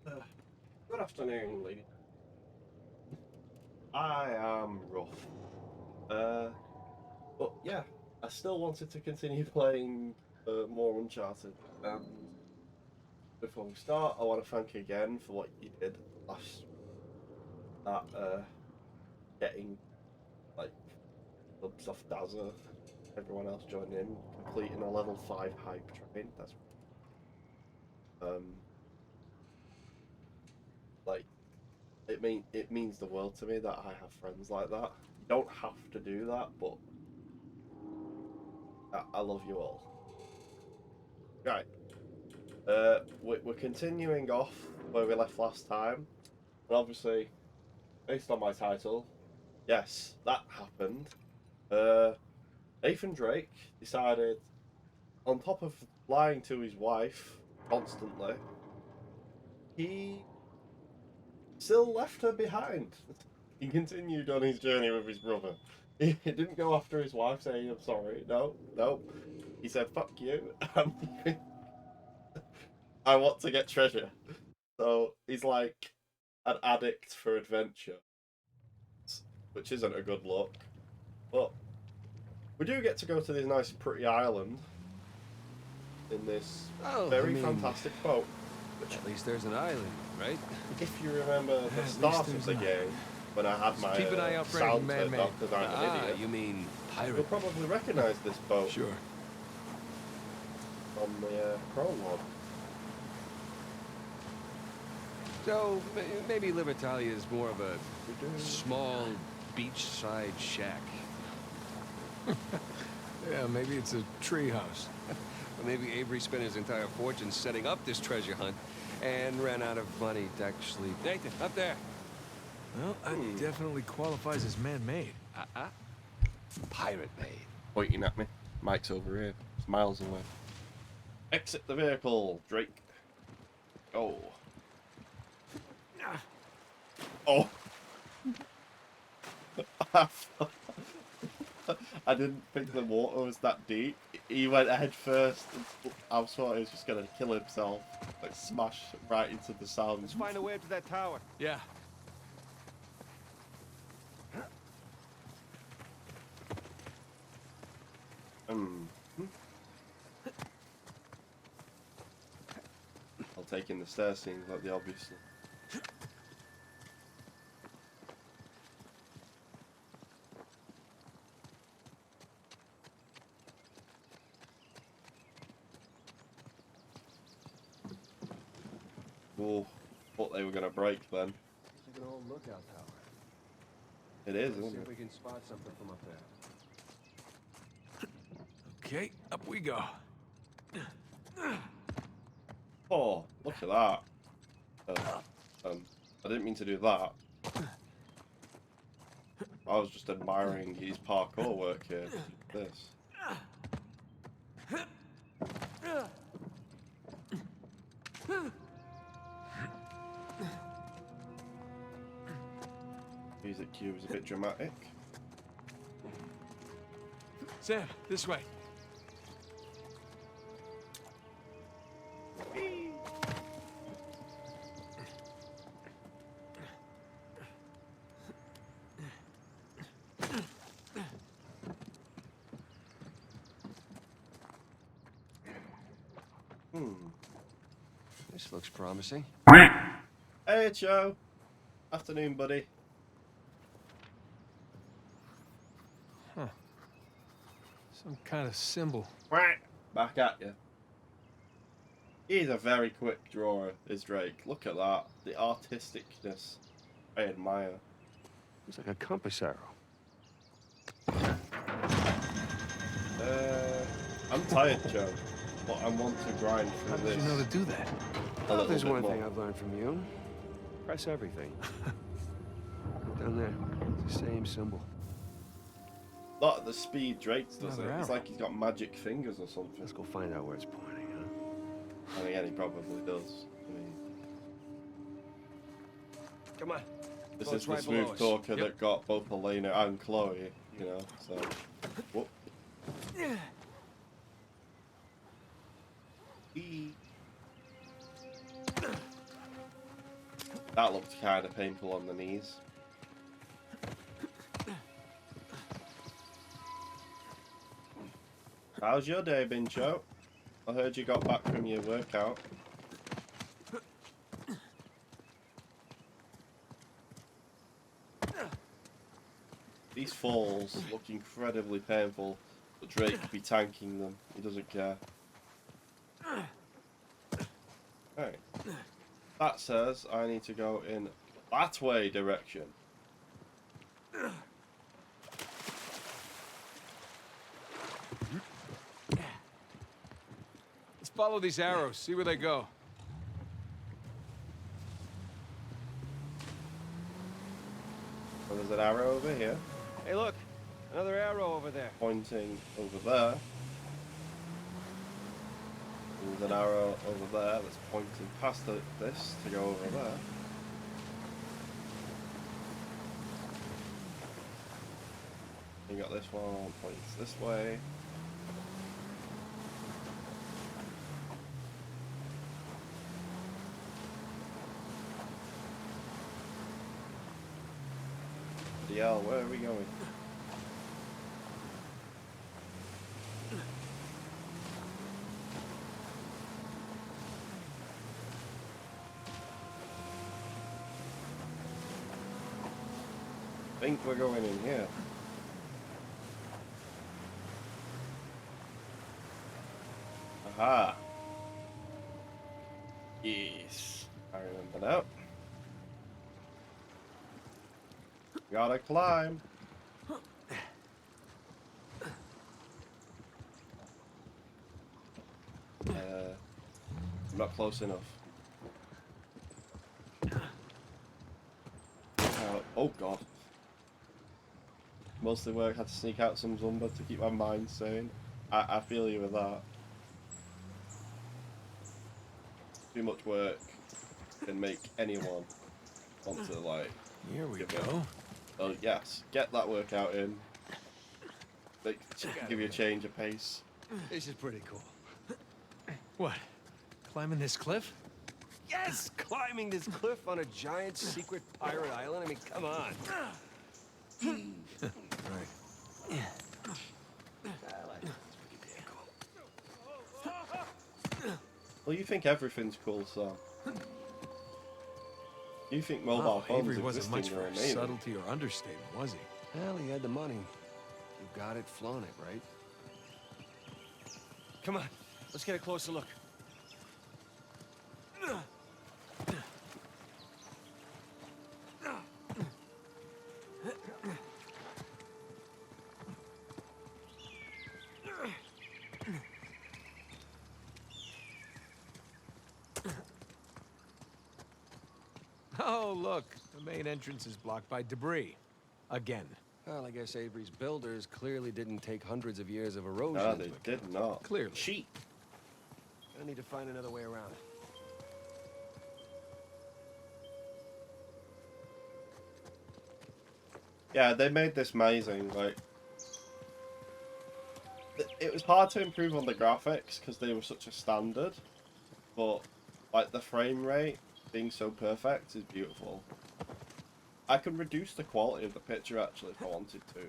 Uh, Good afternoon, lady. I am rough. Uh, but yeah, I still wanted to continue playing more Uncharted. And before we start, I want to thank you again for what you did last that getting like clubs off Dazza, everyone else joining in, completing a level 5 hype train. That's um like it means the world to me that I have friends like that. You don't have to do that, but I love you all. Right. We're continuing off where we left last time, and obviously, based on my title, yes, that happened. Uh, Nathan Drake decided, on top of lying to his wife constantly, he still left her behind. He continued on his journey with his brother. He didn't go after his wife saying, "I'm sorry." No, no. He said, "Fuck you. I want to get treasure." So he's like an addict for adventure, which isn't a good look. But we do get to go to this nice, pretty island in this Oh, very fantastic boat. Which, at least there's an island, right? if you remember the start of the game, when I had my Keep an eye out for sound anything turned man-made. off because I'm an idiot, You mean you'll pirate? probably recognise this boat Sure. from the prologue. So maybe Libertalia is more of a small beachside shack. Yeah, maybe it's a treehouse. Or maybe Avery spent his entire fortune setting up this treasure hunt and ran out of money to actually... Nathan, up there! Well, that definitely qualifies as man-made. Pirate-made. Pointing at me. Mike's over here. It's miles away. Exit the vehicle, Drake. Go. Oh. I didn't think the water was that deep. He went head first. I thought he was just gonna kill himself, like smash right into the sand. Let's find a way up to that tower. Yeah. I'll take in the stairs, seems like the obvious. Oh, thought they were gonna break then. It's like an old lookout tower. It is, Let's see isn't if it? we can spot something from up there. Okay, up we go. Oh, look at that. I didn't mean to do that. I was just admiring his parkour work here. This. Music cue is a bit dramatic. Sam, this way. This looks promising. Hey, Joe. Afternoon, buddy. Some kind of symbol. Back at you. He's a very quick drawer, is Drake. Look at that. The artisticness. I admire. Looks like a compass arrow. I'm tired, Joe. But I want to grind through How did this. you know to do that? A little There's bit one more. thing I've learned from you. Press everything. Down there. It's the same symbol. Not at the speed Drake does it. Another It's arrow. like he's got magic fingers or something. Let's go find out where it's pointing, huh? And again, he probably does. I mean, Come on. this Boat's is the right below smooth us. talker Yep. that got both Elena and Chloe, you know, so... Whoop. That looked kind of painful on the knees. How's your day been, Joe? I heard you got back from your workout. These falls look incredibly painful, but Drake could be tanking them. He doesn't care. Right. That says I need to go in that way direction. Let's follow these arrows, see where they go. So there's an arrow over here, Hey, look, another arrow over there. pointing over there. There's an arrow over there that's pointing past this to go over there. You got this one points this way. DL, where are we going? I think we're going in here. Aha. Yes. I remember now. Gotta climb. I'm not close enough. Oh god. Mostly work, had to sneak out some Zumba to keep my mind sane. I feel you with that. Too much work can make anyone want to, like... Here we go. Oh yes, get that workout in. Like, give you a change of pace. This is pretty cool. What? Climbing this cliff? Yes! Climbing this cliff on a giant secret pirate island? I mean, come on. Right. Well, you think everything's cool, so... You think mobile phones Avery wasn't much existing for are amazing. subtlety or understatement, was he? Well, he had the money. You got it, flown it, right? Come on, let's get a closer look. Oh, look. The main entrance is blocked by debris. Again. Well, I guess Avery's builders clearly didn't take hundreds of years of erosion. No, into they account. did not. Clearly. Cheap. I need to find another way around. Yeah, they made this amazing. Like, it was hard to improve on the graphics because they were such a standard, but like the frame rate being so perfect is beautiful. I can reduce the quality of the picture actually if I wanted to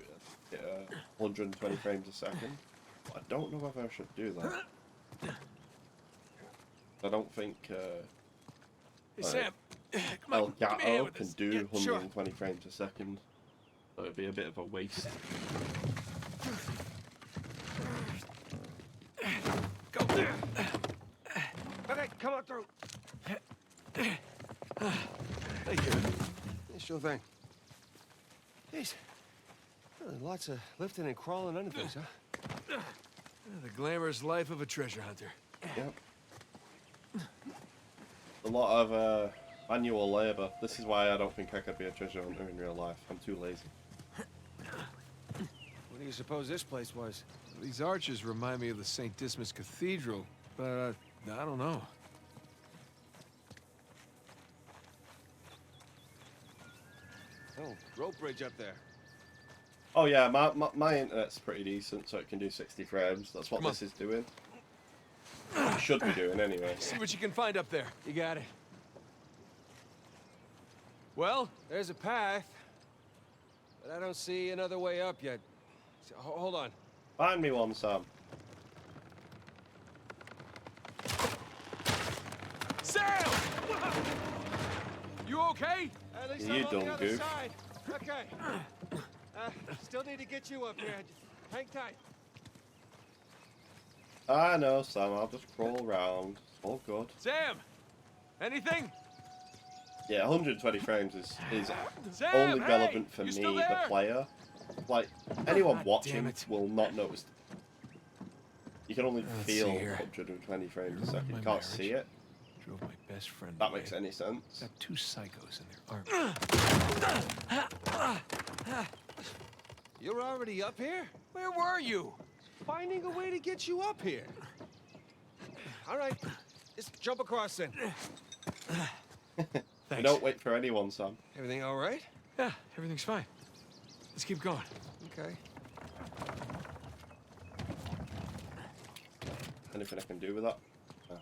get 120 frames a second. But I don't know whether I should do that. I don't think Hey, Sam. Come on, give me a hand Elgato with can this. do Yeah, sure. 120 frames a second. So it'd be a bit of a waste. Go there. Okay, come on through. Thank you. Yeah, sure thing. Jeez. Well, lots of lifting and crawling under things, huh? The glamorous life of a treasure hunter. Yep. A lot of manual labour. This is why I don't think I could be a treasure hunter in real life. I'm too lazy. What do you suppose this place was? These arches remind me of the St. Dismas Cathedral, but I don't know. Oh, rope bridge up there. Oh yeah, my internet's pretty decent, so it can do 60 frames. That's what Come on. this is doing. It should be doing anyway. See what you can find up there. You got it. Well, There's a path, but I don't see another way up yet. Hold on. Find me one, Sam. Sam! You okay? At least You I'm on dumb the other goof. side. Okay. Still need to get you up here. Hang tight. I know, Sam. I'll just crawl around. It's all good. Sam! Anything? Yeah, 120 frames is Sam, only hey! relevant for You me, still the there? player. Like, anyone God damn watching it. will not notice. You can only Let's feel see here. 120 frames a Ruined second. my You can't marriage. see it. Drove my best friend That away. makes any sense. Got two psychos in their army. You're already up here? Where were you? Finding a way to get you up here. All right, just jump across then. We Thanks. don't wait for anyone, Sam. Everything all right? Yeah, everything's fine. Let's keep going. Okay. Anything I can do with that? No.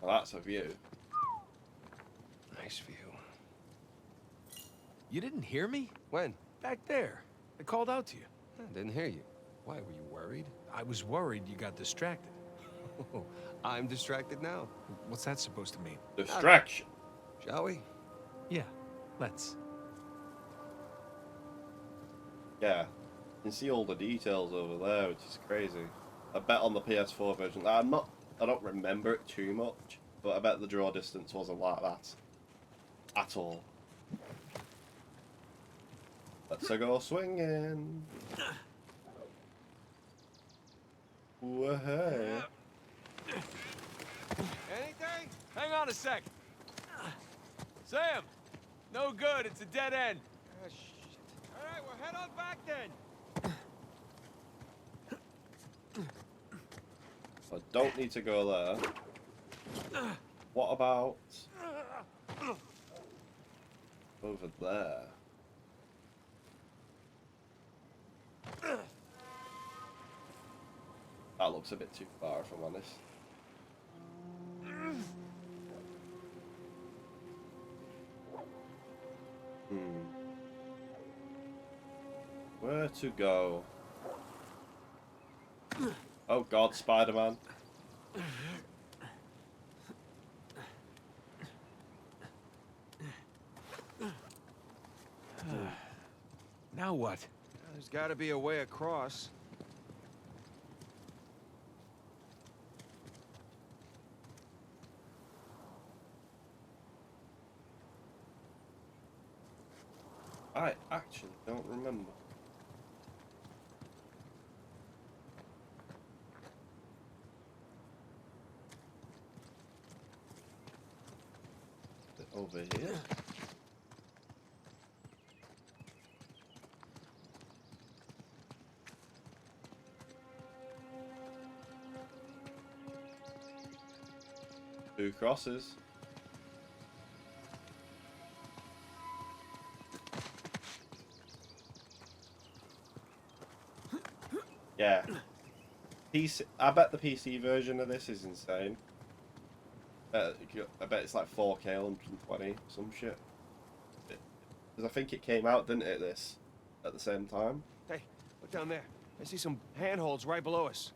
Well, that's a view. Nice view. You didn't hear me? When? Back there. I called out to you. I didn't hear you. Why, were you worried? I was worried you got distracted. I'm distracted now. What's that supposed to mean? Distraction. Shall we? Yeah, let's. Yeah. You can see all the details over there, which is crazy. I bet on the PS4 version. I don't remember it too much, but I bet the draw distance wasn't like that at all. Let's go swinging. Whoa. Anything? Hang on a sec. Sam! No good, it's a dead end. Ah, shit. All right, well, head on back then. I don't need to go there. What about over there? That looks a bit too far, if I'm honest. Where to go? Oh God, Spider-Man. Now what? There's got to be a way across. I actually don't remember. Is it over here? Two crosses. Yeah. PC, I bet the PC version of this is insane. I bet it's like 4K 120, some shit. Because I think it came out, didn't it, this? At the same time? Hey, look down there. I see some handholds right below us.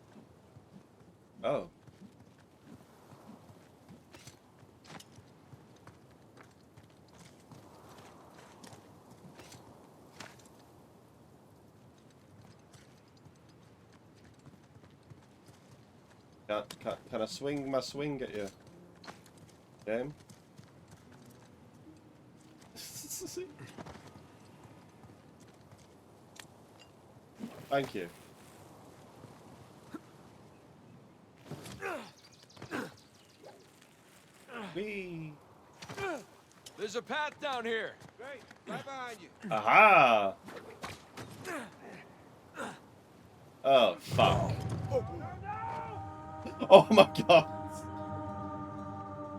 Oh. Can I swing my swing at you? Game? Thank you. Whee! There's a path down here. Great, right behind you. Aha! Oh, fuck. Oh my god!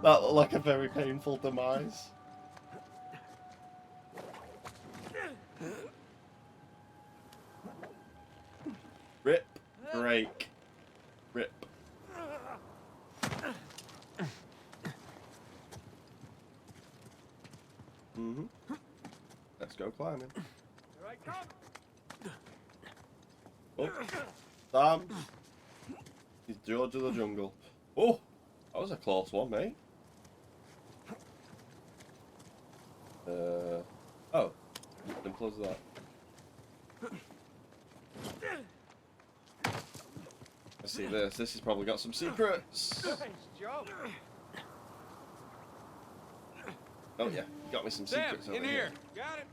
That looked like a very painful demise. Rip, break, rip. Mm-hmm. Let's go climbing. Here I come. Oh, Sam. He's George of the Jungle. Oh, that was a close one, mate. Oh, simple as that. Let's see this. This has probably got some secrets. Nice job. Oh yeah, you got me some Sam, secrets in over here. Got it.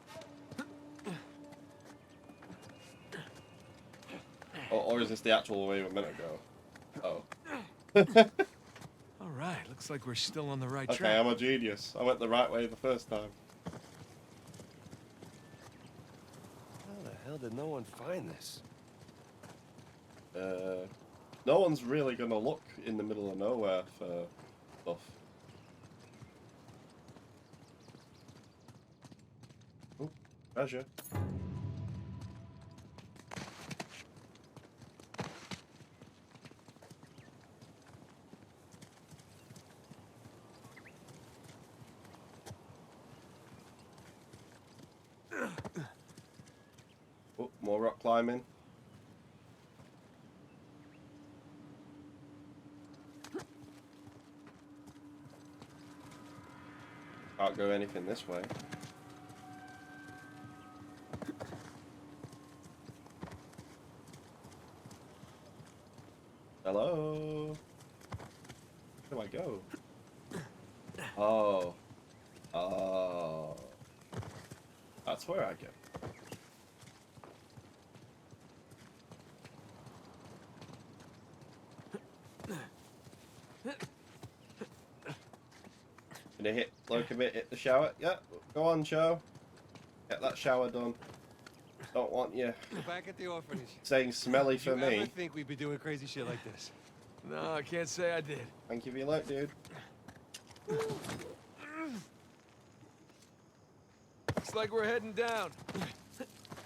Or is this the actual way a minute ago? Oh. All right, looks like we're still on the right Okay, track. I'm a genius. I went the right way the first time. How the hell did no one find this? No one's really gonna look in the middle of nowhere for stuff. Oh, treasure. Oh, more rock climbing. Can't go anything this way. Hello? Where do I go? Oh. Oh. That's where I go. Gonna hit like a bit, hit the shower. Yeah, go on, show. Get that shower done. Don't want you We're back at the orphanage. saying smelly Did for you ever me. think we'd be doing crazy shit like this? No, I can't say I did. Thank you for your luck, dude. Looks like we're heading down.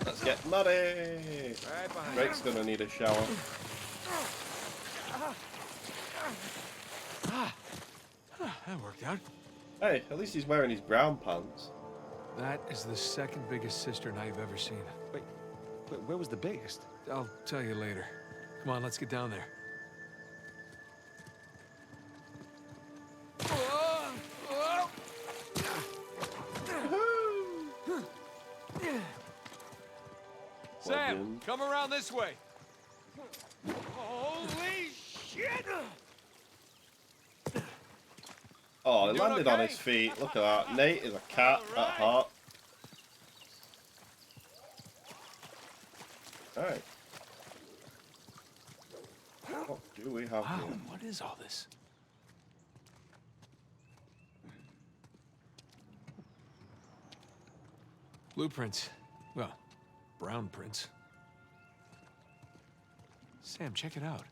Let's get muddy. Right behind Drake's gonna need a shower. That worked out. Hey, at least he's wearing his brown pants. That is the second biggest cistern I've ever seen. Wait, where was the biggest? I'll tell you later. Come on, let's get down there. Sam, Legend. come around this way. Holy shit! Oh, he You doing landed on okay? his feet. Look at that. Nate is a cat at heart. Alright. What do we have Wow, here? what is all this? Blueprints. Well, brown prints. Sam, check it out.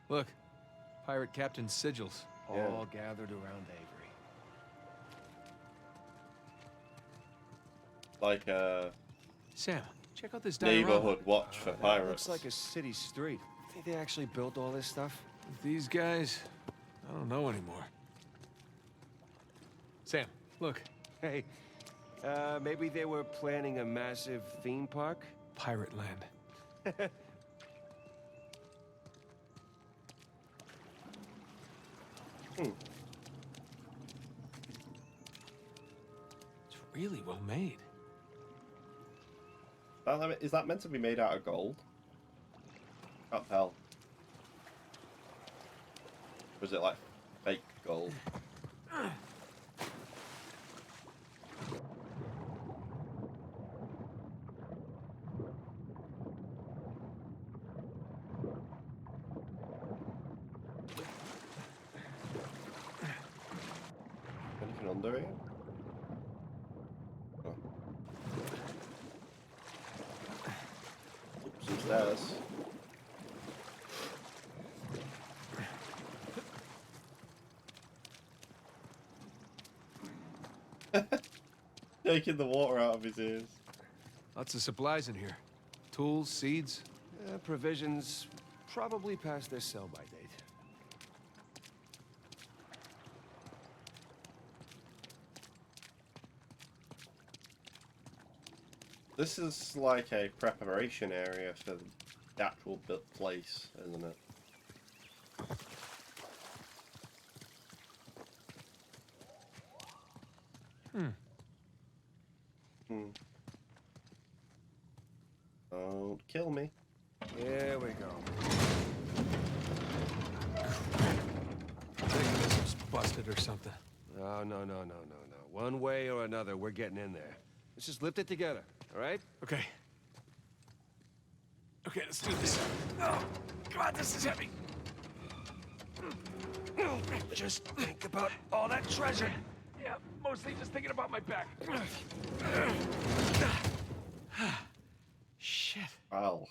Look, pirate captain sigils. Yeah. All gathered around Avery. Like a Sam, check out this diorama. neighborhood watch for That pirates. looks like a city street. Think they actually built all this stuff? These guys, I don't know anymore. Sam, look, Hey, maybe they were planning a massive theme park? pirate land. Hmm. It's really well made. Is that meant to be made out of gold? Can't tell. Or is it like fake gold? Anything under here? Oh. Oops, some stairs. Taking the water out of his ears. Lots of supplies in here. Tools, seeds. Provisions probably past their sell-by date. This is like a preparation area for the actual place, isn't it? Don't kill me. Here we go. Mechanism's busted or something. No. One way or another, we're getting in there. Let's just lift it together, all right? Okay. Okay, let's do this. Oh, God, this is heavy. Just think about all that treasure. Yeah, mostly just thinking about my back. Shit. Well,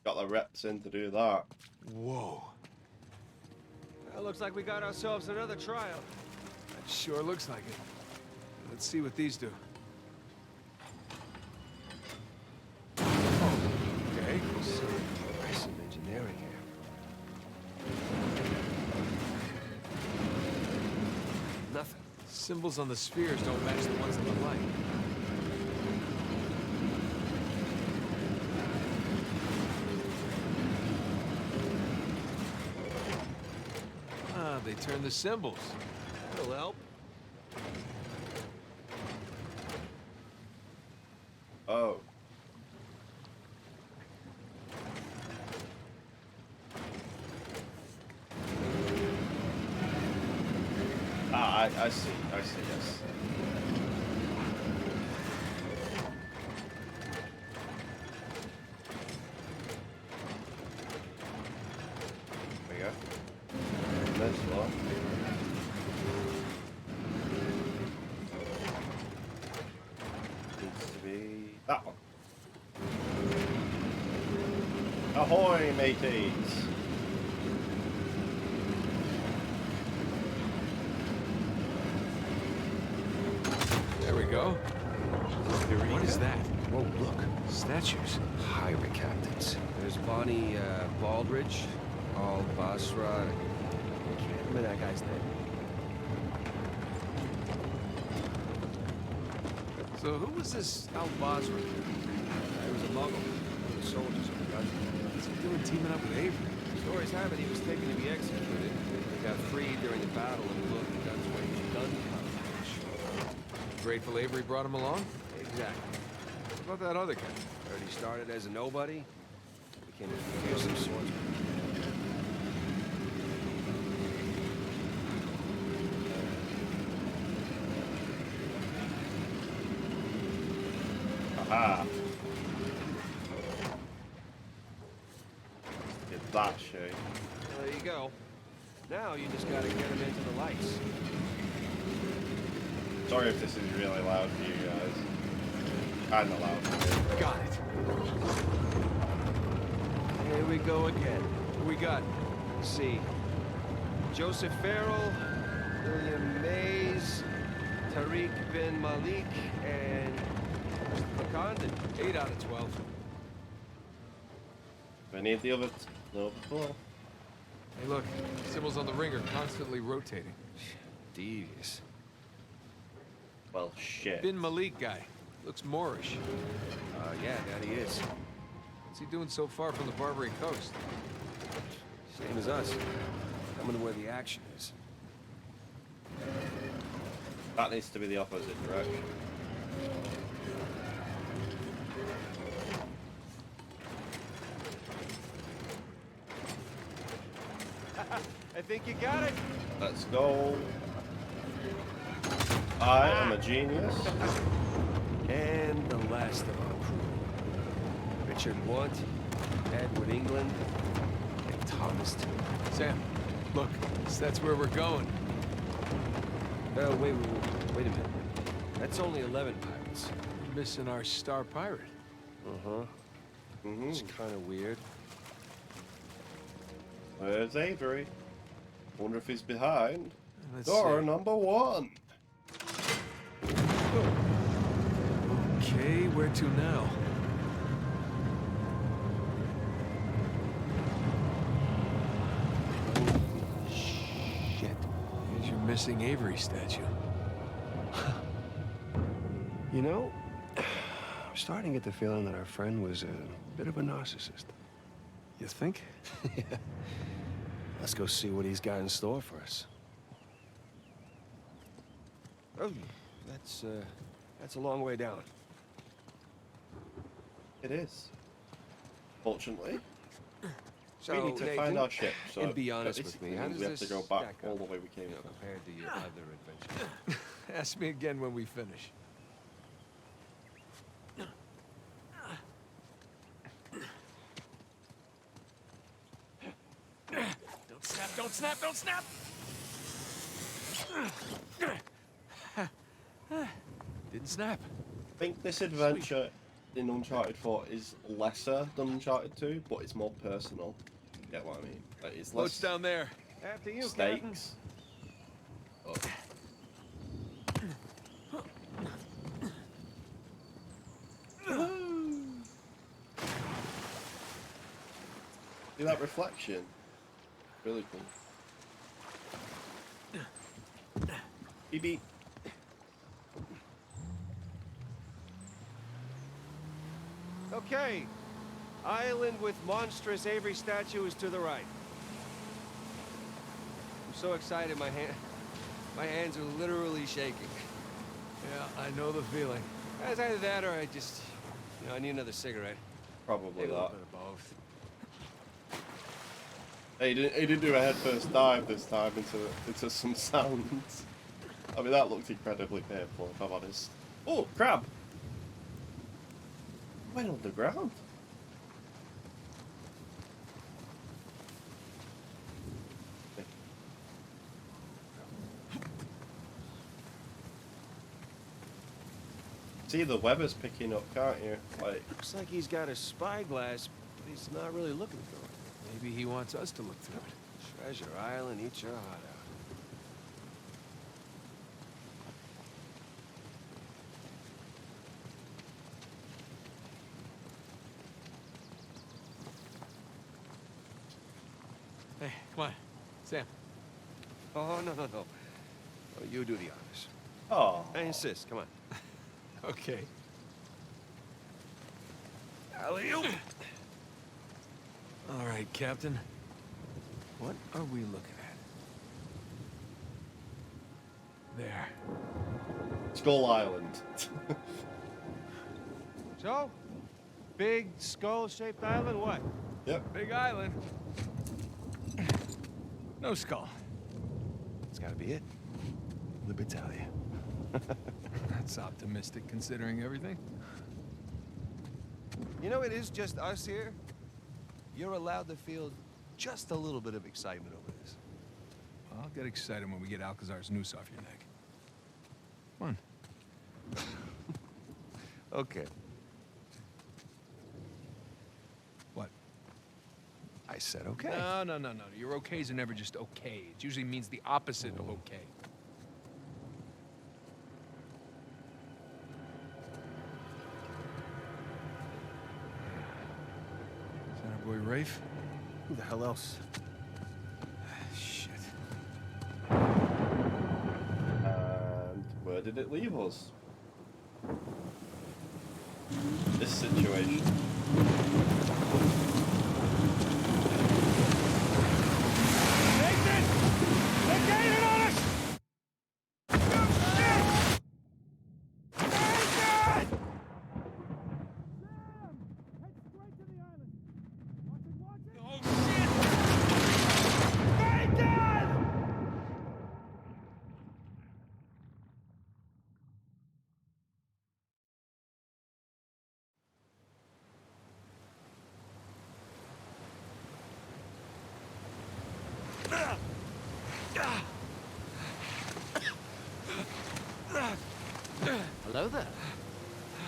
got the reps in to do that. Whoa. Well, looks like we got ourselves another trial. That sure looks like it. Let's see what these do. Oh, okay. Some engineering here. Nothing. Symbols on the spheres don't match the ones on the light. Ah, they turn the symbols. That'll help. Oh. Ah, I see, yes. There we go. This one. Needs to be that one. Ahoy, mateys! There we go. What is that? Whoa, look. Statues. Highway captains. There's Bonnie Baldridge, Al Basra. I can't remember that guy's name. So who was this Al Basra? He was a muggle. One of the soldiers of the gun. What's he doing teaming up with Avery? Stories have it he was taken to be executed. He got freed during the battle and blew up the gun's gun competition. Grateful Avery brought him along? Exactly. What about that other guy? Heard he started as a nobody, became a fearsome swordsman. Aha! Get that shit. Well, there you go. Now you just gotta get him into the lights. Sorry if this is really loud for you guys. Kinda loud for me. Got it. Here we go again. Who we got? Let's see. Joseph Farrell, William Mays, Tariq bin Malik, and Christopher Condon. 8 out of 12. Do any of the others know before? Hey, look. Symbols on the ring are constantly rotating. Devious. Well, shit. Bin Malik guy. Looks Moorish. Yeah, that he is. What's he doing so far from the Barbary coast? Same as us. Coming to where the action is. That needs to be the opposite direction. I think you got it. Let's go. I am a genius. And the last of our crew. Richard Want, Edward England, and Thomas T. Sam, look. That's where we're going. Wait a minute. That's only 11 pirates. We're missing our star pirate. Uh-huh. It's kind of weird. Where's Avery? Wonder if he's behind. Let's Door see. number 1. Okay, where to now? Shit. Here's your missing Avery statue. You know, starting to get the feeling that our friend was a bit of a narcissist. You think? Yeah. Let's go see what he's got in store for us. Oh, that's a long way down. It is. Fortunately. So, we need to Nathan, find our ship, so and be honest with me, how does we have this to go back stack up, all the way we came from. compared to your other adventures? Ask me again when we finish. Don't snap, don't snap, don't snap! Didn't snap. I think this adventure in Uncharted 4 is lesser than Uncharted 2, but it's more personal. You get what I mean? Like, it's less Boat's down there. After you, Captain. stakes. Oh. See that reflection? Really cool. Beep beep. Okay. Island with monstrous Avery statue is to the right. I'm so excited, my hands are literally shaking. Yeah, I know the feeling. It's either that or I just, I need another cigarette. Probably Maybe a little that. bit of both. Hey, he didn't do a headfirst dive this time into some sounds. I mean, that looked incredibly painful, if I'm honest. Oh, crab! Went on the ground. See, the weather's picking up, can't you? Like, Looks like he's got a spyglass, but he's not really looking through it. Maybe he wants us to look through it. Treasure Island, eat your heart out. Hey, come on. Sam. Oh, no. Oh, you do the honors. oh. I insist, come on. Okay. Alley-oop! All right, Captain. What are we looking at? There. Skull Island. So, big skull-shaped island, what? Yep. Big island. No skull. It's gotta be it. Libertalia. That's optimistic considering everything. You know, it is just us here. You're allowed to feel just a little bit of excitement over this. I'll get excited when we get Alcazar's noose off your neck. Come on. Okay. What? I said okay. No. Your okays are never just okay. It usually means the opposite of okay. Is that our boy Rafe? Who the hell else? Shit. And where did it leave us? This situation. Nathan! They're gaining on us! Hello there.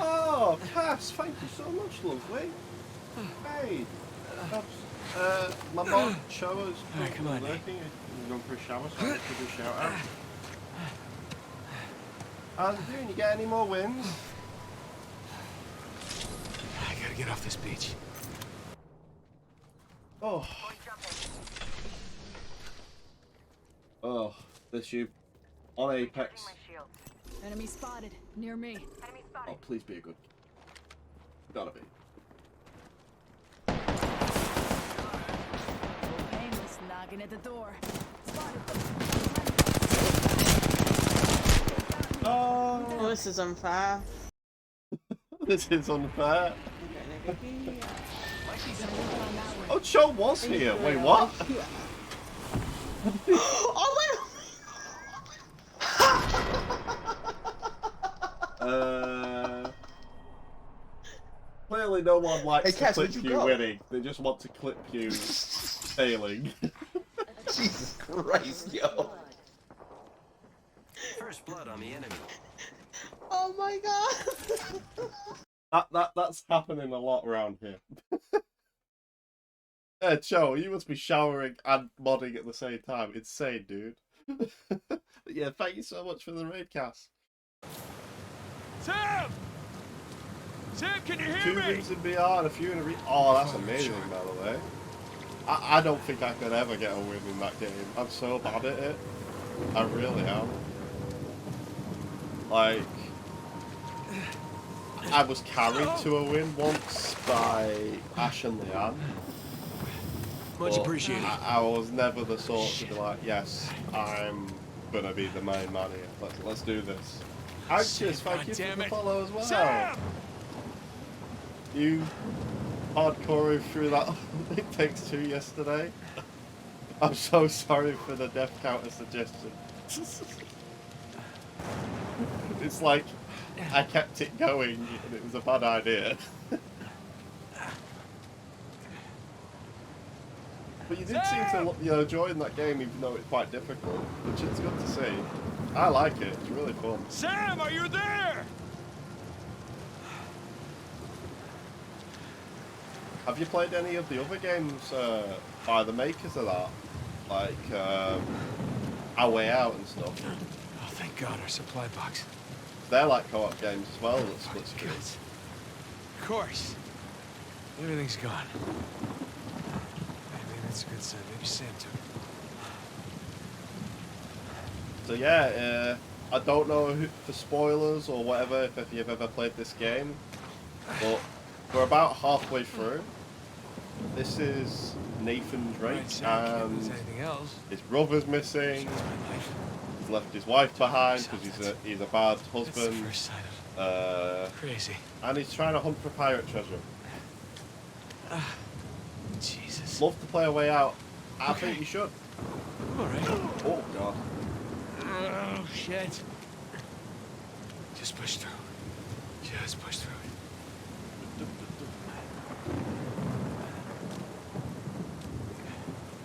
Oh, Cass, thank you so much, lovely. Hey, Cass, my mom showers. Alright, come on, Nate. Working. I'm going for a shower, so I'll give you a shout out. How's it doing? You get any more wins? I gotta get off this beach. Oh. Oh, this you on Apex. Enemy spotted near me. Oh, please be a good. Gotta be. Painless knocking at the door. Oh, This is unfair. this is unfair. Oh, Cho was here. Wait, what? Oh Clearly no one likes Hey, to Cass, clip where'd you you go? winning. They just want to clip you failing. Jesus Christ, yo. First blood on the enemy. Oh my god. That's happening a lot around here. Yeah, Cho, you must be showering and modding at the same time. Insane, dude. But yeah, thank you so much for the raid, Cass. Sam! Sam, can you hear 2 me? wins in BR and a few in a Oh, that's amazing, by the way. I don't think I could ever get a win in that game. I'm so bad at it. I really am. Like, I was carried to a win once by Ash and Leanne. Much appreciated. I was never the sort to be like, yes, I'm gonna be the main man here. Let's do this. Anxious, thank you for the follow as well. Sam! You hardcore through that It Takes Two yesterday. I'm so sorry for the death counter suggestion. It's like I kept it going and it was a bad idea. But you did seem to, join that game even though it's quite difficult, which is good to see. I like it. It's really fun. Sam, are you there? Have you played any of the other games by the makers of that? Like Our Way Out and stuff? Oh, thank God, our supply box. They're like co-op games as well that split screen. Of course. Everything's gone. Maybe that's a good sign. Maybe Sam took it. So yeah, I don't know who, for spoilers or whatever, if you've ever played this game, but we're about halfway through. This is Nathan Drake, Right, Sam, can't lose and anything else. his brother's missing. That's my life. He's left his wife behind because he's a bad That's the husband, first sign of crazy. and he's trying to hunt for pirate treasure. Jesus. Love to play A Way Out. I Okay. think you should. All right. Oh god. Oh, shit. Just push through. Just push through it.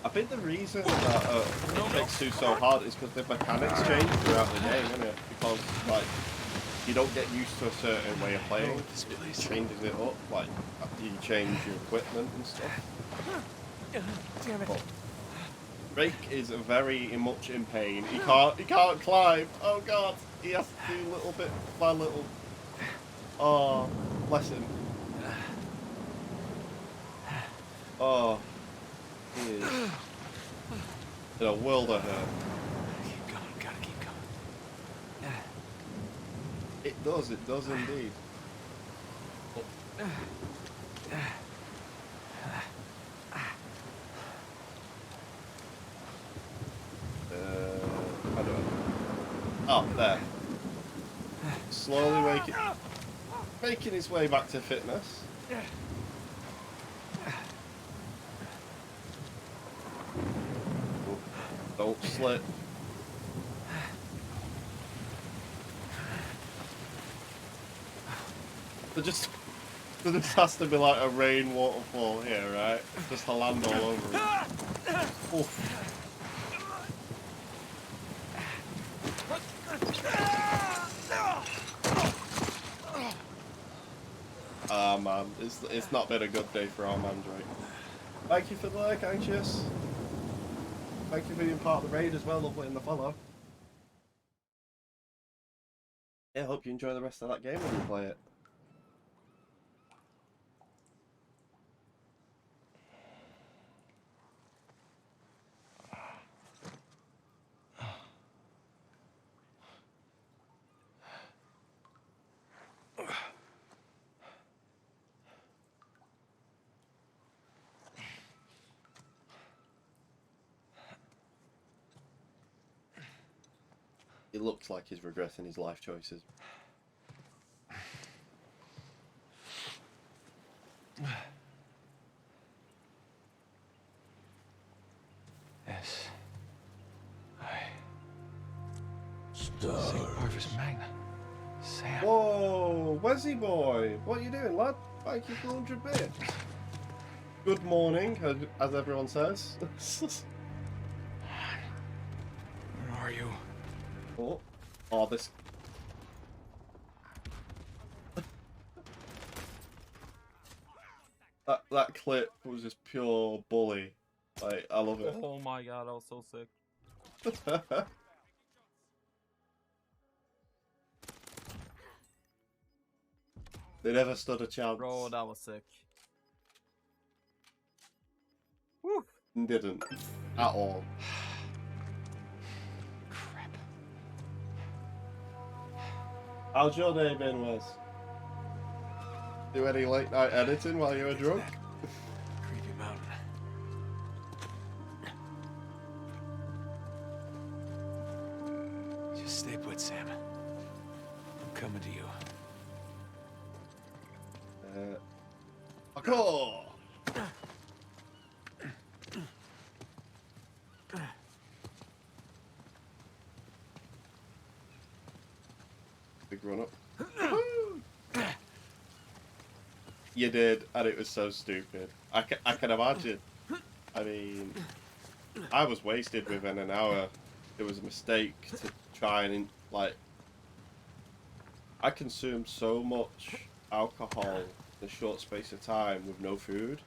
I think the reason that It Takes Two so hard is because the mechanics change throughout the game, isn't it? Because like you don't get used to a certain way of playing. This It place. changes it up. Like you change your equipment and stuff. Damn it. But Drake is very much in pain. He can't climb. Oh god. He has to do a little bit by little. Oh, bless him. Oh. He is in a world of hurt. Keep going. Gotta keep going. It does indeed. I don't know. Oh, there. Slowly making his way back to fitness. Don't slip. There just has to be like a rain waterfall here, right? Just to land all over it. Oof. Ah man, it's not been a good day for our man Drake. Thank you for the like, Anxious. Thank you for being part of the raid as well, lovely, and the follow. Yeah, hope you enjoy the rest of that game when you play it. It looks like he's regretting his life choices. Yes. St. Parvis Magna. Sam. Whoa, Wesy boy, what are you doing, lad? Thank you for 100 bits. Good morning, as everyone says. Where are you? Oh, this. That clip was just pure bully. Like, I love it. Oh my god, I was so sick. They never stood a chance. Bro, that was sick. Woo. Didn't. At all. Crap. How's your day been, Wes? Do any late night editing while you were drunk? Creepy mountain. Just stay put, Sam. I'm coming to you. Go! Big run up. You did, and it was so stupid. I can imagine. I mean, I was wasted within an hour. It was a mistake to try and, like... I consumed so much alcohol in a short space of time with no food.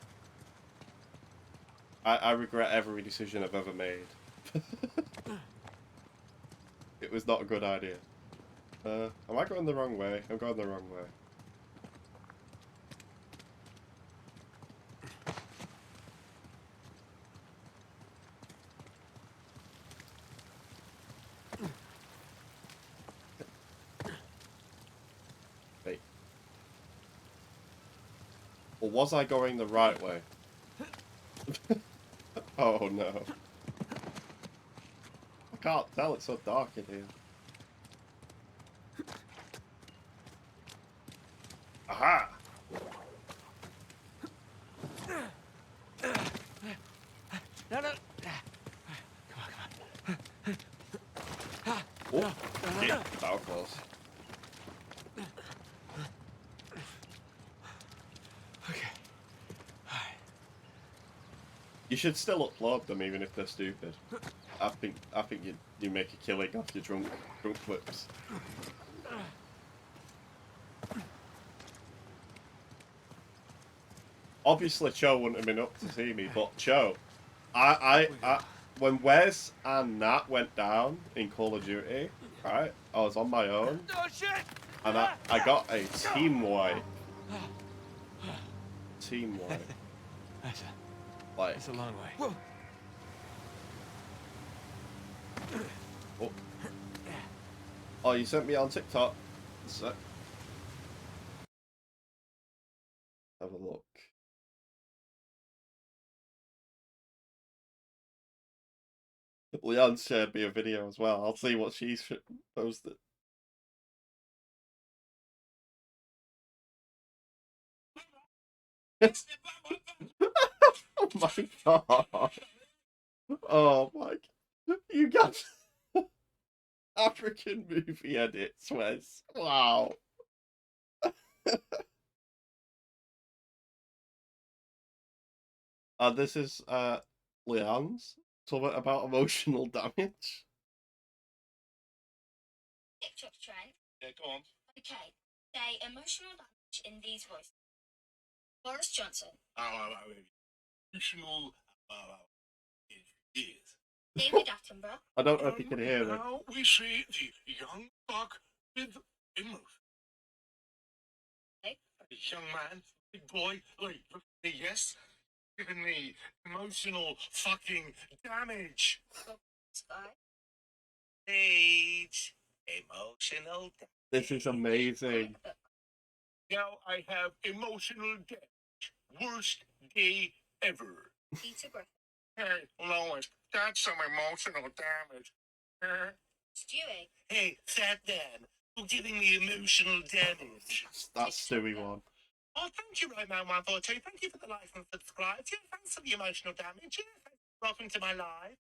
I regret every decision I've ever made. It was not a good idea. Am I going the wrong way? I'm going the wrong way. Wait. Or was I going the right way? Oh no. I can't tell, it's so dark in here. Aha! No, no. Oh, shit, that was close. Okay. You should still upload them even if they're stupid. I think you make a killing off your drunk clips. Obviously, Cho wouldn't have been up to see me, but Cho, I when Wes and Nat went down in Call of Duty, right? I was on my own, Oh shit! and I got a team wipe. Team wipe. Like, That's a long way. oh, you sent me on TikTok. So, have a look. Leon shared me a video as well. I'll see what she's posted. Oh my god. Oh my god. You got African movie edits, Wes. Wow. This is Leon's. Something about emotional damage. TikTok trend. Yeah, go on. Okay. Say emotional damage in these voices. Boris Johnson. Emotional is. David Attenborough. I don't know if you can hear me. Now we see the young buck with emotion. Okay. A young man, big boy, like, yes, giving me emotional fucking damage. Sky. Age. Emotional damage. This is amazing. Now I have emotional damage. Worst day ever. Peter Griffin. Hey, Lois, that's some emotional damage. Stewie. Hey, fat man, you're giving me emotional damage. That's Stewie one. Oh, thank you, Roman 142. Thank you for the like and subscribe. Yeah, thanks for the emotional damage. Yeah, welcome to my live.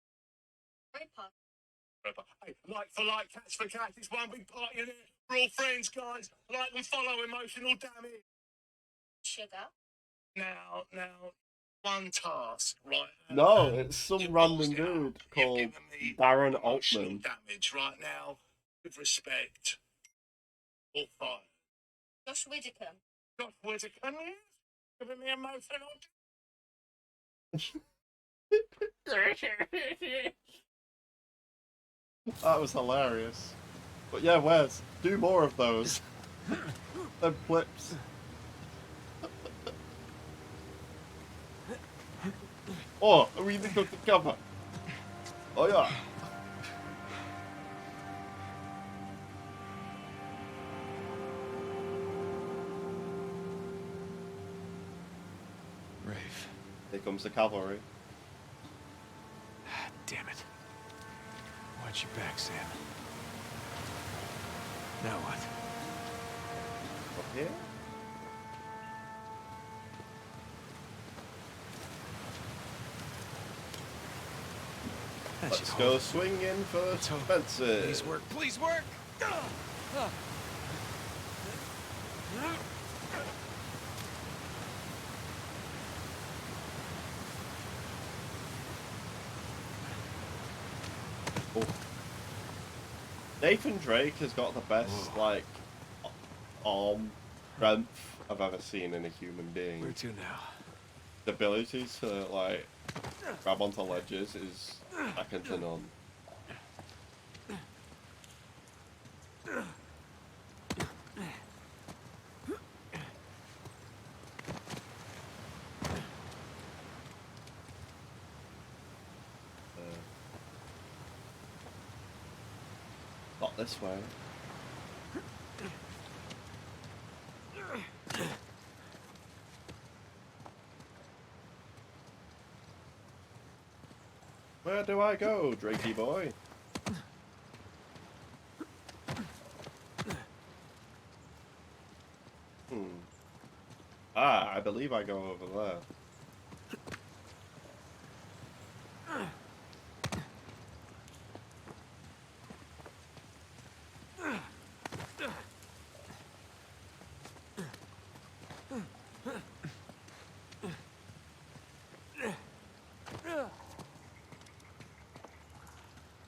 Robot. Hey, like for like, catch for catch. It's one big party in it. We're all friends, guys. Like and follow emotional damage. Sugar. Now, one task, right? No, it's some You random paused it up. dude You've called given me Darren emotional Altman. damage right now. With respect. All fine. Josh Widdicombe. Josh Whittaker, yes. Giving me emotional That was hilarious. But yeah, Wes, do more of those. Them clips. Oh, are we the cook the cover? Oh yeah. Rafe. Here comes the cavalry. Damn it. Watch your back, Sam. Now what? Up here? That should Let's hold. go swinging for Let's hope. Spencer. Please work. Please work. Oh. Nathan Drake has got the best, like, arm strength I've ever seen in a human being. Where to now? The ability to, like, grab onto ledges is second to none. Not this way. Where do I go, Drakey boy? Ah, I believe I go over there.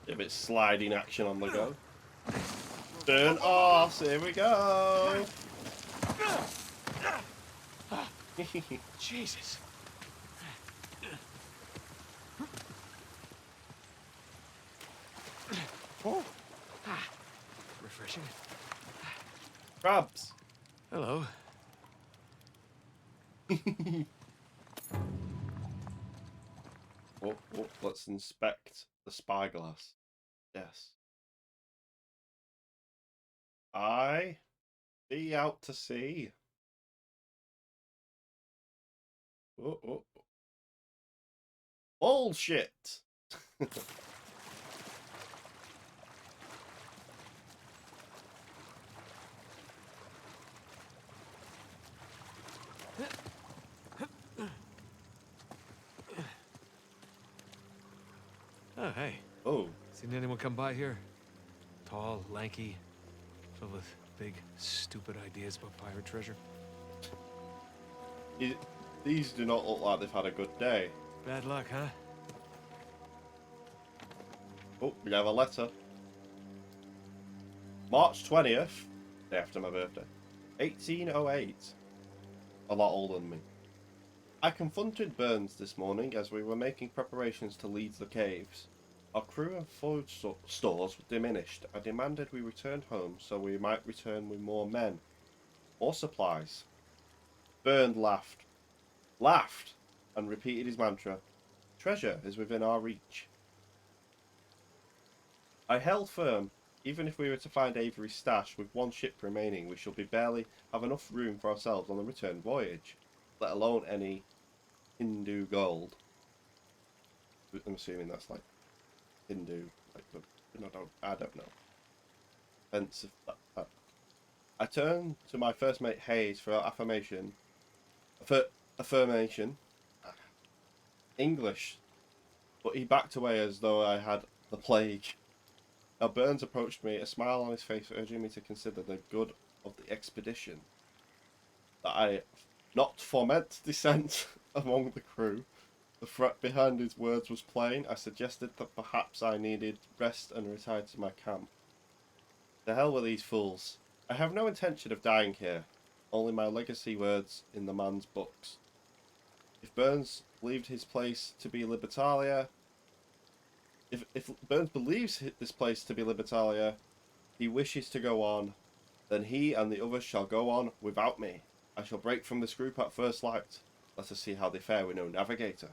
A bit sliding action on the go. Turn off, here we go. Jesus. Oh, Refreshing. crabs. Hello. Oh, let's inspect the spyglass. Yes. I see out to sea. Oh. Bullshit. Oh, hey. Oh, Seen anyone come by here? Tall, lanky, filled with big, stupid ideas about pirate treasure. these do not look like they've had a good day. Bad luck, huh? Oh, we have a letter. March 20th, day after my birthday, 1808. A lot older than me. I confronted Burns this morning as we were making preparations to leave the caves. Our crew of food stores were diminished. I demanded we return home so we might return with more men. More supplies. Burns laughed, and repeated his mantra. Treasure is within our reach. I held firm. Even if we were to find Avery's stash with one ship remaining, we shall barely have enough room for ourselves on the return voyage, let alone any Hindu gold. I'm assuming that's like Hindu, like the I don't know. Offensive. I turned to my first mate Hayes for affirmation. Affirmation. English. But he backed away as though I had the plague. Now Burns approached me, a smile on his face, urging me to consider the good of the expedition. That I not foment dissent among the crew. The threat behind his words was plain. I suggested that perhaps I needed rest and retired to my camp. The hell with these fools. I have no intention of dying here. Only my legacy words in the man's books. If Burns believed his place to be Libertalia... If Burns believes this place to be Libertalia, he wishes to go on, then he and the others shall go on without me. I shall break from this group at first light. Let us see how they fare with no navigator.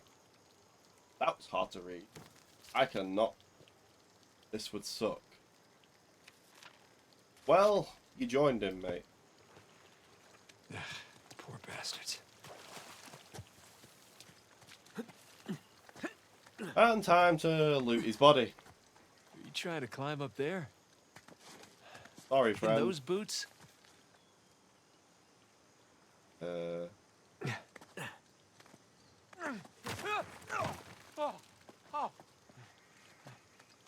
That was hard to read. I cannot. This would suck. Well, you joined him, mate. Poor bastards. And time to loot his body. Are you trying to climb up there? Sorry, In friend. those boots?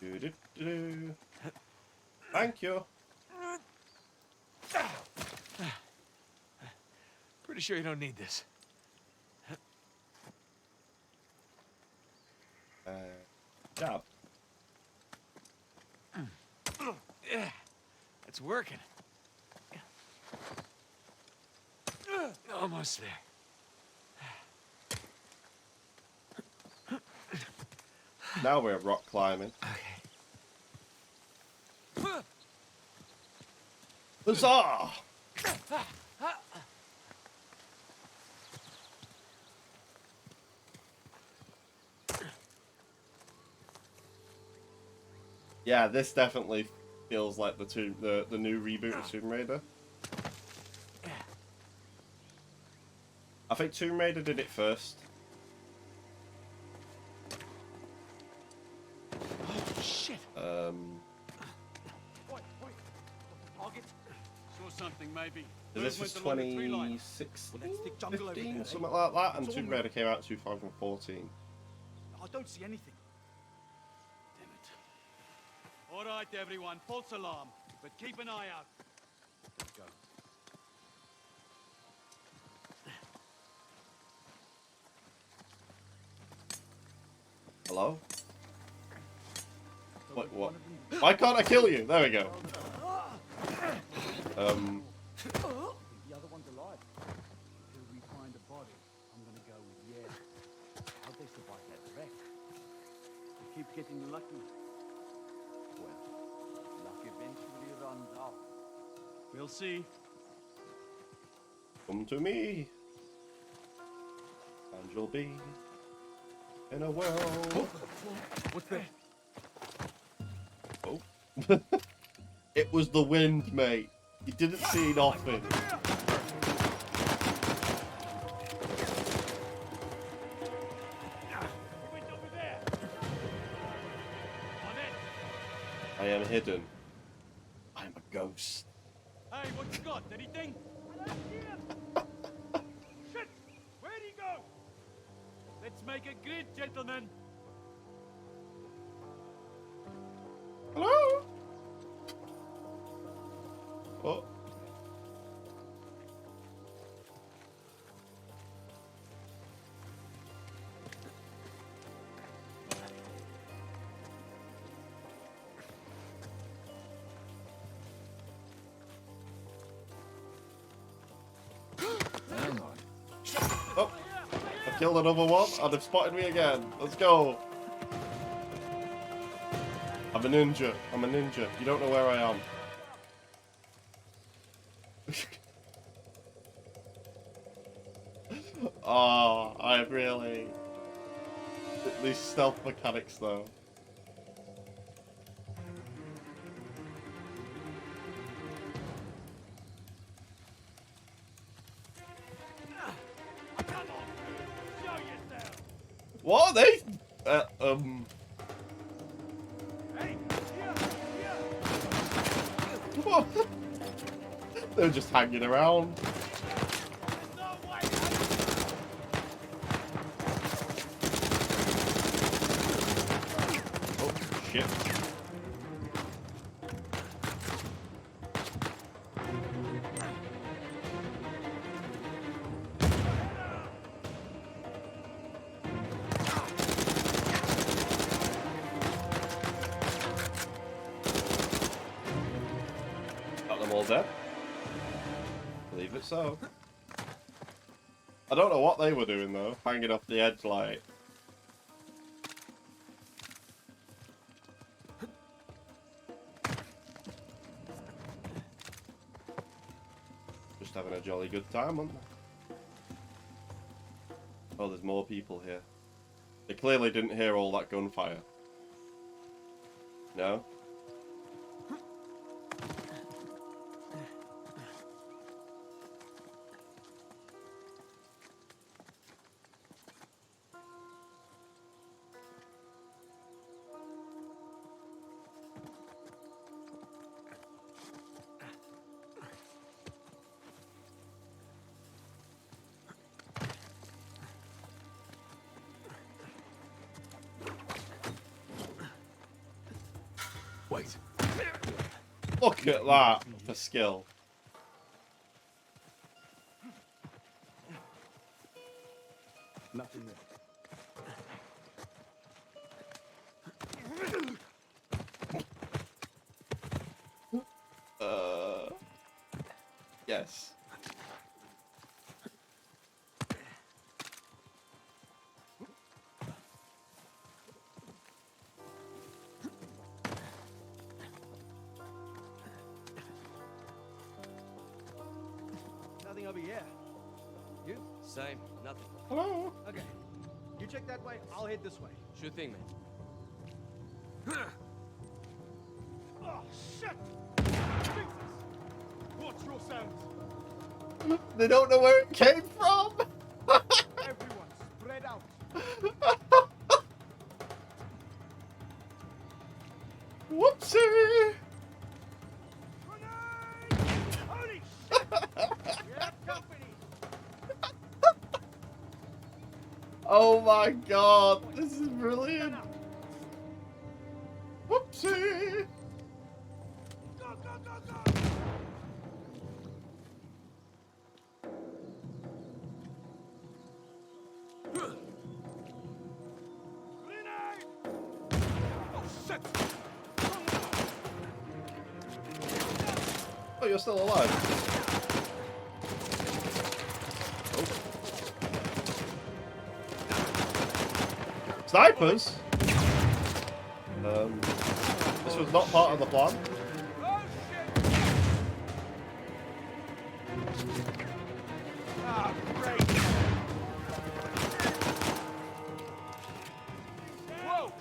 Do-do-do. Thank you. Pretty sure you don't need this. Jab. Yeah, it's working. Almost there. Now we're rock climbing. Okay. Huzzah! Yeah, this definitely feels like the new reboot of Tomb Raider. I think Tomb Raider did it first. Oh, shit. Saw something, maybe. So this was 2016, 15, something like that, and Tomb Raider came out in 2014. I don't see anything. Damn it. All right, everyone, false alarm, but keep an eye out. Let's go. Hello? What? Why can't I kill you? There we go. The other one's alive. Until we find a body, I'm gonna go with yeah. How'd they survive that wreck? They keep getting lucky. Well, luck eventually runs out. We'll see. Come to me, and you'll be in a world. What's that? Oh. It was the wind, mate. You didn't see nothing. I am hidden. I am a ghost. Hey, what you got? Anything? Shit! Where'd he go? Let's make a grid, gentlemen. Hello? Oh. Oh, I killed another one and they've spotted me again. Let's go. I'm a ninja. I'm a ninja. You don't know where I am. Oh, I really... These stealth mechanics, though. What are they? Hey, here! They're just hanging around. Oh, shit. Got them all dead? Believe it so. I don't know what they were doing though, hanging off the edge like. Just having a jolly good time, aren't they? Oh, there's more people here. They clearly didn't hear all that gunfire. No? Wait. Look at that for skill. Nothing there. Yes. Nothing over here. You? Same. Nothing. Hello? Okay. You check that way, I'll head this way. Sure thing, man. Oh, shit! Jesus! Watch yourselves! They don't know where it came from! Everyone, spread out! Whoopsie! Grenade! Holy shit! You have company! Oh my god, this is brilliant! Whoopsie! Go, go, go, go! Grenade! Oh, shit! Oh, you're still alive. Oh. Snipers? This was not part of the plan. Oh, shit! Ah, great! Whoa!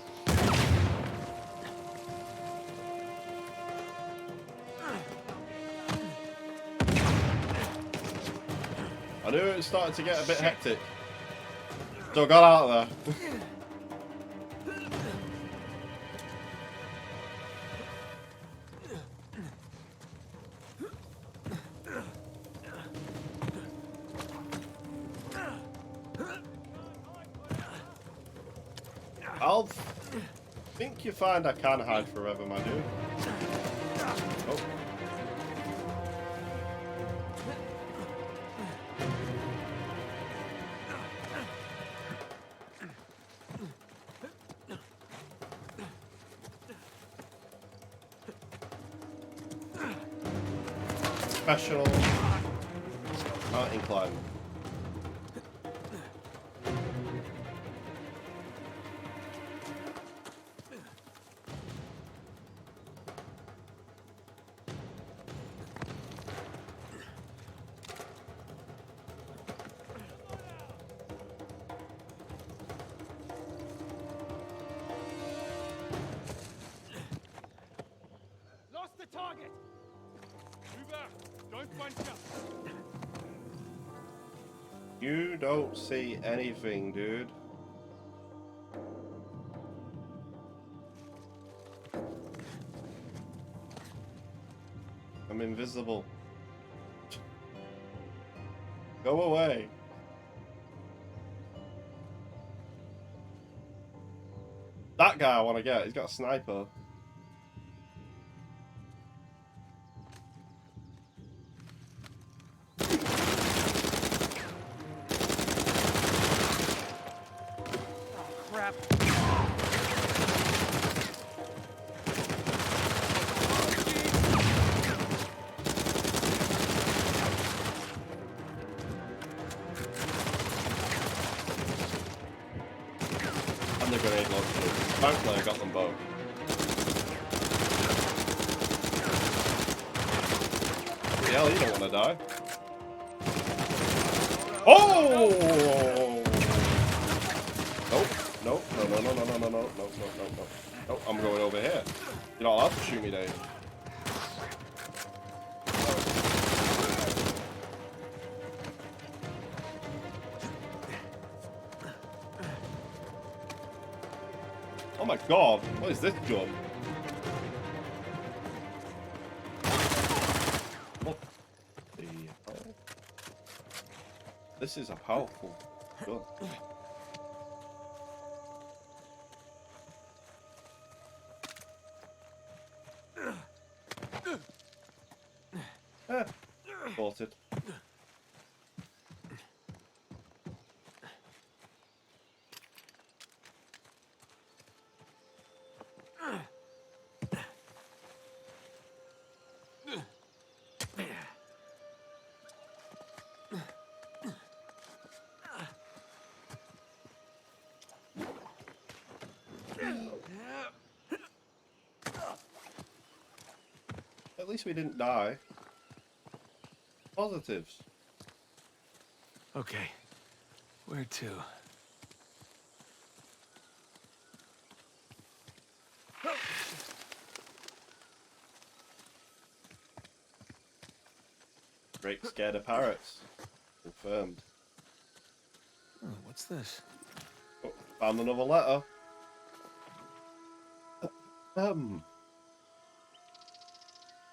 I knew it started to get a bit hectic. So I got out of there. I'll think you find I can hide forever, my dude. Oh. Special mountain climb. Lost the target! Move out! Don't bunch up! You don't see anything, dude. I'm invisible. Go away. That guy I want to get. He's got a sniper. Crap. And the grenade launchers. Thankfully, I got them both. Hell, you don't want to die. Oh! Nope. Nope. No, no, no, no, no, no, no, no, no, no, no. Nope, I'm going over here. You're not allowed to shoot me, Dave. Oh my god, what is this gun? What the hell? This is a powerful gun. Sorted. At least we didn't die. Positives. Okay. Where to? Drake scared of parrots. Confirmed. Oh, what's this? Oh, found another letter.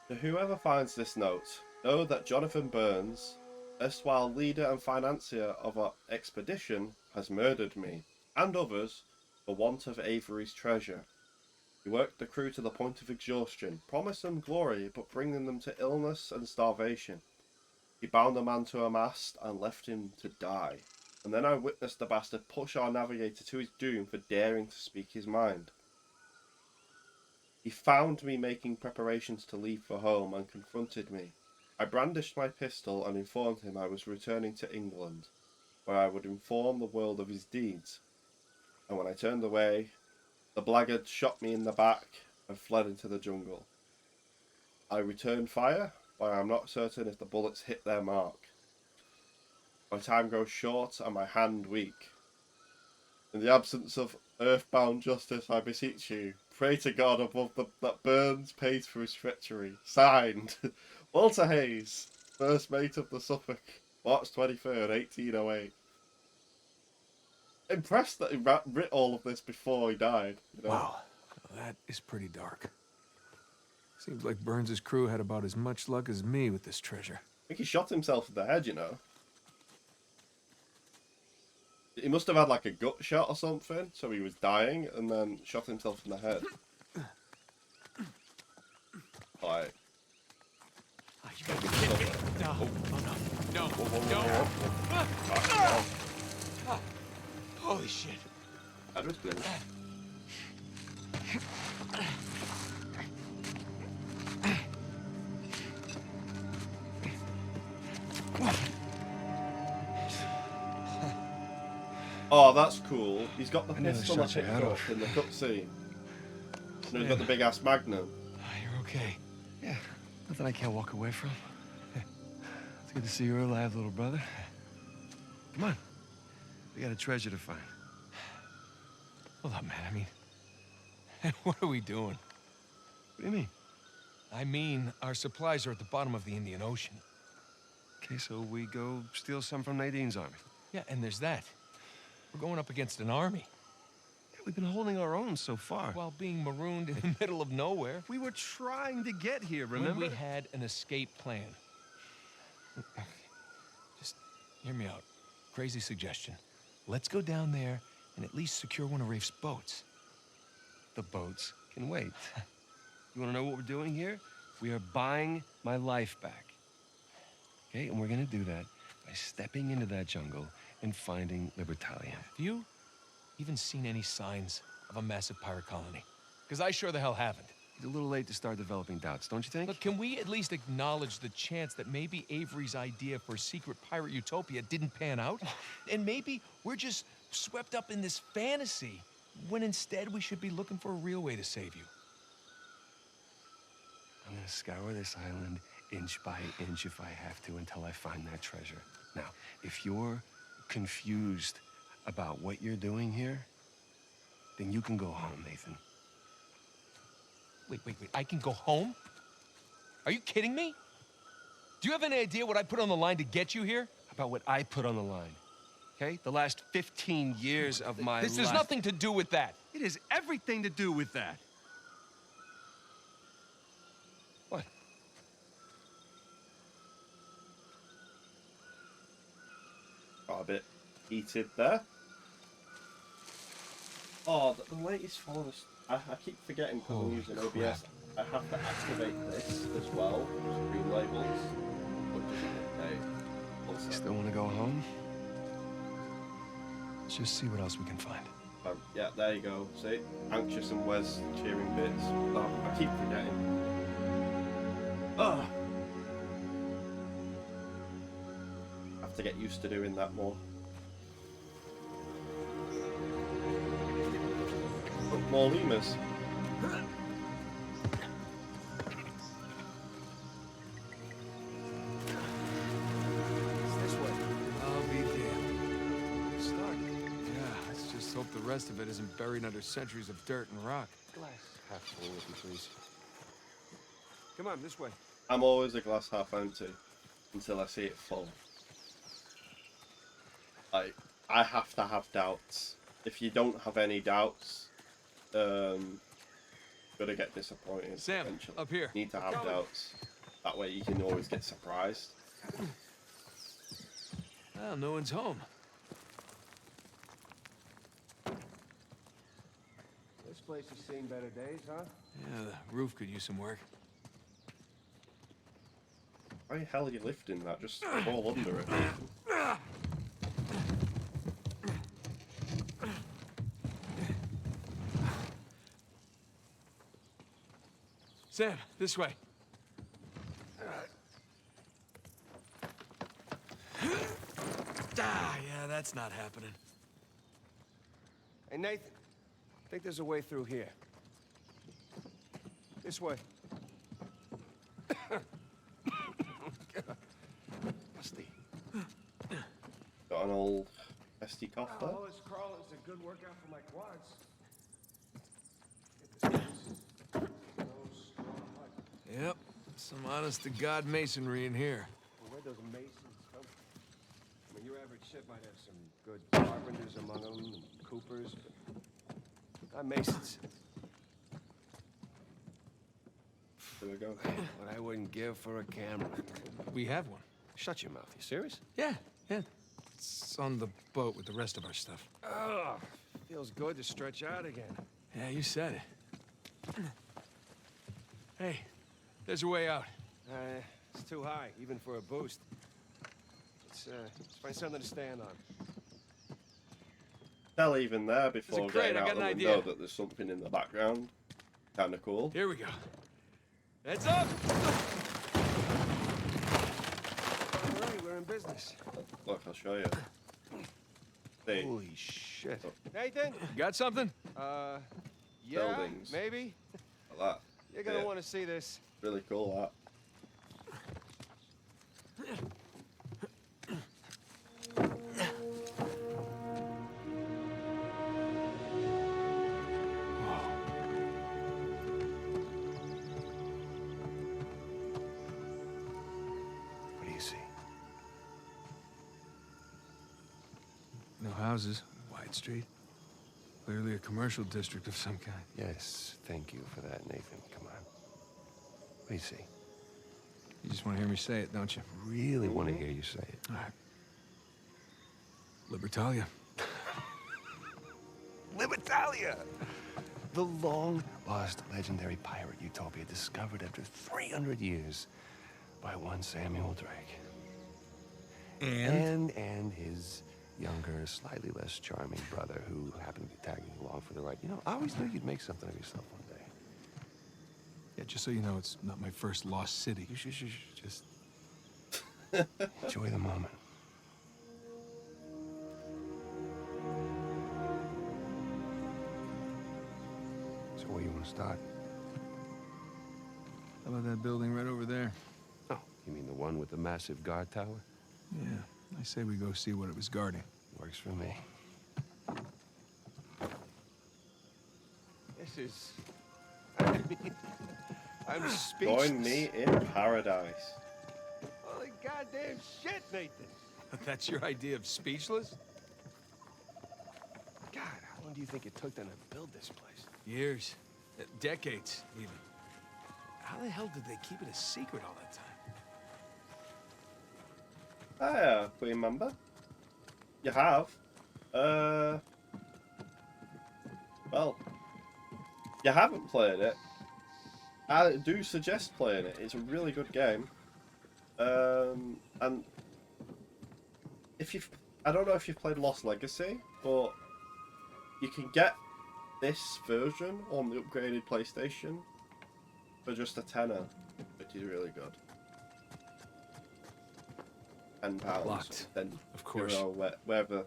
To whoever finds this note, know that Jonathan Burns, erstwhile leader and financier of our expedition, has murdered me, and others, for want of Avery's treasure. He worked the crew to the point of exhaustion, promised them glory, but bringing them to illness and starvation. He bound a man to a mast and left him to die. And then I witnessed the bastard push our navigator to his doom for daring to speak his mind. He found me making preparations to leave for home and confronted me. I brandished my pistol and informed him I was returning to England, where I would inform the world of his deeds. And when I turned away, the blackguard shot me in the back and fled into the jungle. I returned fire, but I am not certain if the bullets hit their mark. My time grows short and my hand weak. In the absence of earthbound justice, I beseech you, pray to God above that Burns pays for his treachery. Signed, Walter Hayes, first mate of the Suffolk, March 23rd, 1808. Impressed that he writ all of this before he died. You know? Wow, that is pretty dark. Seems like Burns' crew had about as much luck as me with this treasure. I think he shot himself in the head, you know. He must have had like a gut shot or something, so he was dying, and then shot himself in the head. Like... Oh, you gotta be kidding me. No. Oh, no. No. Whoa, whoa, whoa, whoa. Holy shit. That was good. Oh, that's cool. He's got the pistol I picked up in the cutscene. And he's got the big ass magnum. You're okay. Yeah, nothing I can't walk away from. It's good to see you're alive, little brother. Come on. We got a treasure to find. Hold up, man. I mean, what are we doing? What do you mean? I mean, our supplies are at the bottom of the Indian Ocean. Okay, so we go steal some from Nadine's army. Yeah, and there's that. We're going up against an army. Yeah, We've been holding our own so far. While being marooned in the middle of nowhere. We were trying to get here, remember? When we had an escape plan. Just hear me out. Crazy suggestion. Let's go down there and at least secure one of Rafe's boats. The boats can wait. You want to know what we're doing here? We are buying my life back. Okay, and we're gonna do that by stepping into that jungle and finding Libertalia. Have you even seen any signs of a massive pirate colony? Because I sure the hell haven't. It's a little late to start developing doubts, don't you think? Look, can we at least acknowledge the chance that maybe Avery's idea for a secret pirate utopia didn't pan out? And maybe we're just swept up in this fantasy, when instead we should be looking for a real way to save you. I'm gonna scour this island inch by inch if I have to until I find that treasure. Now, if you're confused about what you're doing here, then you can go home, Nathan. Wait. I can go home? Are you kidding me? Do you have any idea what I put on the line to get you here? About what I put on the line, okay? The last 15 years of my life. This has nothing to do with that. It has everything to do with that. What? Got a bit heated there. Oh, the light is falling. I keep forgetting because I'm using OBS. I have to activate this as well. Screen labels. You still want to go home? Let's just see what else we can find. Yeah, there you go. See? Anxious and Wes cheering bits. Oh, I keep forgetting. Oh. I have to get used to doing that more. More lemurs. This way. I'll be damned. Start. Yeah, let's just hope the rest of it isn't buried under centuries of dirt and rock. Glass half full, if you please. Come on, this way. I'm always a glass half empty until I see it full. Like, I have to have doubts. If you don't have any doubts, gonna get disappointed. Sam, eventually. up here. Need to have doubts. That way you can always get surprised. Well, no one's home. This place has seen better days, huh? Yeah, the roof could use some work. Why the hell are you lifting that? Just fall under it. Sam, this way. Yeah, that's not happening. Hey, Nathan. I think there's a way through here. This way. Musty. Got an old SD cough there. All this crawling is a good workout for my quads. Get this place. No strong hut. Yep, some honest-to-God masonry in here. Well, where'd those masons come from? I mean, your average ship might have some good carpenters among them, and coopers, but not masons. There we go. What I wouldn't give for a camera. We have one. Shut your mouth. You serious? Yeah. It's on the boat with the rest of our stuff. Ugh. Feels good to stretch out again. Yeah, you said it. Hey, there's a way out. It's too high, even for a boost. Let's find something to stand on. Tell even there before There's a crate, getting I out got the an window idea. that there's something in the background. Kinda cool. Here we go. Heads up! All right, we're in business. Look, I'll show you. See, Holy shit. Nathan? Got something? Yeah, Buildings. maybe. like that. You're gonna Yeah. want to see this. Really cool, that. What do you see? No houses. Wide street. Clearly a commercial district of some kind. Yes, thank you for that, Nathan. Come on. What do you see? You just want to hear me say it, don't you? Really want to hear you say it. All right. Libertalia. Libertalia! The long-lost legendary pirate utopia discovered after 300 years by one Samuel Drake. And his younger, slightly less charming brother who happened to be tagging along for the ride. You know, I always knew you'd make something of yourself one day. Yeah, just so you know, it's not my first lost city. You should just enjoy the moment. So where you want to start? How about that building right over there? Oh, you mean the one with the massive guard tower? Yeah, I say we go see what it was guarding. Works for me. This is... I'm speechless. Join me in paradise. Holy goddamn shit, Nathan. That's your idea of speechless? God, how long do you think it took them to build this place? Years. Decades, even. How the hell did they keep it a secret all that time? We remember. You have. Well, you haven't played it. I do suggest playing it. It's a really good game. And if I don't know if you've played Lost Legacy, but you can get this version on the upgraded PlayStation for just a tenner, which is really good. £10. Locked. Then Of course. Wherever.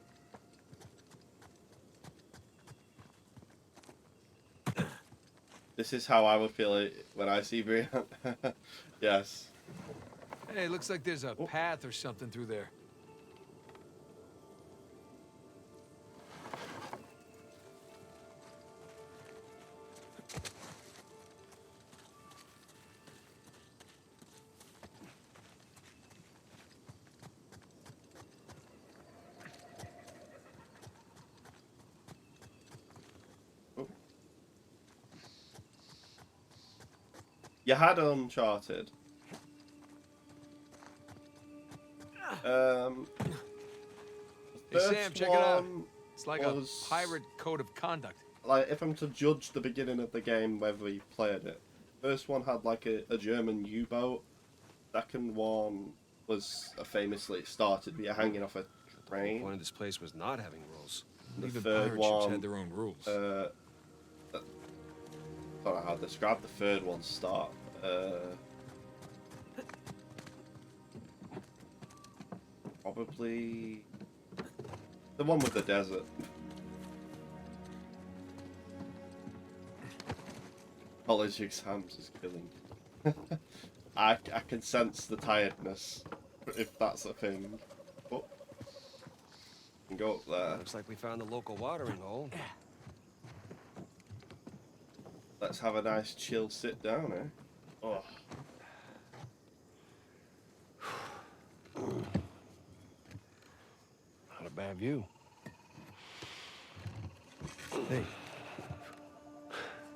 This is how I would feel it when I see Brian. Yes. Hey, looks like there's a path or something through there. You had Uncharted. The Hey, Sam, first check it out. one It's like was- a pirate code of conduct. Like, if I'm to judge the beginning of the game, whether you played it, first one had like a German U-boat. Second one was famously it started with you hanging off a The train. point of this place was not having rules. The Even third pirate ships one, had their own rules. I don't know how to describe the third one start. Probably the one with the desert. College exams is killing. I can sense the tiredness, if that's a thing. Oh, can go up there. Looks like we found the local watering hole. Let's have a nice chill sit down, eh? Oh. Not a bad view. Hey.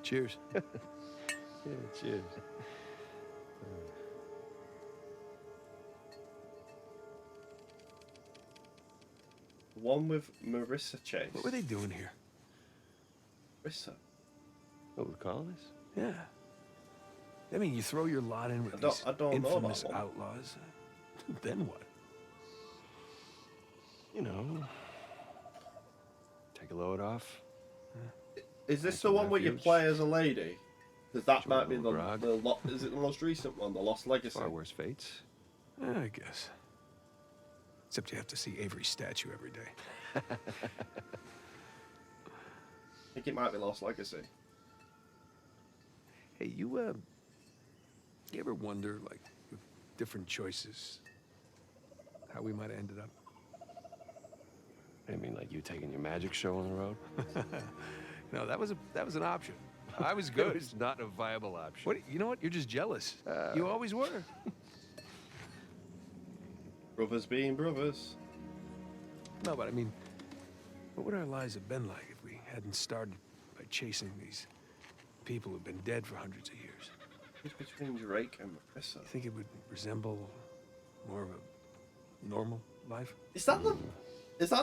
Cheers. Yeah, cheers. One with Marissa Chase. What were they doing here? Marissa? What, with colonists? Yeah. I mean, you throw your lot in with I don't- these I don't know infamous that one. outlaws. Then what? You know, take a load off. Is this Take the some one where you refuge. play as a lady? Because that Enjoy might a be little grog. is it the most recent one, the Lost Legacy? Far worse fates. Yeah, I guess. Except you have to see Avery's statue every day. I think it might be Lost Legacy. Hey, you ever wonder, like, with different choices, how we might have ended up? I mean, like you taking your magic show on the road? No, that was an option. I was It good. was not a viable option. What? You know what? You're just jealous. You always were. Brothers being brothers. No, but I mean, what would our lives have been like if we hadn't started by chasing these people who've been dead for hundreds of years. Who's between Drake and Marissa? You think it would resemble more of a normal life? Is that the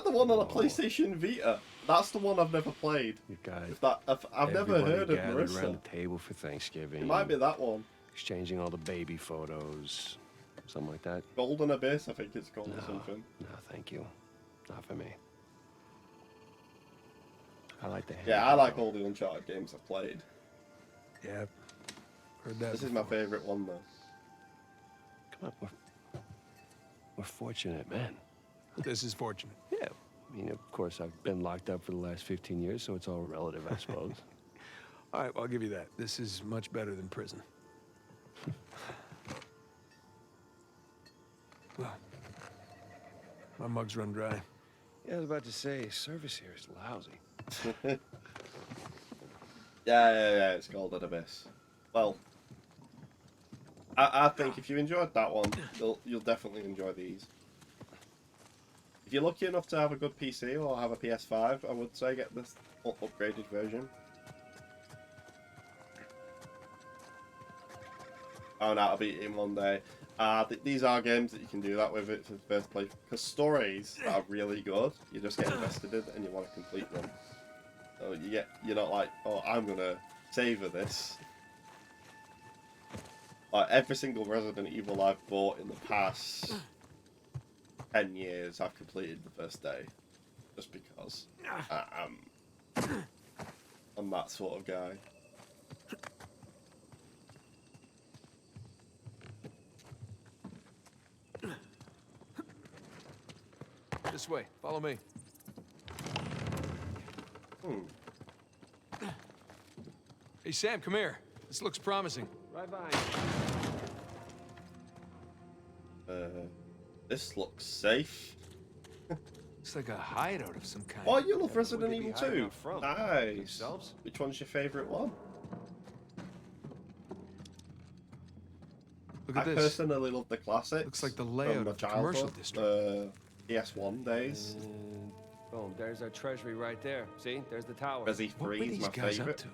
one on a PlayStation Vita? That's the one I've never played. You got If that, I've never everybody heard of gathered Marissa. around the table for Thanksgiving. It might be that one. Exchanging all the baby photos, something like that. Golden Abyss, I think it's called or something. No, thank you. Not for me. I like the. Yeah, I like all the Uncharted games I've played. Yeah, heard that. This is my favourite one though. Come on, we're fortunate, man. This is fortunate. Yeah, I mean, of course, I've been locked up for the last 15 years, so it's all relative, I suppose. All right, well, I'll give you that. This is much better than prison. Well, my mug's run dry. Yeah, I was about to say, service here is lousy. Yeah, it's Golden Abyss. Well, I think if you enjoyed that one, you'll definitely enjoy these. If you're lucky enough to have a good PC or have a PS5, I would say get this upgraded version. Oh, no, I'll beat it in one day. These are games that you can do that with it for the first place, because stories are really good. You just get invested in it and you want to complete them. So you're not like, oh, I'm gonna savor this. Like every single Resident Evil I've bought in the past 10 years, I've completed the first day, just because I'm that sort of guy. This way. Follow me. Hey, Sam, come here. This looks promising. Right by. This looks safe. It's like a hideout of some kind. Oh, you love Resident Where'd they be Evil hiding 2? out from? Nice. Themselves? Which one's your favourite one? Look at I this. personally love the classics. Looks like the layout from of the commercial childhood, PS1 days. And boom, there's our treasury right there. See, there's the tower. Resi What were 3 is these my guys up favourite. to?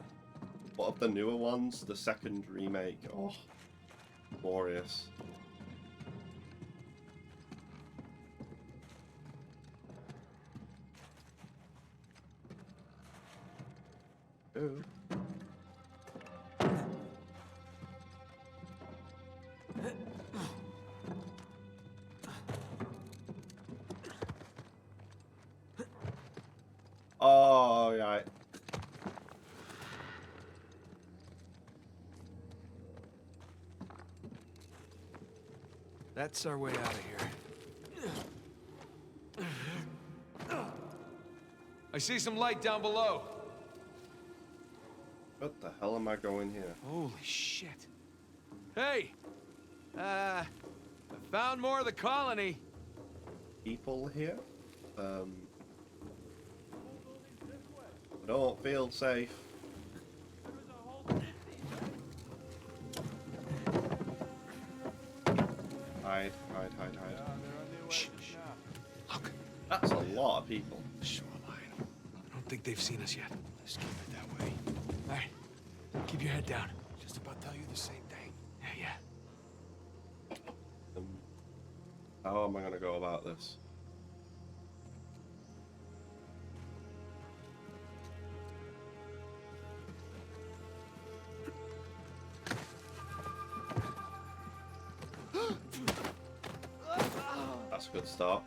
But of the newer ones, the second remake, oh, glorious. Ooh. Oh, right. That's our way out of here. I see some light down below. What the hell am I going here? Holy shit. Hey! I found more of the colony. People here? I don't feel safe. Hide. Shh. Look, That's a lot of people. the shoreline. I don't think they've seen us yet. Let's keep it that way. All right. Keep your head down. Just about tell you the same thing. Yeah. How am I gonna go about this? That's a good start.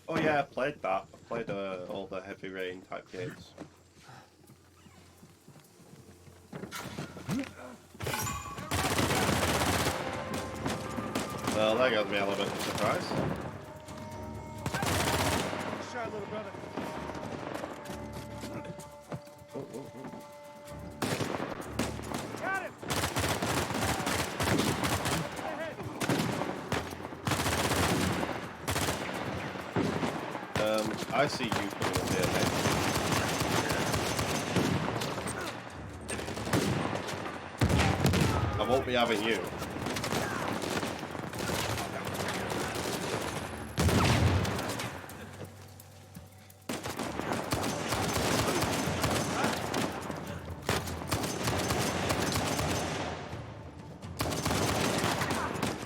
Oh yeah, I played that. I played all the Heavy Rain type games. Well, there goes my element of surprise. Shy little brother. Got him! I see you coming up here, mate. won't be having you.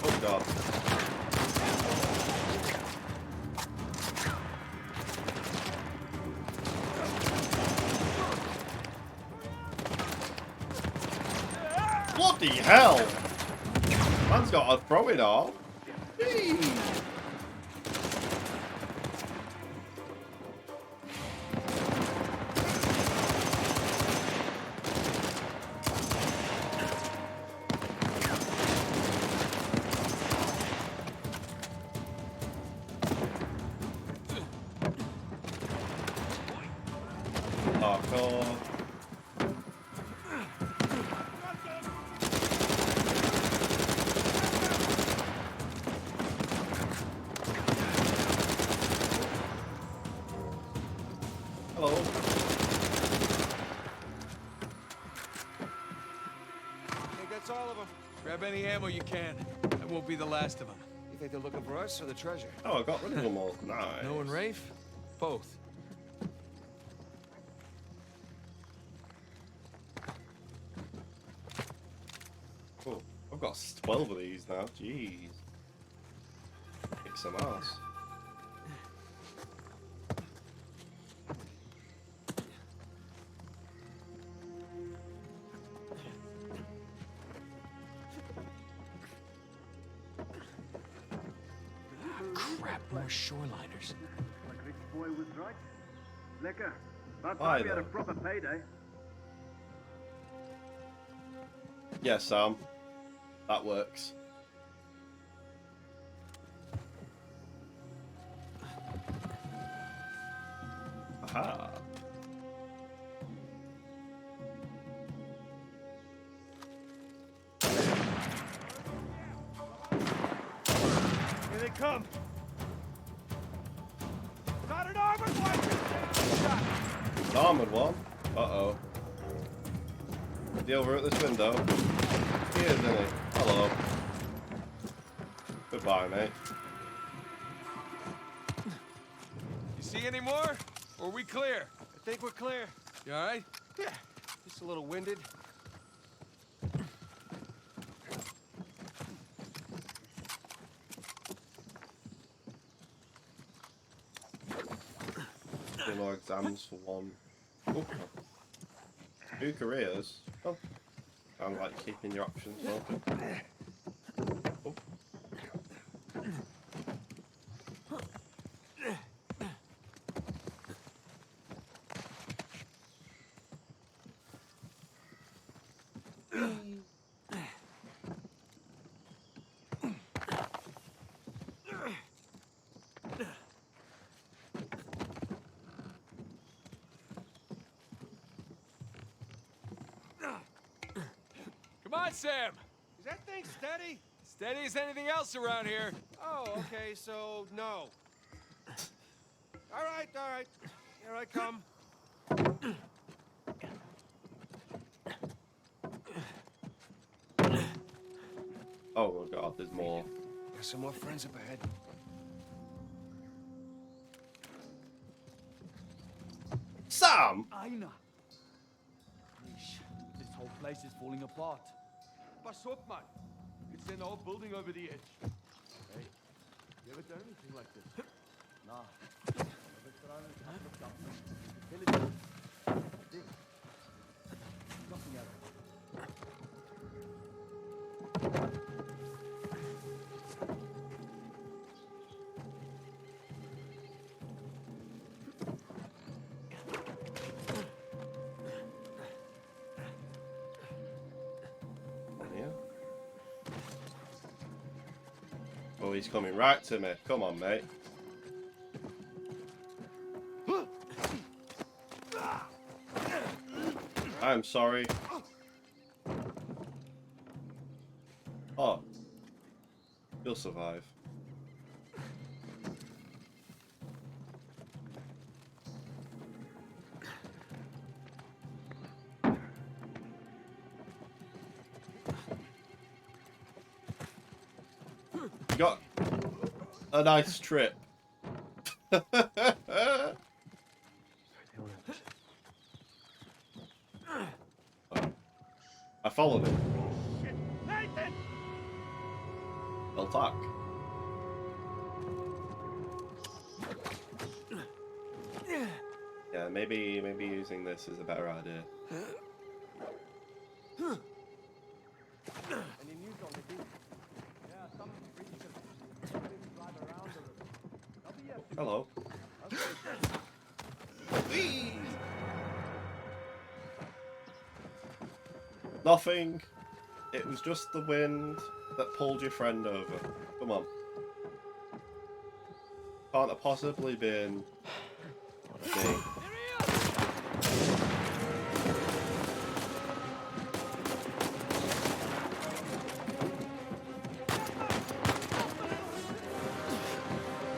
Oh god. Bloody hell! Man's got a throwing arm. Jeez. Oh god. Hello. I think that's all of them. Grab any ammo you can. That won't be the last of them. You think they're looking for us or the treasure? Oh, I got rid of them all. Nice. No and Rafe? Both. Oh, I've got 12 of these now. Jeez. Kick some ass. Crap, more shoreliners. Like Rich Boy was right. Lekker. About Hi time we had a there. proper payday. Yeah, Sam. That works. Aha. Here they come. Got an armored one. An armored one. Uh-oh. Is he over at this window? He is, isn't he? Hello. Goodbye, mate. You see any more? Or are we clear? I think we're clear. You alright? Yeah, just a little winded. Two more exams for one. Oh. 2 careers. Oh. Sounds like keeping your options open. Oh. Come on, Sam! Is that thing steady? Steady as anything else around here. Oh, okay, so no. All right, all right. Here I come. Oh my god, there's more. There's some more friends up ahead. Sam! Aina. Yeesh, this whole place is falling apart. Pass up, man. You could send the whole building over the edge. Hey, you ever done anything like this? Nah. I've thrown a couple of dumplings. Villages. I think. Nothing else. Yeah. Oh, he's coming right to me. Come on, mate. I'm sorry. Oh. You'll survive. You got a nice trip. I followed him. I'll talk. Yeah, maybe using this is a better idea. Any news on the beach? Yeah, some British didn't drive around a little. They'll be here soon. Hello. Nothing. It was just the wind that pulled your friend over. Come on. Can't have possibly been me.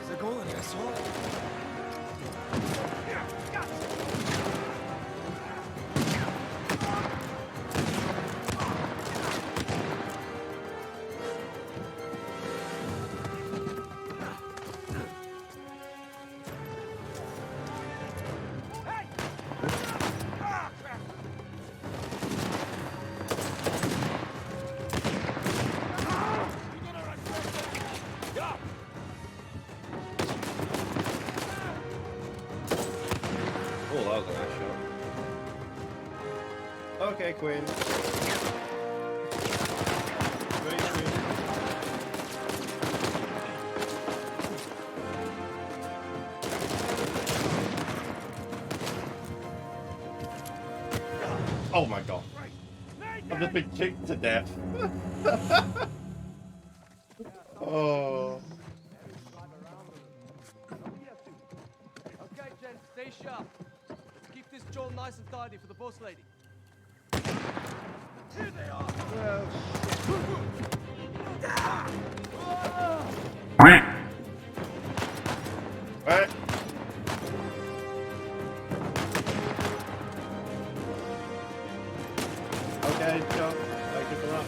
Is there goal in there, asshole? Oh, that was a nice shot. Okay, Queen. Great, Queen. Oh my god. I've just been kicked to death. Oh. Okay, gents, stay sharp. Let's keep this joint nice and tidy for the boss lady. Here they are. Right. Okay, Joe. Thank you for that.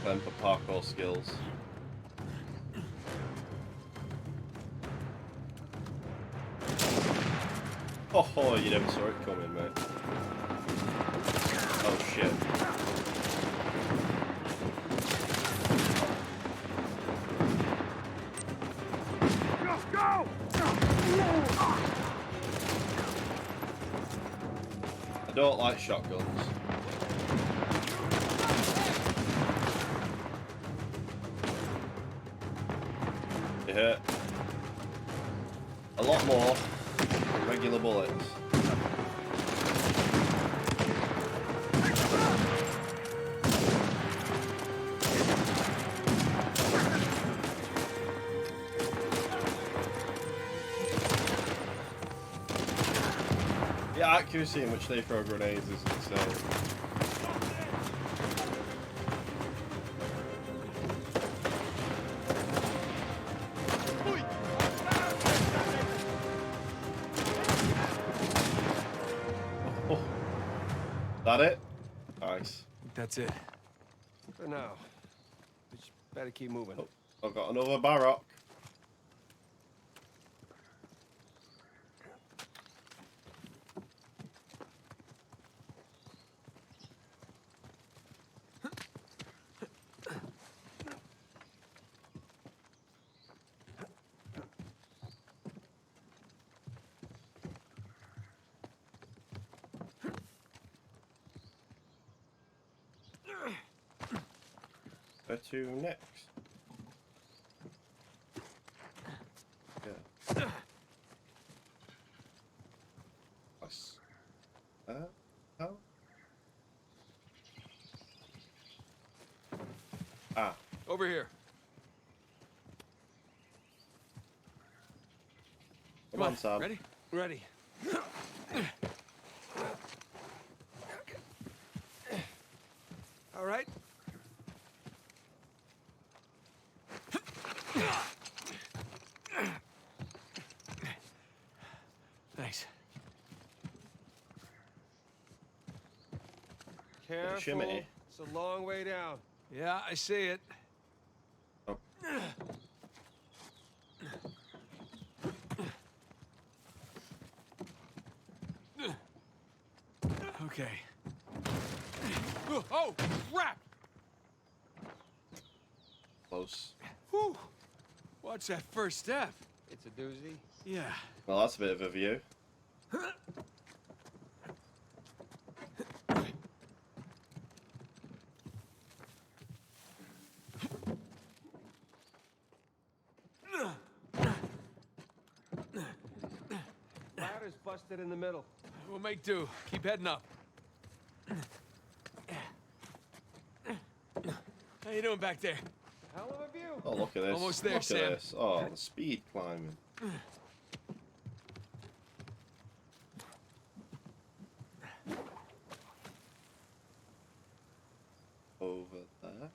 Then for parkour skills. Oh, you never saw it coming, mate. Oh shit. I don't like shotguns. They hurt a lot more than regular bullets. The accuracy in which they throw grenades is insane. Oh. That it? Nice. That's it. For now. We just better keep moving. Oh, I've got another barrock. Where to next? Yeah. Nice. How? Ah. Over here. Come on, Sam. Ready? Ready. All right. Careful. Shimmy. It's a long way down. Yeah, I see it. Oh. Okay. Oh, crap! Close. Whew. Watch that first step. It's a doozy. Yeah. Well, that's a bit of a view. Ladder's busted in the middle. We'll make do. Keep heading up. How you doing back there? Hell of a view. Oh, look at this. Almost there, look Sam. At this. Oh, the speed climbing. Over there.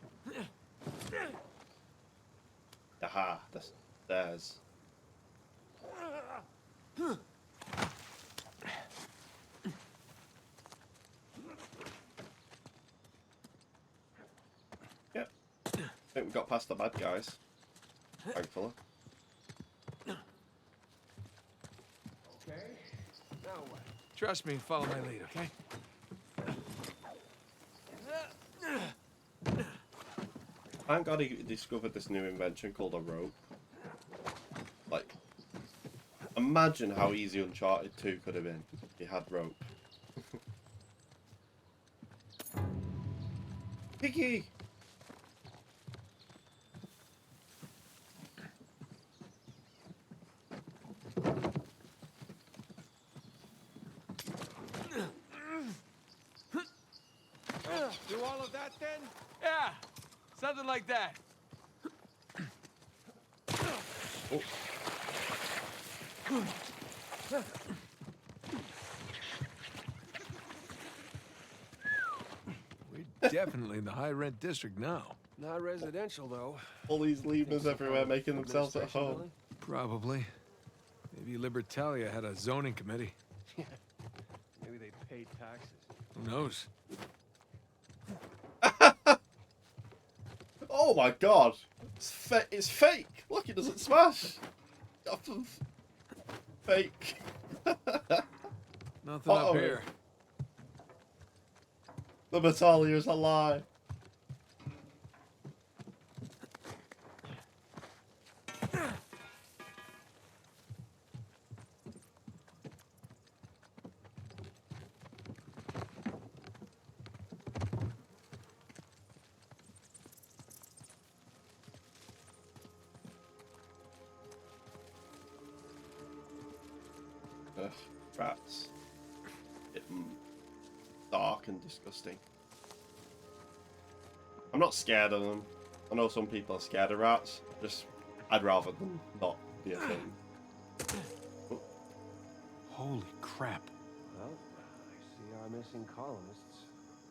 Aha, the stairs. Yep. I think we got past the bad guys. Thankfully. Okay. Now what? Trust me and follow my lead, okay? Thank God he discovered this new invention called a rope. Like, imagine how easy Uncharted 2 could have been if he had rope. Piggy! Do all of that then? Yeah, something like that. Oh. We're definitely in the high-rent district now. Not residential though. All these lemurs everywhere making themselves at Administration home. building? Probably. Maybe Libertalia had a zoning committee. Maybe they paid taxes. Who knows? Oh my God! It's fake! Look, it doesn't smash! Fake. Nothing up Uh-oh. here. The Battalion is a lie. Ugh, rats. Dark and disgusting. I'm not scared of them. I know some people are scared of rats. Just, I'd rather them not be a thing. Holy crap. Well, I see our missing colonists.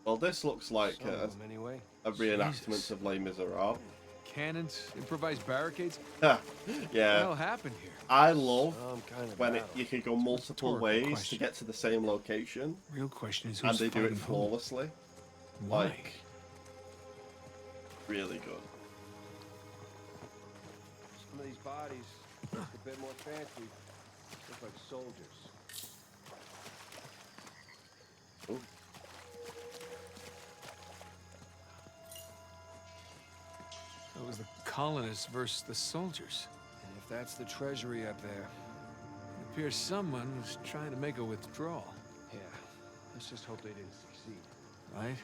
Well, this looks like Some of them anyway. a reenactment Jesus. of Les Miserables. Cannons, improvised barricades. Yeah, What the yeah. hell happened here? I love Some kind of when battle. you can go multiple Rhetorical ways question. to get to the same location, Real question is and who's they do it fighting who? flawlessly. Why? Like, really good. Some of these bodies look a bit more fancy. Look like soldiers. Ooh. It was the colonists versus the soldiers. And if that's the treasury up there, It appears someone was trying to make a withdrawal, yeah, let's just hope they didn't succeed. right?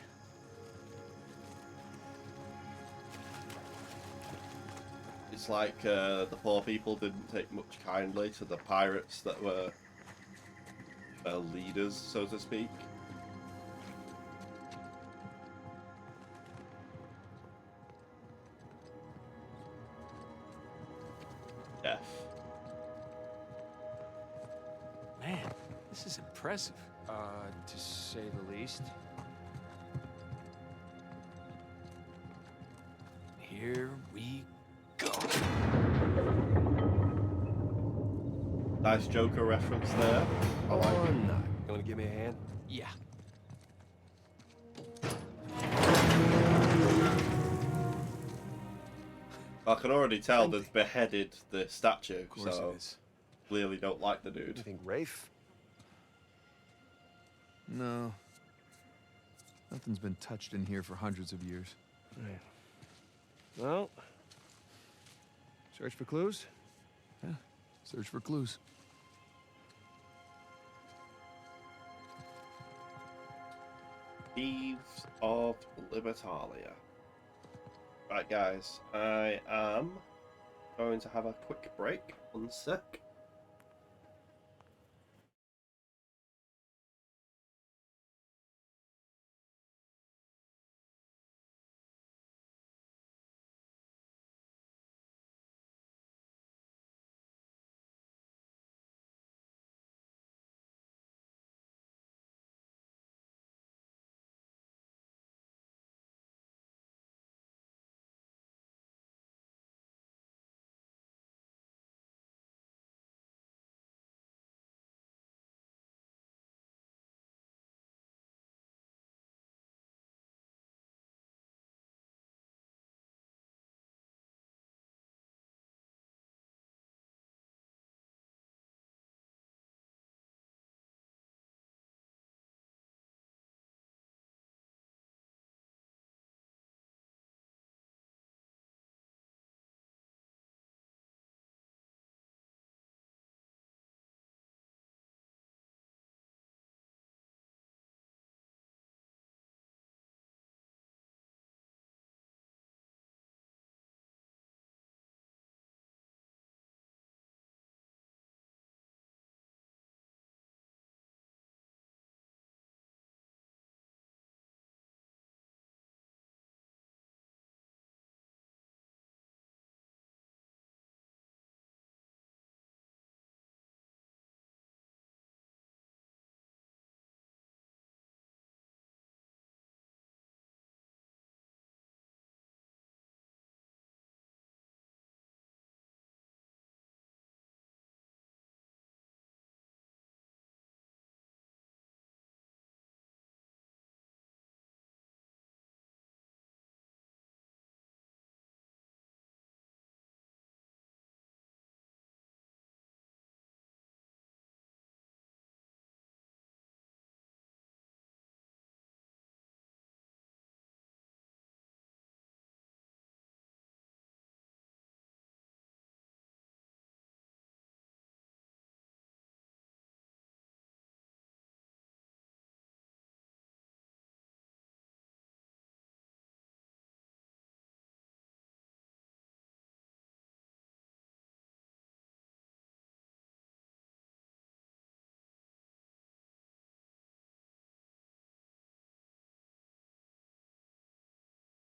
It's like the poor people didn't take much kindly to the pirates that were leaders, so to speak. Death. Man, this is impressive. To say the least. Here we go. Nice Joker reference there. I like Or it. not. You wanna give me a hand? Yeah. I can already tell they've beheaded the statue, Of course so it is. clearly don't like the dude. You think Rafe? No. Nothing's been touched in here for hundreds of years. Right. Well, search for clues? Yeah. Search for clues. Thieves of Libertalia. Right, guys, I am going to have a quick break. 1 sec.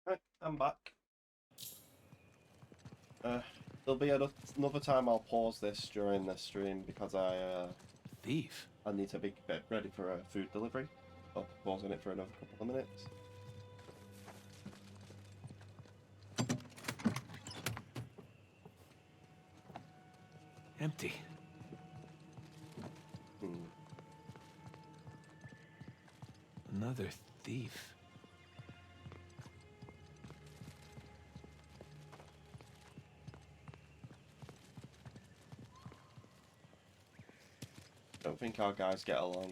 Right, I'm back. There'll be another time I'll pause this during this stream because Thief? I need to be ready for a food delivery. I'll pause on it for another couple of minutes. Empty. Another thief. Don't think our guys get along.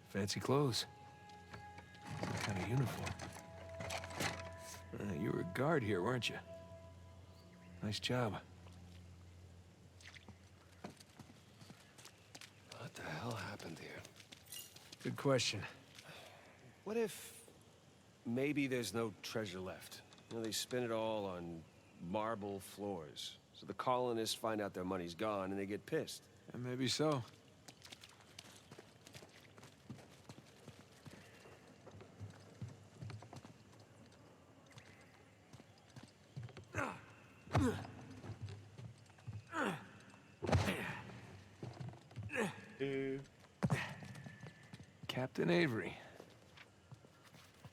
Fancy clothes. What kind of uniform? You were a guard here, weren't you? Nice job. What the hell happened here? Good question. What if maybe there's no treasure left? You know, they spin it all on marble floors. So the colonists find out their money's gone and they get pissed. And maybe so. Captain Avery.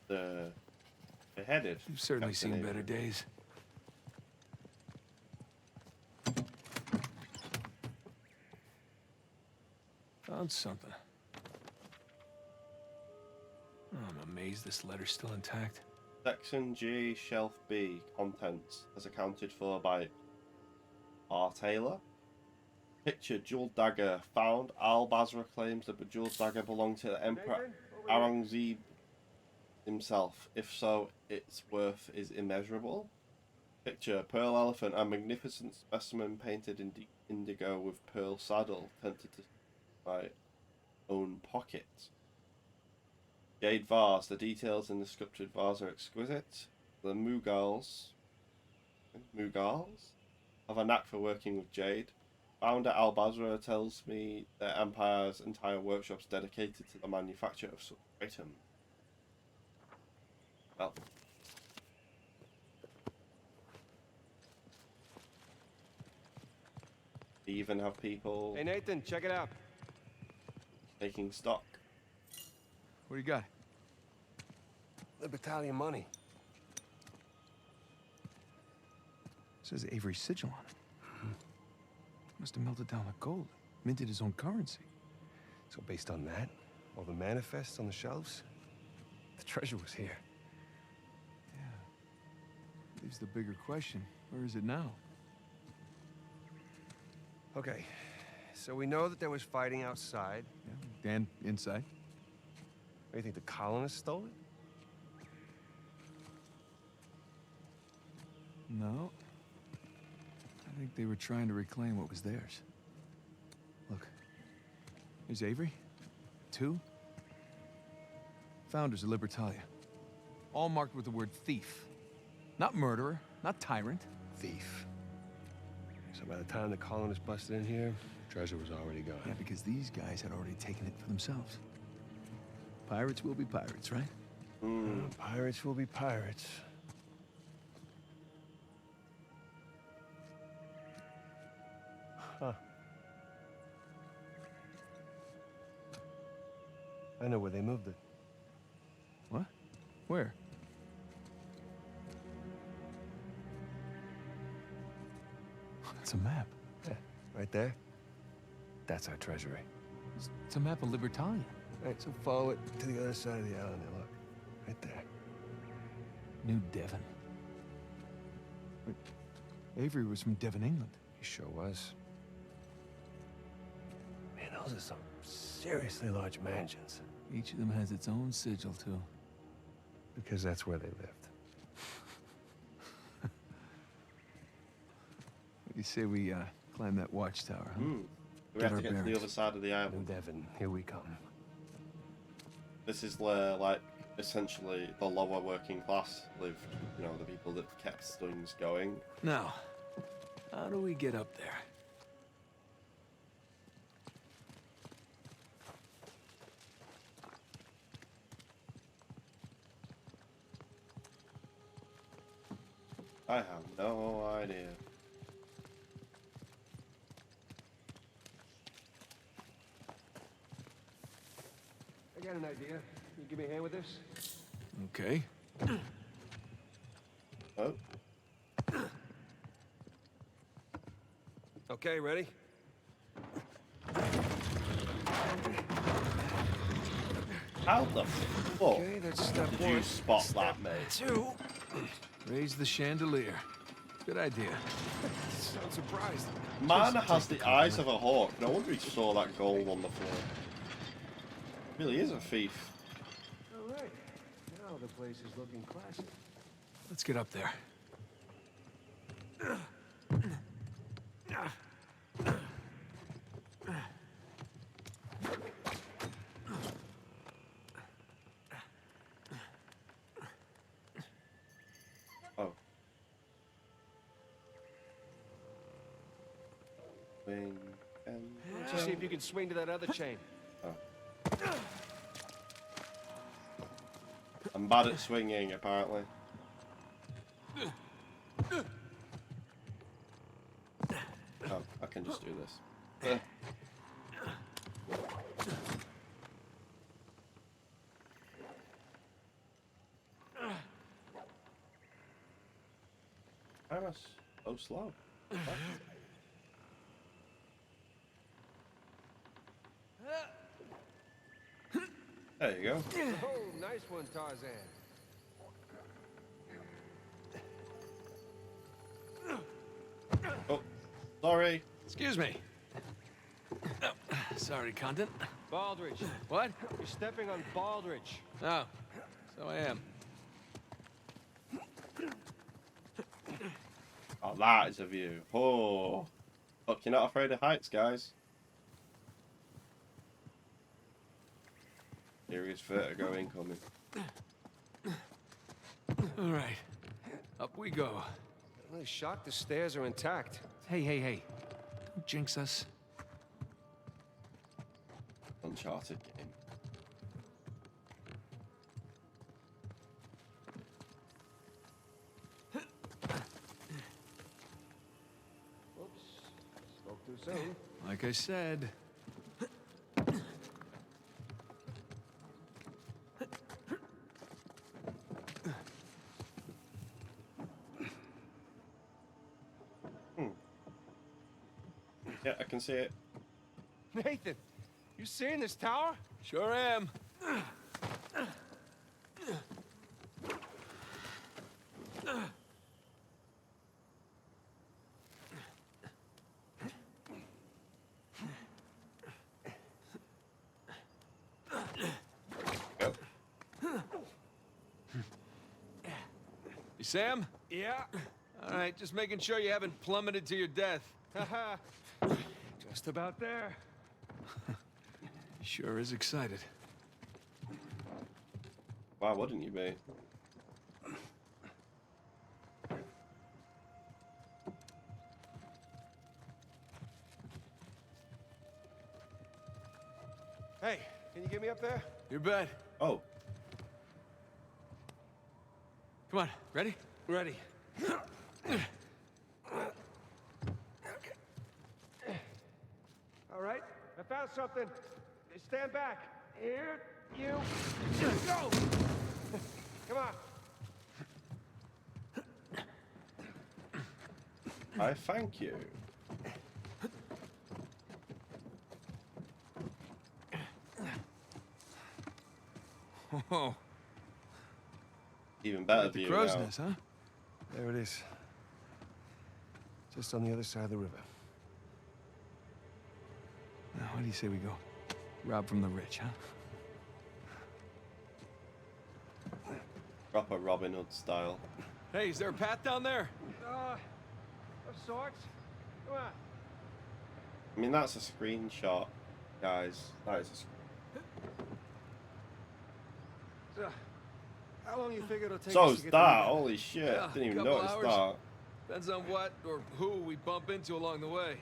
The beheaded. You've certainly Captain seen Avery. better days. Found something. Oh, I'm amazed this letter's still intact. Section G, Shelf B, contents, as accounted for by R. Taylor. Picture, jeweled dagger, found. Al-Basra claims that the jeweled dagger belonged to the Emperor Aurangzeb himself. If so, its worth is immeasurable. Picture, pearl elephant, a magnificent specimen painted in indigo with pearl saddle, tempted to my own pocket. Jade vase, the details in the sculptured vase are exquisite. The Mughals have a knack for working with jade. Founder Al-Basra tells me their empire's entire workshop's dedicated to the manufacture of such items. Well, they even have people Hey, Nathan, check it out. taking stock. What do you got? The battalion money. Says Avery's sigil on it. Must have melted down the gold, minted his own currency. So based on that, all the manifests on the shelves, the treasure was here. Yeah. Leaves the bigger question. Where is it now? Okay, so we know that there was fighting outside. Yeah. And inside? What, do you think the colonists stole it? No. I think they were trying to reclaim what was theirs. Look. Here's Avery. 2. Founders of Libertalia. All marked with the word thief. Not murderer, not tyrant. Thief. So by the time the colonists busted in here, treasure was already gone. Yeah, because these guys had already taken it for themselves. Pirates will be pirates, right? Pirates will be pirates. Huh. I know where they moved it. What? Where? It's a map. Yeah, right there. That's our treasury. It's a map of Libertalia. Right, so follow it to the other side of the island there, look. Right there. New Devon. Wait, Avery was from Devon, England. He sure was. Man, those are some seriously large mansions. Each of them has its own sigil, too. Because that's where they lived. What do you say we climb that watchtower, huh? We have to get to the other side of the New island. Devon, here we come. This is where, like, essentially the lower working class lived. You know, the people that kept things going. Now, how do we get up there? I have no idea. I got an idea. Can you give me a hand with this? Okay. Oh, Okay, ready? how the fuck Okay, that's step did one. you spot that, mate? 2. Raise the chandelier. Good idea. Sound surprised. Man has the eyes of a hawk. No wonder he saw that gold on the floor. Really is a thief. All right. Now the place is looking classy. Let's get up there. Oh. Swing and Just see if you can swing to that other chain. I'm bad at swinging, apparently. Oh, I can just do this. Why am I so slow? What? There you go. Oh, nice one, Tarzan. Sorry. Excuse me. Oh, sorry, content. Baldridge. What? You're stepping on Baldridge. Oh, so I am. Oh, that is a view. Oh. Look, you're not afraid of heights, guys. Serious vertigo incoming. All right, up we go. I'm really shocked the stairs are intact. Hey, hey, hey. Don't jinx us. Uncharted game. Oops. Spoke too soon. Like I said. Yeah, I can see it. Nathan, you seeing this tower? Sure am. Go. You Sam? Yeah. All right, just making sure you haven't plummeted to your death. Haha. Just about there. Sure is excited. Why wouldn't you be? Hey, can you get me up there? You bet. Oh, Come on, ready? Ready. All right, I found something. Stand back. Here, you go. Come on. I thank you. Oh, Even better the view crow's now. nest, huh? There it is. Just on the other side of the river. Now, what do you say we go? Rob from the rich, huh? Proper Robin Hood style. Hey, is there a path down there? Of sorts. Come on. I mean, that's a screenshot, guys. That is a screen. So, how long you figure it'll take So us is to get that. to Holy shit. Yeah, Didn't even couple notice hours. that. Depends on what or who we bump into along the way.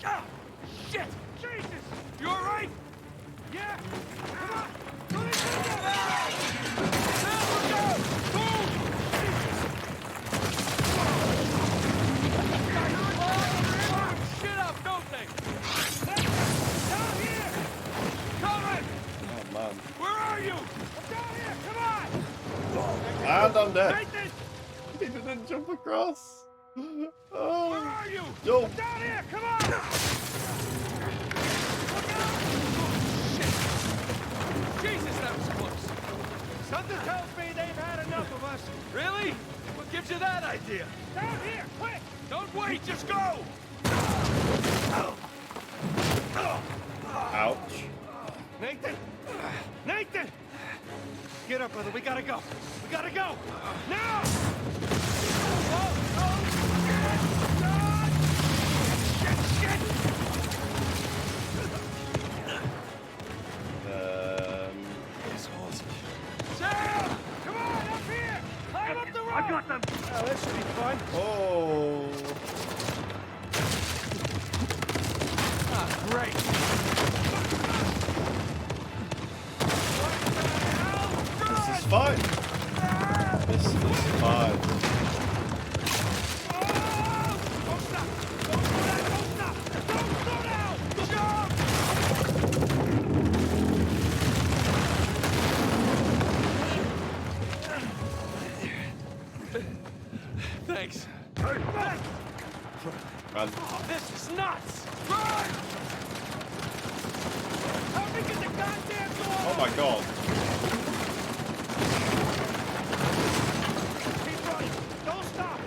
Ah, shit! Jesus! You all right? Yeah! Come on! Let me Shit up, don't they? Down here! Coming! Oh, man. Where are you? I'm down here! Come on! And I'm dead. Nathan! He didn't jump across. Where Oh. are you? Jump. Down here! Come on! Look out! Jesus, that was close. Something tells me they've had enough of us. Really? What gives you that idea? Down here! Quick! Don't wait, just go! Ouch. Nathan! Nathan! Get up, brother. We gotta go. We gotta go. Now! Sam! Come on, up here! Climb up the rope! I got them! Oh, this should be fun. Oh. Ah, great. This is fine. This is fine. Don't stop! Don't do that! Don't stop! Don't slow down! Jump! Thanks. Run. This is nuts! Run! Help me get the goddamn door! Oh my god. Keep running! Don't stop!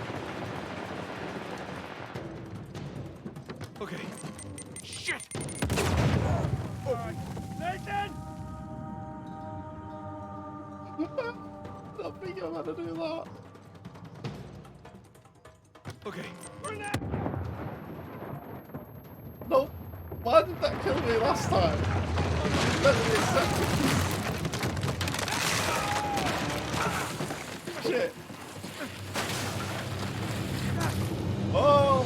I think I'm gonna do that. Okay. No. Why did that kill me last time? Let me a second. Shit. Oh!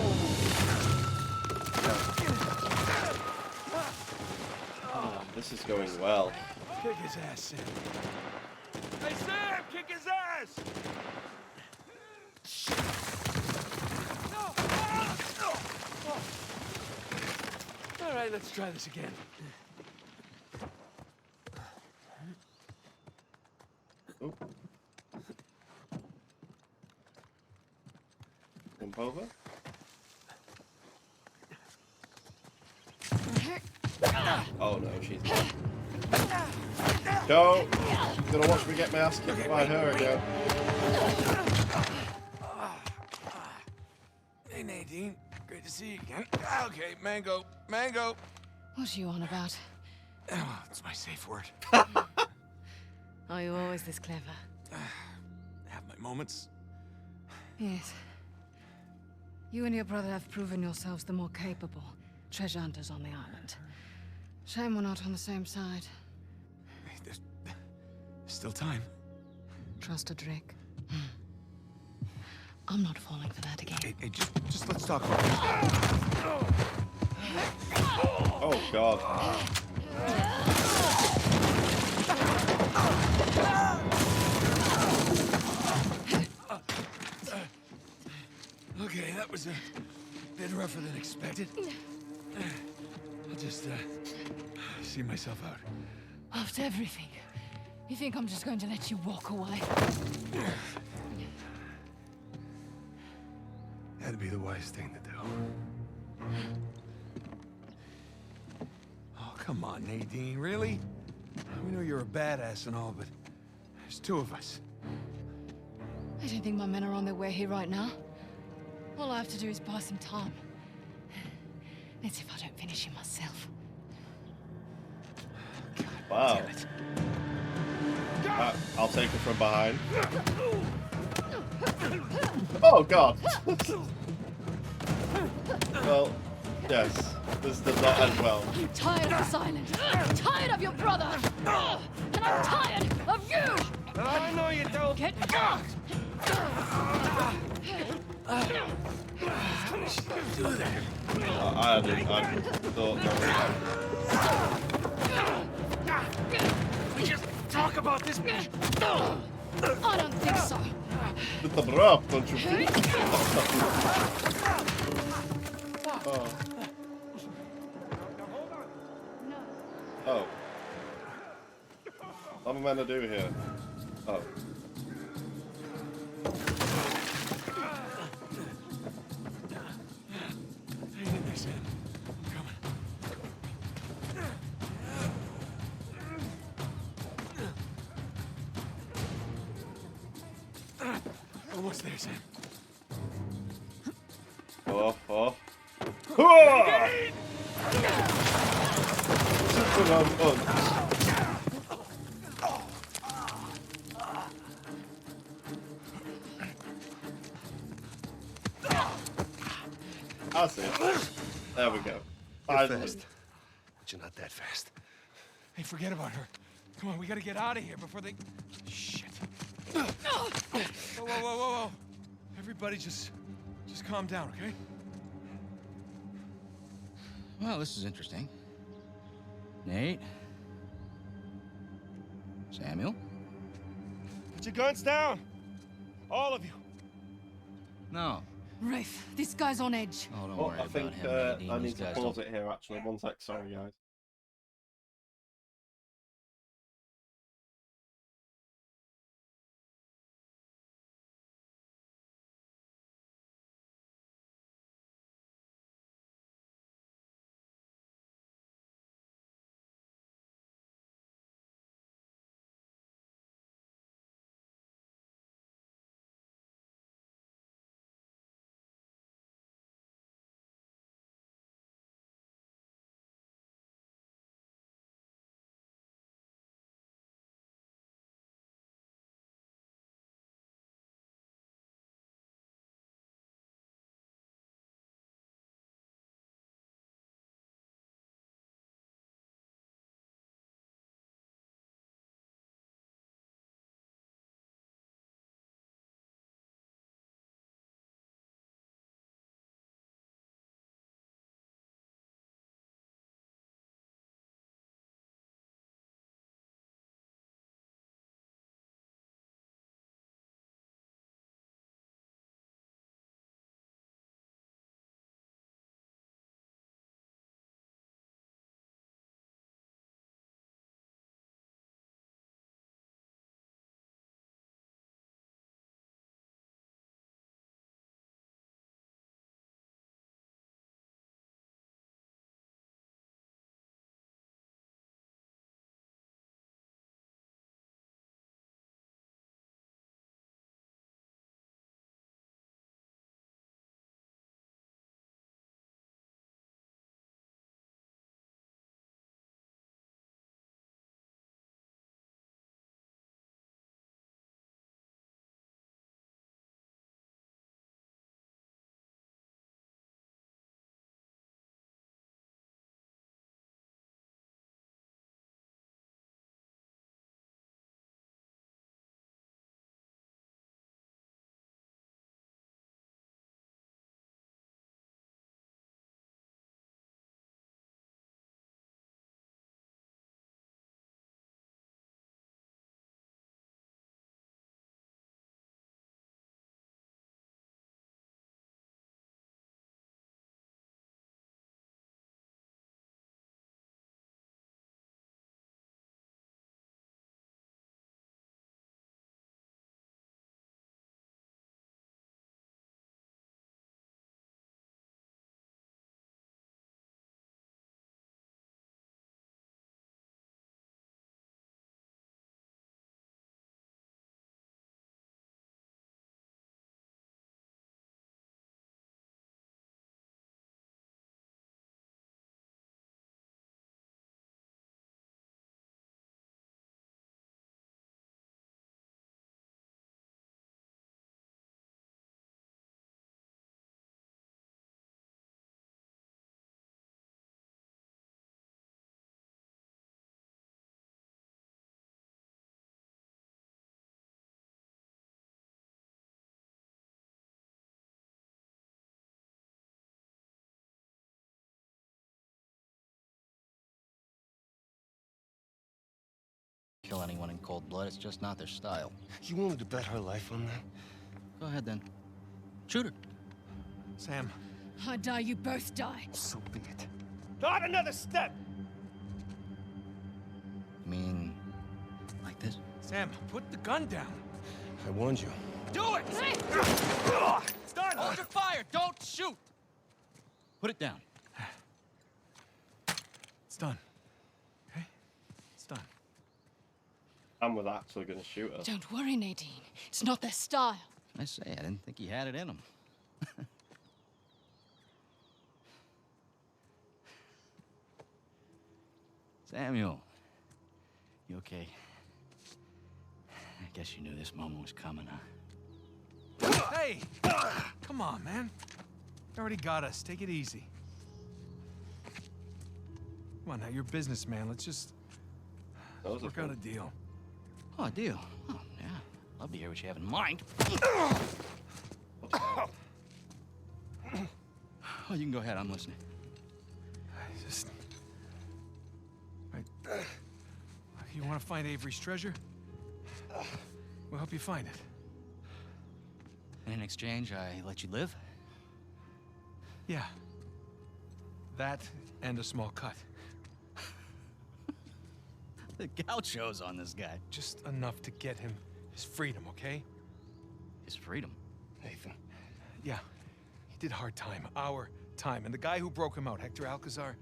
Oh, this is going well. Kick his ass, Sam. Hey, Sam! Kick his ass! All right, let's try this again. Oh. Jump over. Oh no, she's not. Go! You're gonna watch me get my ass kicked by her again. Hey, Nadine. Great to see you again. Okay, mango. Mango. What are you on about? Oh, it's my safe word. Are you always this clever? Have my moments. Yes. You and your brother have proven yourselves the more capable treasure hunters on the island. Shame we're not on the same side. Hey, there's still time. Trust a Drake. I'm not falling for that again. Hey, just let's talk about this. Oh god. Okay, that was a bit rougher than expected. I'll just see myself out. After everything, you think I'm just going to let you walk away? That'd be the wise thing to do. Oh, come on, Nadine, really? We know you're a badass and all, but there's two of us. I don't think my men are on their way here right now. All I have to do is buy some time. Let's see if I don't finish him myself. Wow. Damn it. I'll take it from behind. Oh god. Well, yes. This does not end well. I'm tired of this island. I'm tired of your brother. And I'm tired of you. I know you don't. Get out! Do that. I thought We just talk about this. I don't think so. Это брат, don't you think? Oh. Oh. What am I meant to do here? Oh. Hang in there, Sam. I'm coming. Almost there, Sam. Oh, oh. Hooah! Superman punch. That's it. There we go. You're Finally. fast, but you're not that fast. Hey, forget about her. Come on, we gotta get out of here before they... Shit. Whoa, whoa, whoa, whoa, whoa. Everybody just calm down, okay? Well, this is interesting. Nate? Samuel? Put your guns down! All of you. No. Rafe, this guy's on edge. Oh, don't Oh, worry I think about him, Nadine. I These need to guys pause don't... it here actually. One sec, sorry guys. kill anyone in cold blood. It's just not their style. You wanted to bet her life on that? Go ahead, then. Shoot her. Sam. I die, you both die. So be it. Not another step! You mean... like this? Sam, put the gun down. I warned you. Do it! Start! Hold your fire! Don't shoot! Put it down. It's done. Okay? It's done. And we're actually going to shoot her. Don't worry, Nadine. It's not their style. I say, I didn't think he had it in him. Samuel, you okay? I guess you knew this moment was coming, huh? Hey! Come on, man. You already got us. Take it easy. Come on now, you're a businessman. Let's just work out a deal. Oh, a deal? Oh, yeah. Love to hear what you have in mind. Oh, you can go ahead. I'm listening. Just... Right. You want to find Avery's treasure? We'll help you find it. And in exchange, I let you live? Yeah. That and a small cut. The gauchos on this guy. Just enough to get him his freedom, okay? His freedom? Nathan. Yeah. He did hard time. Our time. And the guy who broke him out, Hector Alcazar,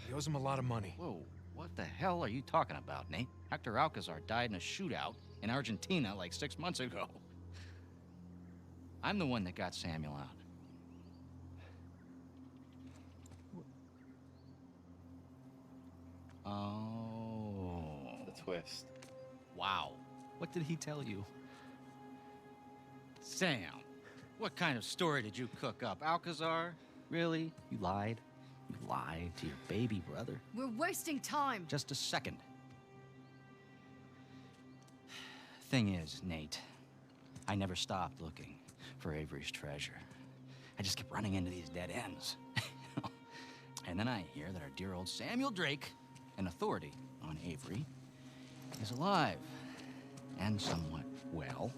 he owes him a lot of money. Whoa, what the hell are you talking about, Nate? Hector Alcazar died in a shootout in Argentina like 6 months ago. I'm the one that got Samuel out. Oh. The twist. Wow. What did he tell you? Sam, what kind of story did you cook up? Alcazar? Really? You lied? You lied to your baby brother? We're wasting time. Just a second. Thing is, Nate, I never stopped looking for Avery's treasure. I just kept running into these dead ends. And then I hear that our dear old Samuel Drake, an authority on Avery, is alive and somewhat well.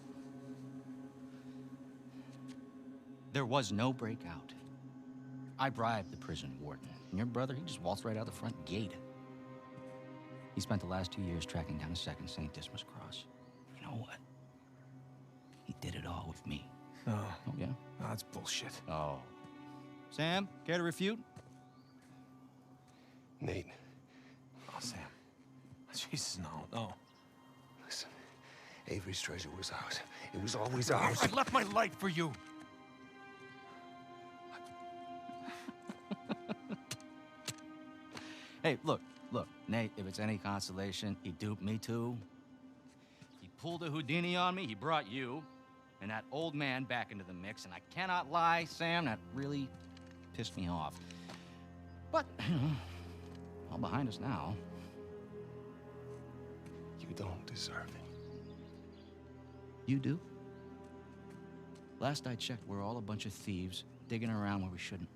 There was no breakout. I bribed the prison warden, and your brother, he just waltzed right out the front gate. He spent the last 2 years tracking down a second St. Dismas cross. You know what? He did it all with me. No. Oh, yeah? No, that's bullshit. Oh. Sam, care to refute? Nate. Oh, Sam. Jesus, no. Listen, Avery's treasure was ours. It was always ours. I left my life for you. Hey, look, Nate, if it's any consolation, he duped me too. He pulled a Houdini on me, he brought you and that old man back into the mix, and I cannot lie, Sam, that really pissed me off. But, all behind us now. You don't deserve it. You do? Last I checked, we're all a bunch of thieves digging around where we shouldn't.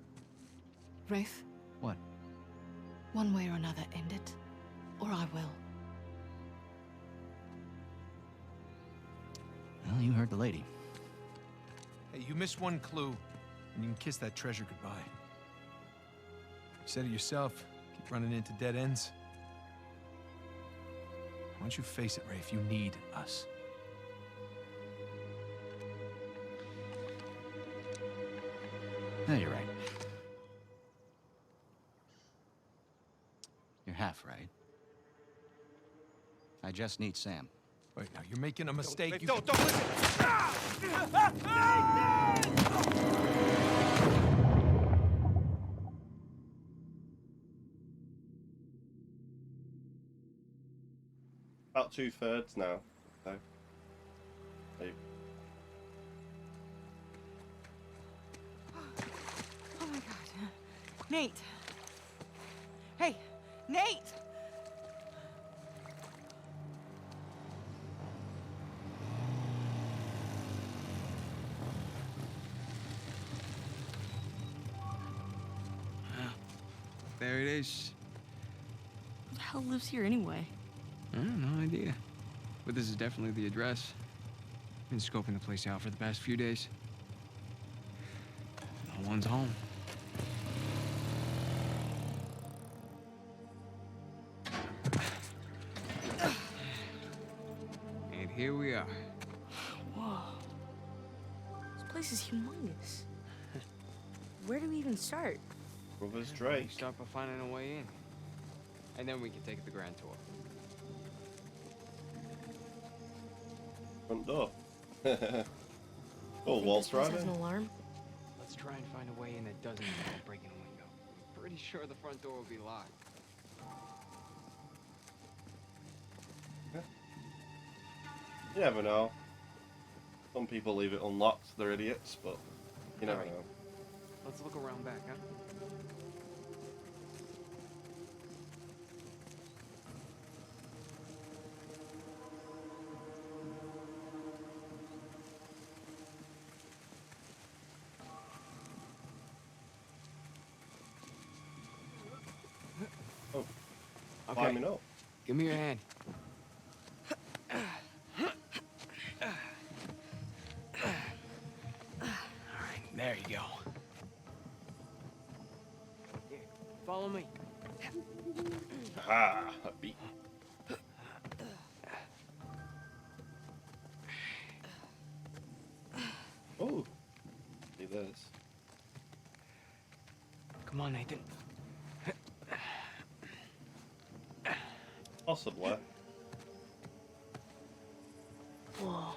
Rafe, What? one way or another, end it, or I will. Well, you heard the lady. Hey, you missed one clue, and you can kiss that treasure goodbye. You said it yourself. Keep running into dead ends. Why don't you face it, Rafe? You need us. No, you're right. You're half right. I just need Sam. Wait, now you're making a mistake. You Don't listen! About 2/3 now. Okay. Hey. Oh my god. Nate. Hey, Nate! There it is. Who the hell lives here anyway? No idea. But this is definitely the address. Been scoping the place out for the past few days. No one's home. And here we are. Whoa. This place is humongous. Where do we even start? Brothers Drake. Start by finding a way in. And then we can take the grand tour. Front door. Oh, Think Walt's this place right has in. an alarm? Let's try and find a way in that doesn't involve breaking a window. I'm pretty sure the front door will be locked. You never know. Some people leave it unlocked, they're idiots, but you never know. Let's look around back, huh? Oh, Okay. climbing up. Give me your hand. Alright, there you go. Here, follow me. Ah, a beat. Oh, see this. Come on, Nathan. Possibly. Whoa.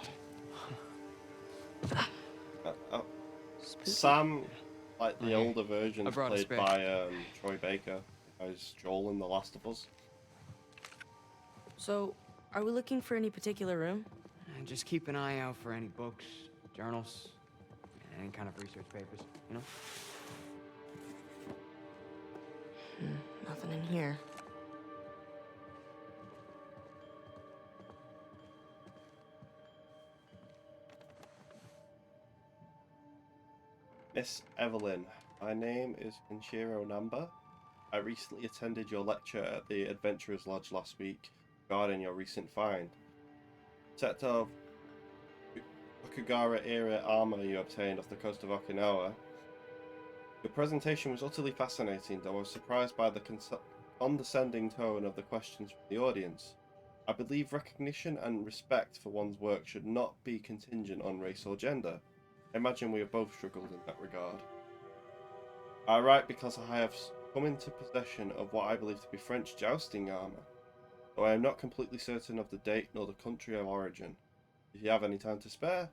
Sam, like the Okay. older version, I brought a played spare. by Troy Baker, as Joel in The Last of Us. So, are we looking for any particular room? And just keep an eye out for any books, journals, and any kind of research papers, you know? Nothing in here. Miss Evelyn, my name is Kenshiro Namba. I recently attended your lecture at the Adventurers Lodge last week regarding your recent find. Set of Okugara-era armor you obtained off the coast of Okinawa. Your presentation was utterly fascinating, though I was surprised by the condescending tone of the questions from the audience. I believe recognition and respect for one's work should not be contingent on race or gender. I imagine we have both struggled in that regard. I write because I have come into possession of what I believe to be French jousting armor, though I am not completely certain of the date nor the country of origin. If you have any time to spare,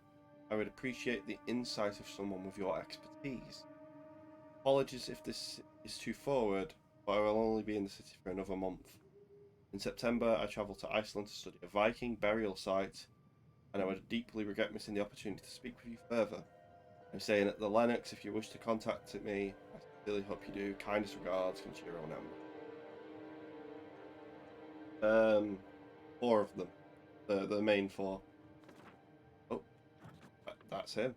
I would appreciate the insight of someone with your expertise. Apologies if this is too forward, but I will only be in the city for another month. In September, I travel to Iceland to study a Viking burial site, and I would deeply regret missing the opportunity to speak with you further. I'm staying at the Lennox. If you wish to contact me, I sincerely hope you do. Kindest regards, Kenshiro Namba. 4 of them. The main 4. Oh, that's him.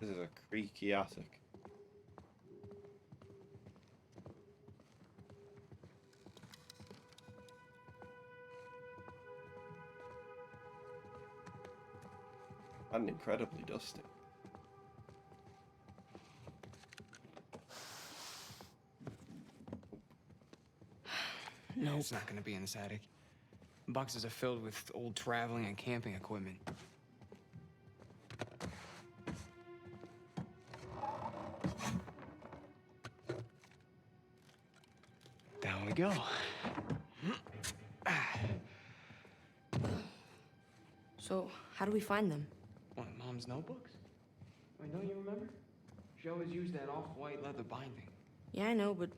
This is a creaky attic. And incredibly dusty. No, it's not gonna be in this attic. Boxes are filled with old traveling and camping equipment. Down we go. So, how do we find them? What, Mom's notebooks? Wait, don't you remember? She always used that off-white leather binding. Yeah, I know, but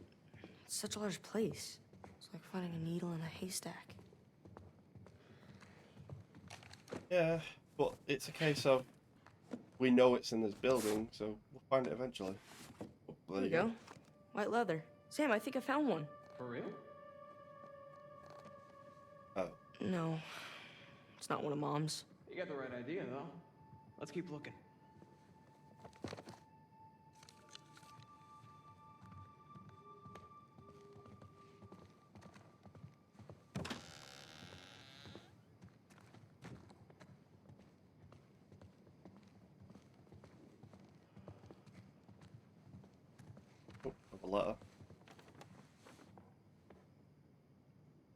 it's such a large place. It's like finding a needle in a haystack. Yeah, but it's a case of we know it's in this building, so we'll find it eventually. Oh, There you go. White leather. Sam, I think I found one. For real? Oh. No, it's not one of Mom's. You got the right idea, though. Let's keep looking. Oh, another letter.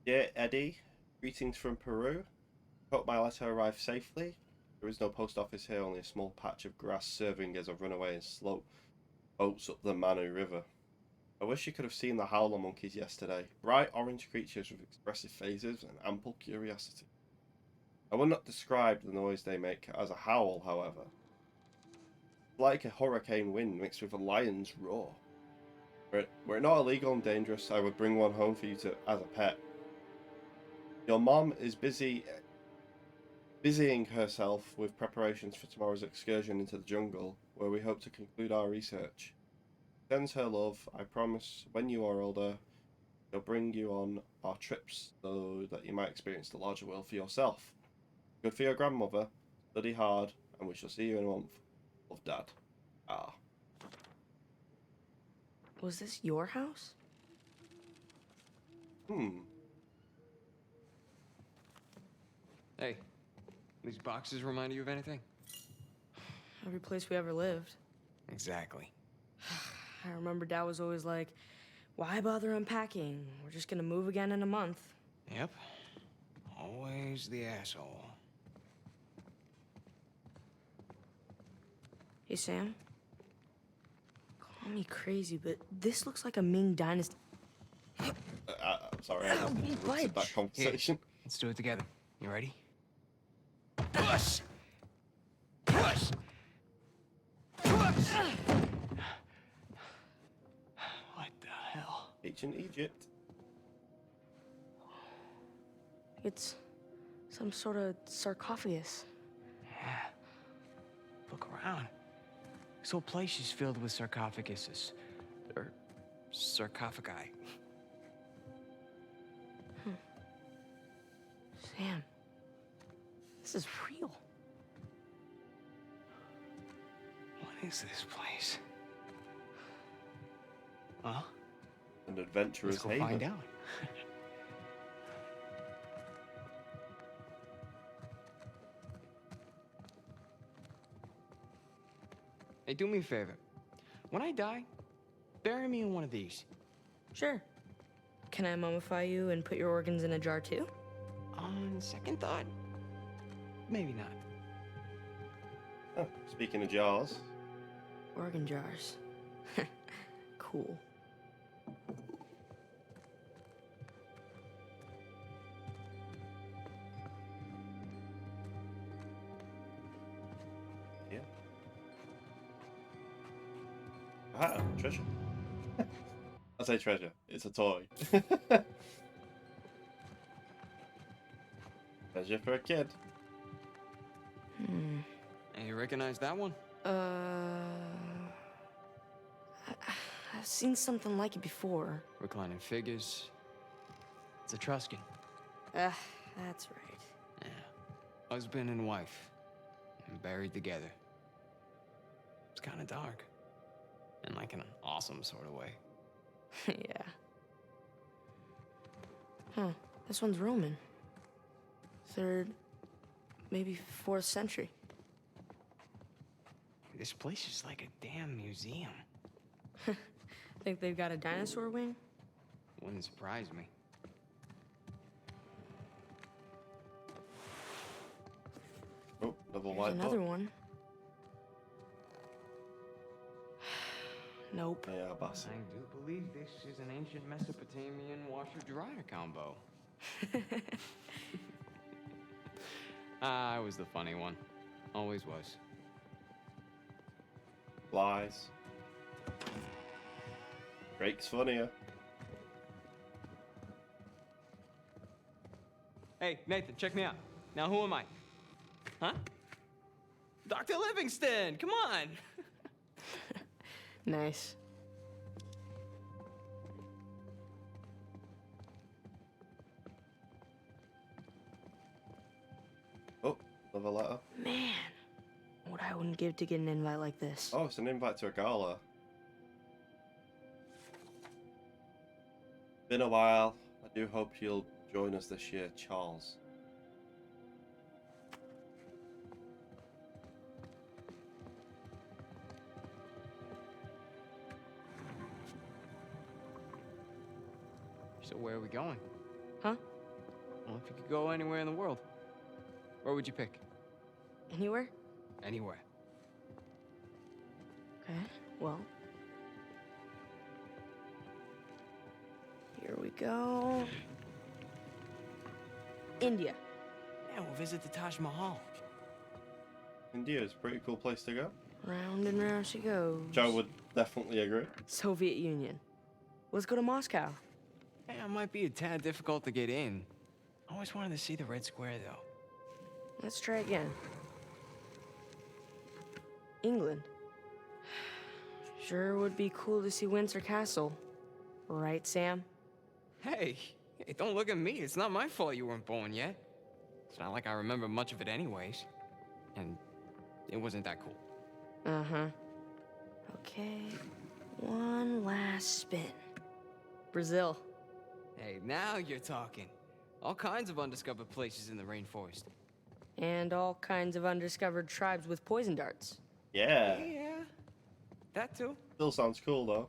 Dear Eddie, greetings from Peru. Hope my letter arrived safely. There is no post office here, only a small patch of grass serving as a runaway and slope boats up the Manu River. I wish you could have seen the howler monkeys yesterday. Bright orange creatures with expressive faces and ample curiosity. I will not describe the noise they make as a howl, however. Like a hurricane wind mixed with a lion's roar. Were it not illegal and dangerous, I would bring one home for you as a pet. Your mom is busying herself with preparations for tomorrow's excursion into the jungle, where we hope to conclude our research. Sends her love. I promise when you are older, she'll bring you on our trips so that you might experience the larger world for yourself. Good for your grandmother. Study hard, and we shall see you in a month. Love, Dad. Ah. Was this your house? Hey, these boxes remind you of anything? Every place we ever lived. Exactly. I remember Dad was always like, why bother unpacking? We're just gonna move again in a month. Yep. Always the asshole. Hey, Sam. Call me crazy, but this looks like a Ming Dynasty. I'm sorry, I interrupted that conversation. Here, let's do it together. You ready? Push! Push! Push! What the hell? Ancient Egypt. It's some sort of sarcophagus. Yeah. Look around. This whole place is filled with sarcophaguses. Or sarcophagi. Sam, this is real. What is this place? Huh? An adventurous Let's go haven. find out. Hey, do me a favor. When I die, bury me in one of these. Sure. Can I mummify you and put your organs in a jar too? On second thought, maybe not. Oh, speaking of jars. Organ jars. Cool. Yeah. Ah, treasure. I say treasure. It's a toy. Treasure for a kid. Hey, you recognize that one? I've seen something like it before. Reclining figures. It's Etruscan. That's right. Yeah. Husband and wife. And buried together. It's kind of dark. In like an awesome sort of way. Yeah. Huh. This one's Roman. 3rd, maybe 4th century. This place is like a damn museum. Think they've got a dinosaur wing? Wouldn't surprise me. Oh, double Here's white another book. one. Nope. Yeah, boss. I do believe this is an ancient Mesopotamian washer-dryer combo. I was the funny one. Always was. Lies. Drake's funnier. Hey, Nathan, check me out. Now, who am I? Huh? Dr. Livingston, come on! Nice. Oh, another letter. Man, what what I wouldn't give to get an invite like this. Oh, it's an invite to a gala. Been a while. I do hope you'll join us this year, Charles. So where are we going? Huh? Well, if you could go anywhere in the world, where would you pick? Anywhere? Anywhere. Okay, well. Here we go. India. Yeah, we'll visit the Taj Mahal. India is a pretty cool place to go. Round and round she goes. Joe would definitely agree. Soviet Union. Let's go to Moscow. Yeah, it might be a tad difficult to get in. I always wanted to see the Red Square, though. Let's try again. England. Sure would be cool to see Windsor Castle. Right, Sam? Hey, don't look at me. It's not my fault you weren't born yet. It's not like I remember much of it anyways. And it wasn't that cool. Uh-huh. Okay, one last spin. Brazil. Hey, now you're talking. All kinds of undiscovered places in the rainforest. And all kinds of undiscovered tribes with poison darts. Yeah. Yeah, that too. Still sounds cool though.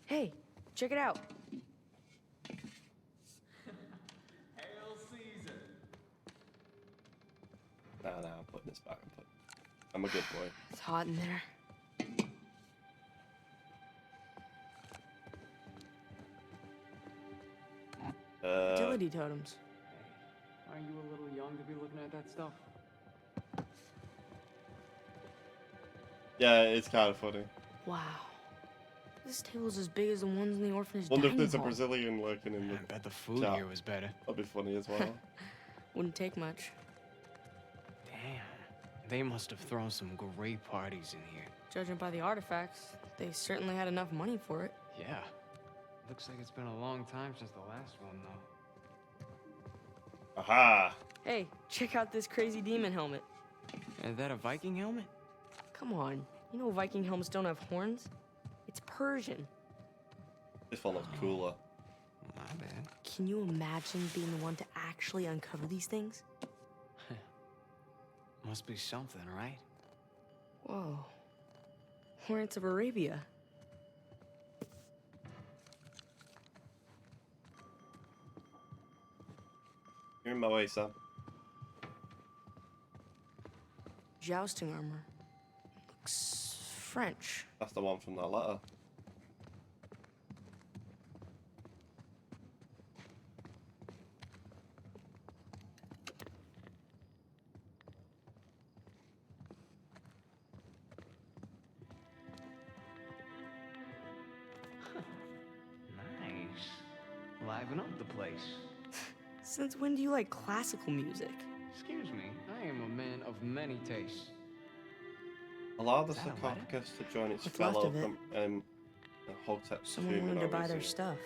Hey, check it out. Hail Caesar! Nah, I'm putting this back. I'm a good boy. It's hot in there. Utility totems. Aren't you a little young to be looking at that stuff? Yeah, it's kind of funny. Wow. This table's as big as the ones in the orphanage Wonder if dining there's a hall. Brazilian lurking in the I bet the food chat. here was better. That'd be funny as well. Wouldn't take much. Damn, they must have thrown some great parties in here. Judging by the artifacts, they certainly had enough money for it. Yeah. Looks like it's been a long time since the last one, though. Aha! Hey, check out this crazy demon helmet. Is that a Viking helmet? Come on. You know Viking helmets don't have horns? It's Persian. This one looks cooler. My bad. Can you imagine being the one to actually uncover these things? Must be something, right? Whoa. Hornets of Arabia. You're in my way, Sam. Jousting armor. Looks French. That's the one from that letter. Nice. Liven up the place. Since when do you like classical music? Excuse me, I am a man of many tastes. Allow the Is that a letter? sarcophagus to join its What's left fellow of it? from Hotep's Someone tomb in wanted to our buy their museum. stuff.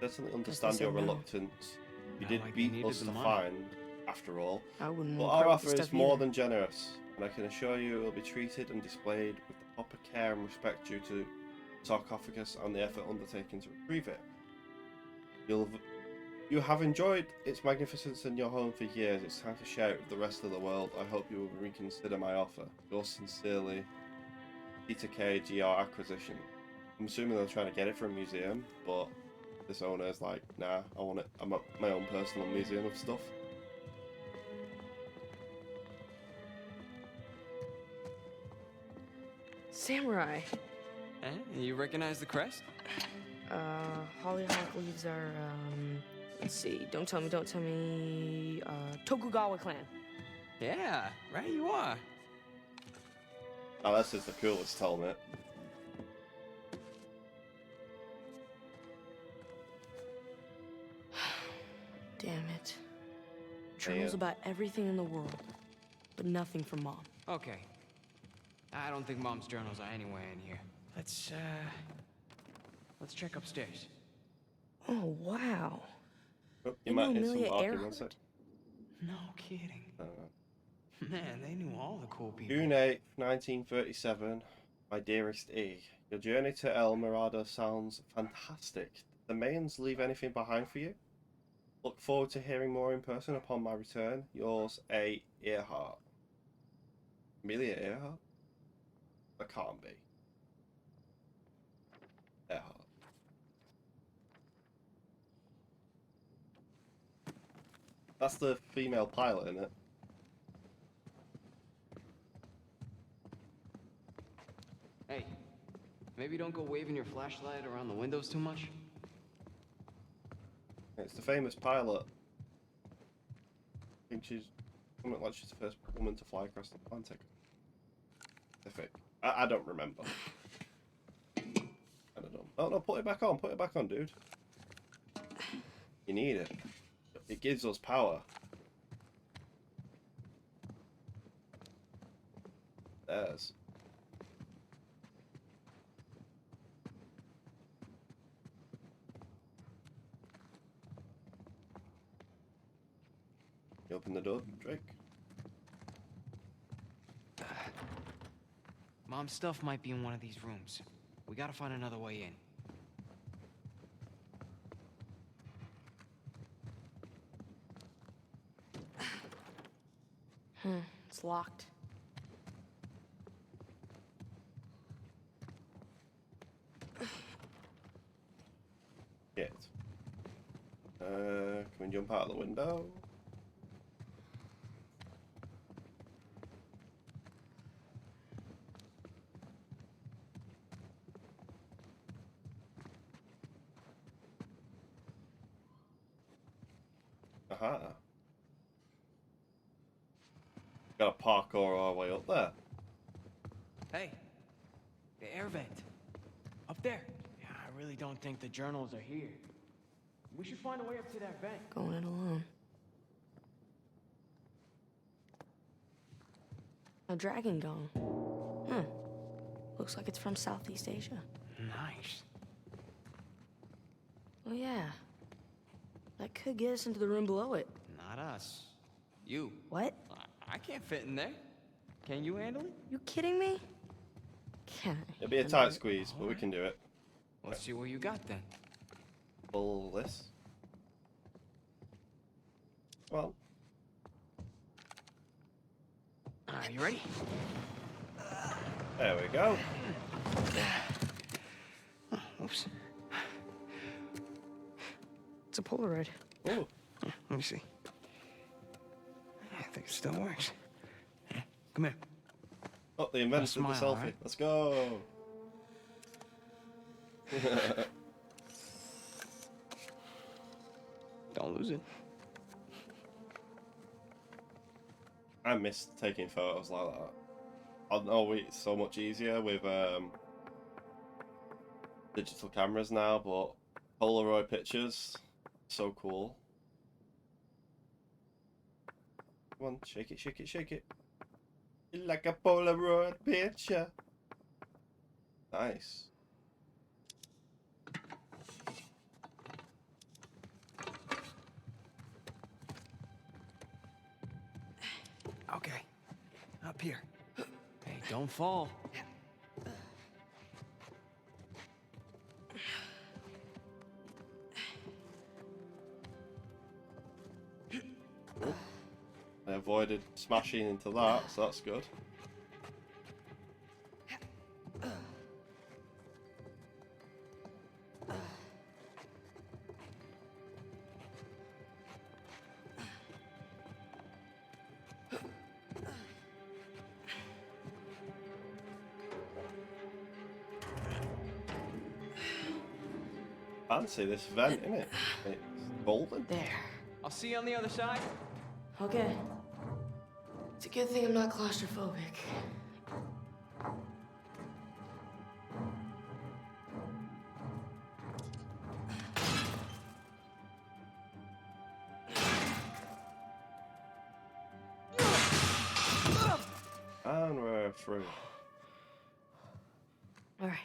Certainly Guess understand they your said no. reluctance. You Not did like they beat needed us the to money. find, after all. I wouldn't But want our part of the offer is stuff more either. than generous, and I can assure you it will be treated and displayed with the proper care and respect due to sarcophagus and the effort undertaken to retrieve it. You have enjoyed its magnificence in your home for years. It's time to share it with the rest of the world. I hope you will reconsider my offer. Yours sincerely, Peter K. GR Acquisition. I'm assuming they're trying to get it from a museum, but this owner is like, nah, I want it. I'm at my own personal museum of stuff. Samurai. Eh? You recognize the crest? Hollyhock leaves are, let's see, don't tell me, Tokugawa clan. Yeah, right you are. Oh, this is the coolest helmet. Damn it. Journals Yeah. about everything in the world, but nothing from Mom. Okay. I don't think Mom's journals are anywhere in here. Let's check upstairs. Oh, wow. Oh, you You might know hear some Amelia barking, one Earhart? sec. No kidding. Man, they knew all the cool people. June 8th, 1937. My dearest E. Your journey to El Mirada sounds fantastic. Did the Mayans leave anything behind for you? Look forward to hearing more in person upon my return. Yours, A. Earhart. Amelia Earhart? That can't be. Earhart. That's the female pilot, isn't it? Hey, maybe don't go waving your flashlight around the windows too much. It's the famous pilot. I think she's something like she's the first woman to fly across the Atlantic. Pacific. I don't remember. I don't know. Oh no, put it back on. Put it back on, dude. You need it. It gives us power. There's. You open the door, Drake. Mom's stuff might be in one of these rooms. We gotta find another way in. It's locked. Shit. Can we jump out of the window? Aha. Gotta parkour our way up there. Hey, the air vent. Up there. Yeah, I really don't think the journals are here. We should find a way up to that vent. Going it alone. A dragon gone. Looks like it's from Southeast Asia. Nice. Oh yeah. That could get us into the room below it. Not us. You. What? I can't fit in there. Can you handle it? You kidding me? Can I? It'll be a tight squeeze, but we can do it. Let's see what you got then. Pull this. Well. You ready? There we go. Oops. It's a Polaroid. Oh. Let me see. I think it still works. Come here. Oh, the inventor of the Smile, selfie. right? Let's go. Don't lose it. I miss taking photos like that. I know it's so much easier with digital cameras now, but Polaroid pictures, so cool. Come on, shake it, shake it, shake it. Like a Polaroid picture. Nice. Okay. Up here. Hey, don't fall. I avoided smashing into that, so that's good. Fancy this vent, innit? It's golden. There. I'll see you on the other side. Okay. It's a good thing I'm not claustrophobic. And we're through. All right.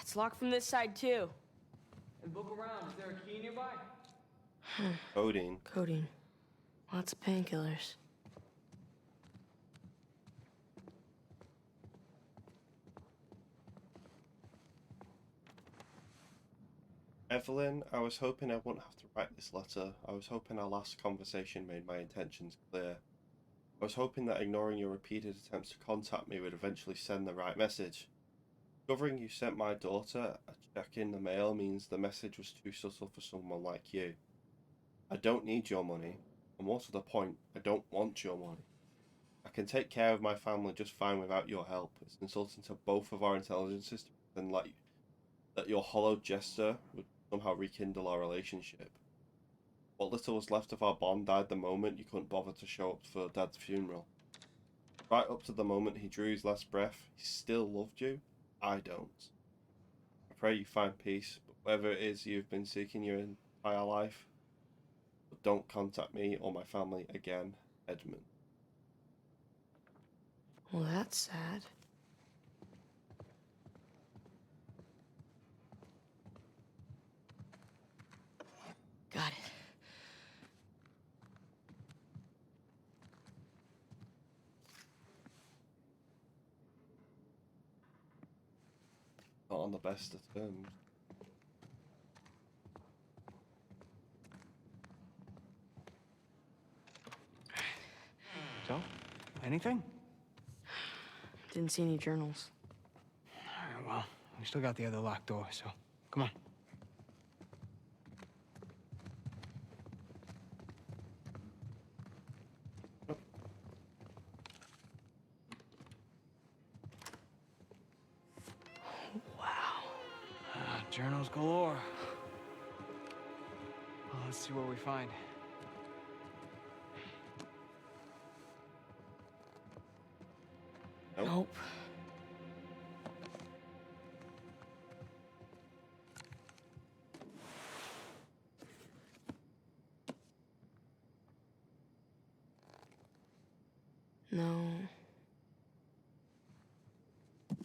It's locked from this side too. And look around. Is there a key nearby? Codeine. Codeine. Lots of painkillers. Evelyn, I was hoping I wouldn't have to write this letter. I was hoping our last conversation made my intentions clear. I was hoping that ignoring your repeated attempts to contact me would eventually send the right message. Discovering you sent my daughter a check in the mail means the message was too subtle for someone like you. I don't need your money, and more to the point, I don't want your money. I can take care of my family just fine without your help. It's insulting to both of our intelligences to pretend like that your hollow gesture would somehow rekindle our relationship. What little was left of our bond died the moment you couldn't bother to show up for Dad's funeral. Right up to the moment he drew his last breath, he still loved you. I don't. I pray you find peace, but whatever it is you've been seeking your entire life, but don't contact me or my family again, Edmund. Well, that's sad. Got it. Not on the best of terms. So, anything? Didn't see any journals. All right, well, we still got the other locked door, so come on. Journals galore. Well, let's see what we find. Nope. No.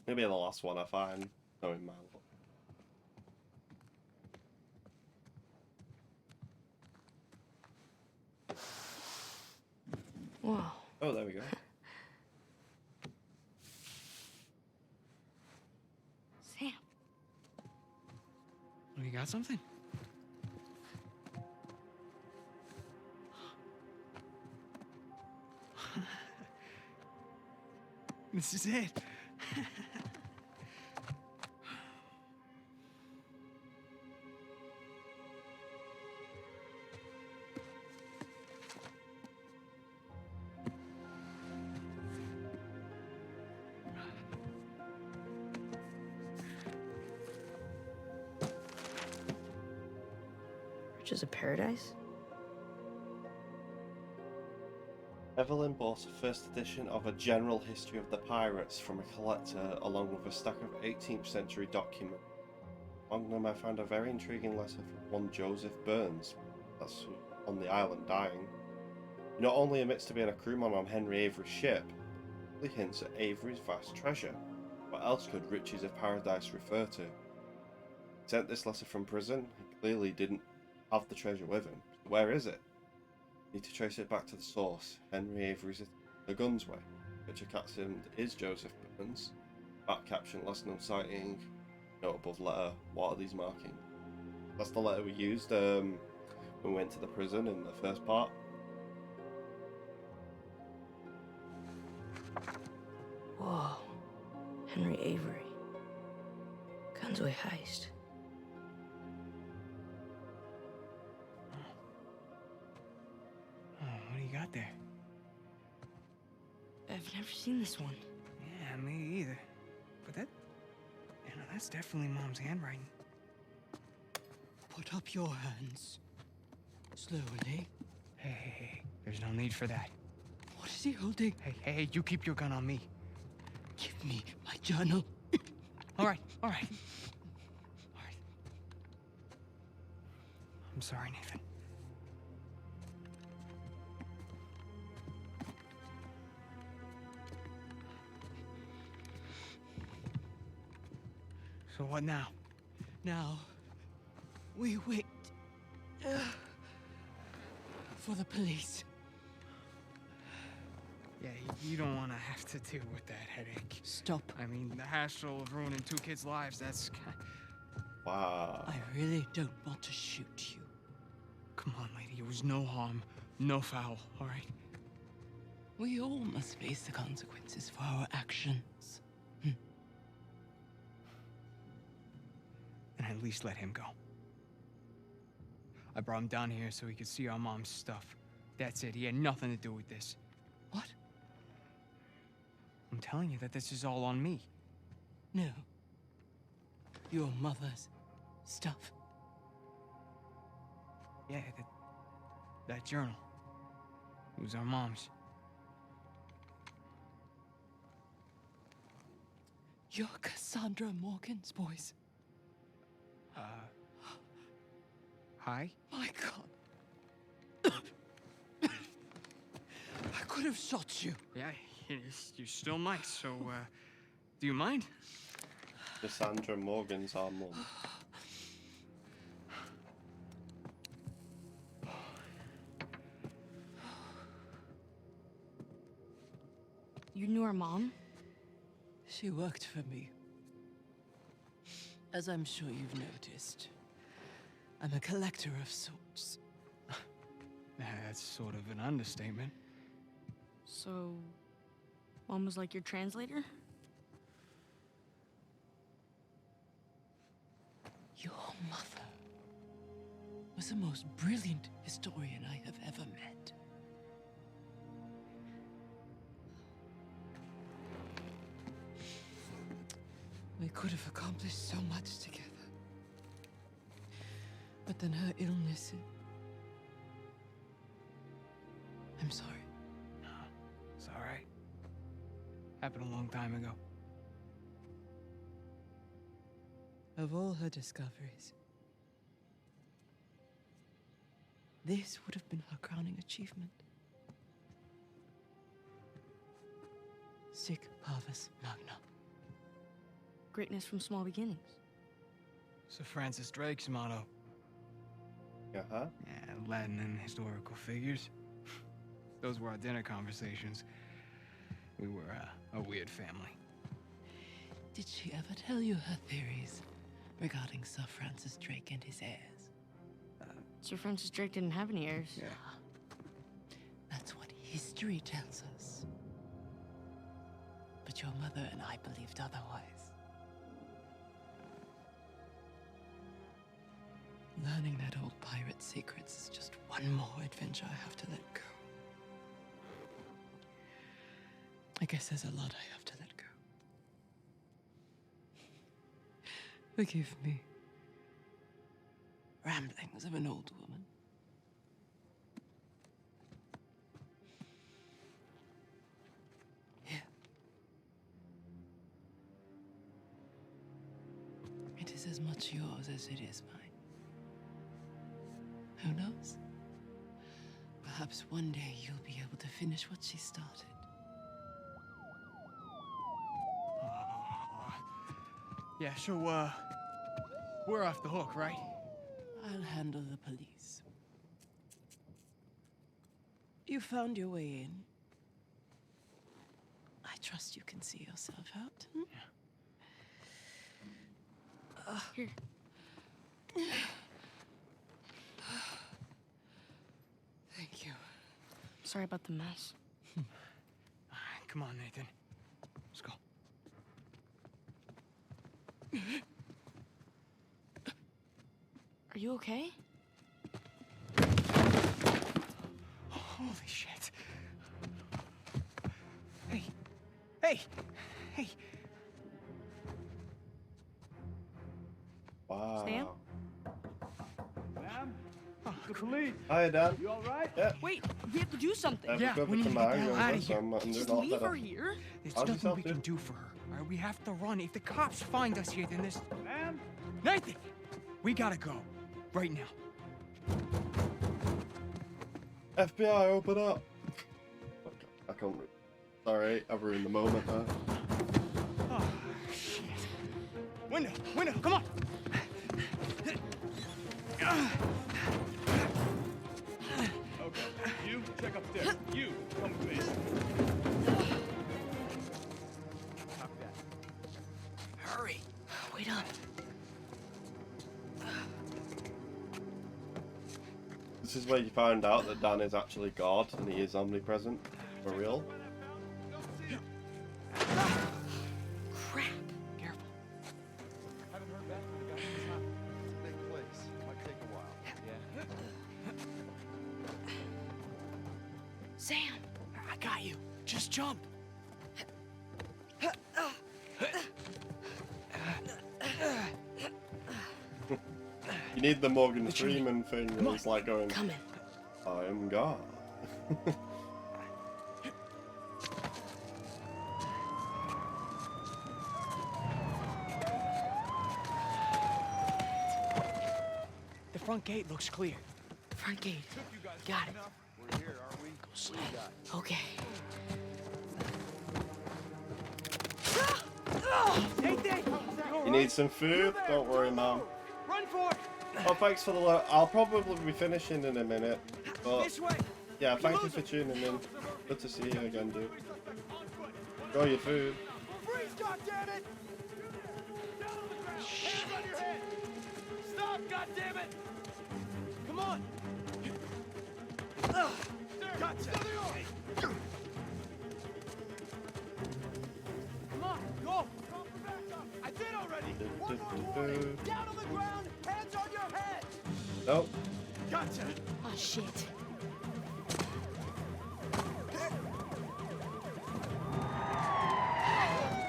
Maybe the last one I find, knowing my luck. Wow. Oh, there we go. Sam. You got something? This is it. Riches of Paradise? Evelyn bought a first edition of A General History of the Pirates from a collector along with a stack of 18th century documents. Among them I found a very intriguing letter from one Joseph Burns, that's on the island dying. He not only admits to being a crewman on Henry Avery's ship, he hints at Avery's vast treasure. What else could Riches of Paradise refer to? He sent this letter from prison, he clearly didn't have the treasure with him. So where is it? Need to trace it back to the source, Henry Avery's The Gunsway. Picture captioned is Joseph Burns. Back caption last known sighting. Note above letter, what are these markings? That's the letter we used when we went to the prison in the first part. Whoa. Henry Avery. Gunsway heist. Oh, what do you got there? I've never seen this one. Yeah, me either. But that... You know, that's definitely Mom's handwriting. Put up your hands. Slowly. Hey, hey, hey. There's no need for that. What is he holding? Hey, hey, hey, you keep your gun on me. Give me my journal. All right, all right. All right. I'm sorry, Nathan. So what now? Now, we wait. for the police. Yeah, you don't want to have to deal with that headache. Stop. I mean, the hassle of ruining 2 kids' lives, that's... Wow. I really don't want to shoot you. Come on, lady, it was no harm, no foul, all right? We all must face the consequences for our actions. And at least let him go. I brought him down here so he could see our mom's stuff. That's it, he had nothing to do with this. What? I'm telling you that this is all on me. No. Your mother's stuff. Yeah, that journal. It was our mom's. You're Cassandra Morgan's boys. Hi? My God. I could have shot you. Yeah, you still might, so, do you mind? Cassandra Morgan's our mum. You knew her mom? She worked for me. As I'm sure you've noticed, I'm a collector of sorts. That's sort of an understatement. So, Mom was like your translator? Your mother was the most brilliant historian I have ever met. We could have accomplished so much together. But then her illness... I'm sorry. No, it's all right. Happened a long time ago. Of all her discoveries, this would have been her crowning achievement. Sic parvis magna. Greatness from small beginnings. Sir Francis Drake's motto. Uh-huh. Yeah, Latin and historical figures. Those were our dinner conversations. We were a weird family. Did she ever tell you her theories regarding Sir Francis Drake and his heirs? Sir Francis Drake didn't have any heirs. Yeah. That's what history tells us. But your mother and I believed otherwise. Learning that old pirate's secrets is just one more adventure I have to let go. I guess there's a lot I have to let go. Forgive me. Ramblings of an old woman. Here. It is as much yours as it is mine. Who knows? Perhaps one day you'll be able to finish what she started. Yeah, so, we're off the hook, right? I'll handle the police. You found your way in. I trust you can see yourself out. Hmm? Yeah. Here. Thank you. Sorry about the mess. Come on, Nathan. Let's go. Are you okay? Holy shit. Hey. Hey. Hey. Wow. Sam? Ma'am? The police. Hi, Dan. You all right? Yeah. Wait, we have to do something. Yeah, we need to get the hell out of here. Just leave her here? There's How's nothing yourself, we can dude? do for her. All right, we have to run. If the cops find us here, then this... Ma'am? Nathan! We gotta go. Right now. FBI, open up! I can't. Sorry, I've ruined the moment there. Oh, shit. Window! Window! Come on! Okay. check upstairs. You, come with me. Copy that. Hurry. Wait up. This is where you find out that Dan is actually God and he is omnipresent. For real. Crap. Careful. Haven't heard back from the guy since time. It's a big place. Might take a while. Yeah. Sam. I got you. Just jump. You need the Morgan Freeman thing where he's like going, Come in. I am God. The front gate looks clear. Front gate. Got it. We're here, aren't we? Go slow. Okay. You need some food? Don't worry, Mom. Run for it. Oh, thanks for the look. I'll probably be finishing in a minute. But This way. yeah, thank you for tuning in. Good to see you again, dude. Enjoy your food. Freeze, goddammit! Down on the ground. Hands on your head. Stop, goddammit! Come on. Gotcha. Come on, go. I did already. One more warning. Down on the ground. Hands on your head. Nope. Gotcha. Oh, shit.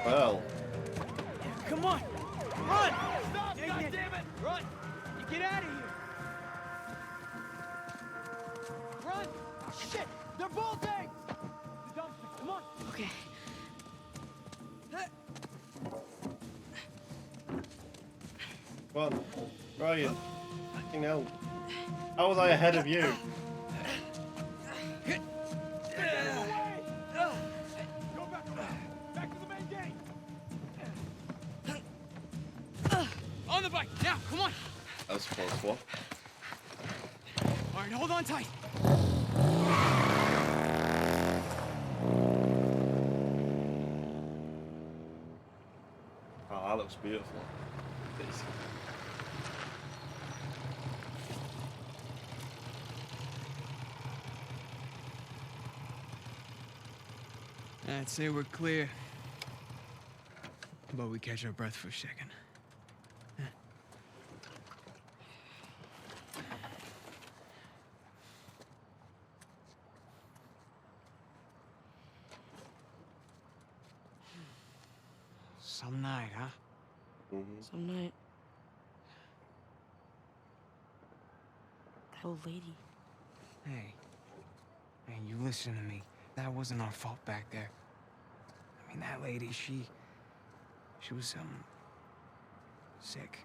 Well, Come on. Run. Stop, goddammit. Run. You get out of here. Run. Oh, shit. They're bolting. The dumpster. Come on. Okay. come on. Where are you? Fucking hell. How was I ahead of you? Go back around. Back to the main gate. On the bike. Now, come on. That was a close one. All right, hold on tight. Oh, that looks beautiful. It's- I'd say we're clear. But we catch our breath for a second. Some night, huh? Some night. That old lady. Hey. Hey, you listen to me. That wasn't our fault back there. I mean, that lady, she was, sick.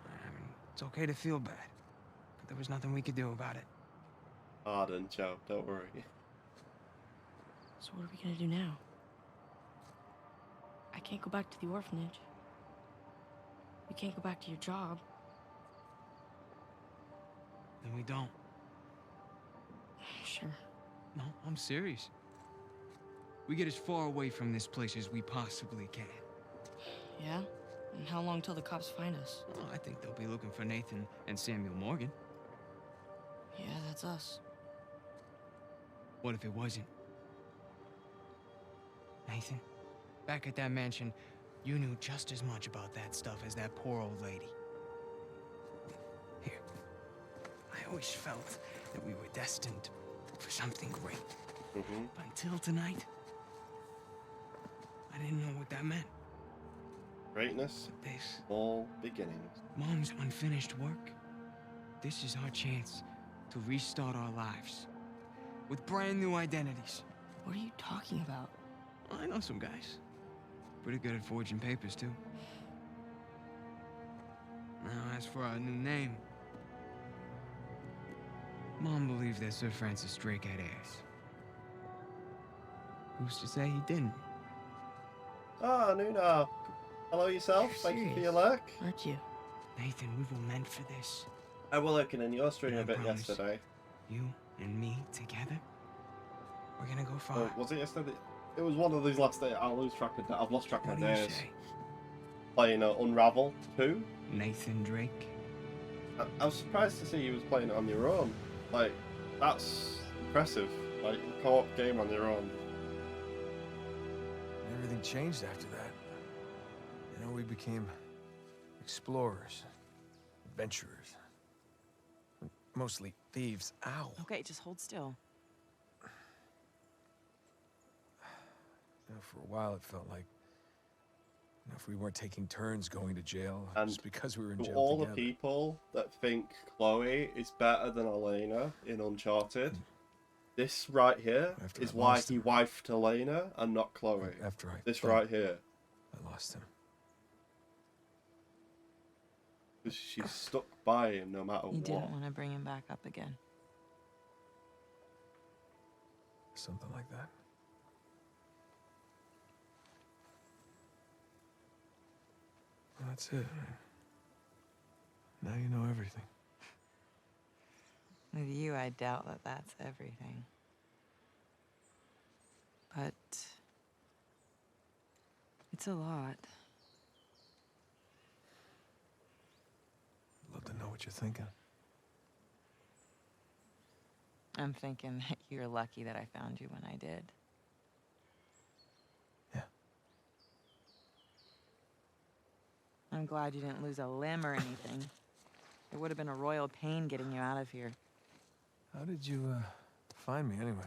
I mean, it's okay to feel bad, but there was nothing we could do about it. Pardon, Joe. Don't worry. So what are we gonna do now? I can't go back to the orphanage. You can't go back to your job. Then we don't. Sure. No, I'm serious. We get as far away from this place as we possibly can. Yeah? And how long till the cops find us? Oh, I think they'll be looking for Nathan and Samuel Morgan. Yeah, that's us. What if it wasn't? Nathan, back at that mansion, you knew just as much about that stuff as that poor old lady. Here, I always felt that we were destined for something great. But until tonight, I didn't know what that meant. Greatness, This, small beginnings. Mom's unfinished work. This is our chance to restart our lives with brand new identities. What are you talking about? I know some guys. Pretty good at forging papers, too. Now, as for our new name, Mom believed that Sir Francis Drake had heirs. Who's to say he didn't? Ah, Nuna. Hello yourself. You're Thank you for serious, your luck. aren't you? Nathan, we were meant for this. I will looking in your stream Yeah, a I bit promise. yesterday. You and me together? We're gonna go far. Oh, was it yesterday? It was one of these last days. I've lost track What of do you days. say? Playing Unravel 2. Nathan Drake? I was surprised to see you was playing it on your own. Like, that's impressive. Like, a co-op game on your own. Everything changed after that. You know, we became explorers, adventurers. Mostly thieves. Ow. Okay, just hold still. You know, for a while, it felt like, you know, if we weren't taking turns going to jail, And just because we were in to jail all together. the people that think Chloe is better than Elena in Uncharted, this right here After is I why lost he him. wifed Elena and not Chloe. After I This thought right here. I lost him. Because she's stuck by him no matter You what. didn't want to bring him back up again. Something like that. Well, that's it. Now you know everything. With you, I doubt that that's everything. But it's a lot. I'd love to know what you're thinking. I'm thinking that you're lucky that I found you when I did. Yeah. I'm glad you didn't lose a limb or anything. It would have been a royal pain getting you out of here. How did you, find me anyway?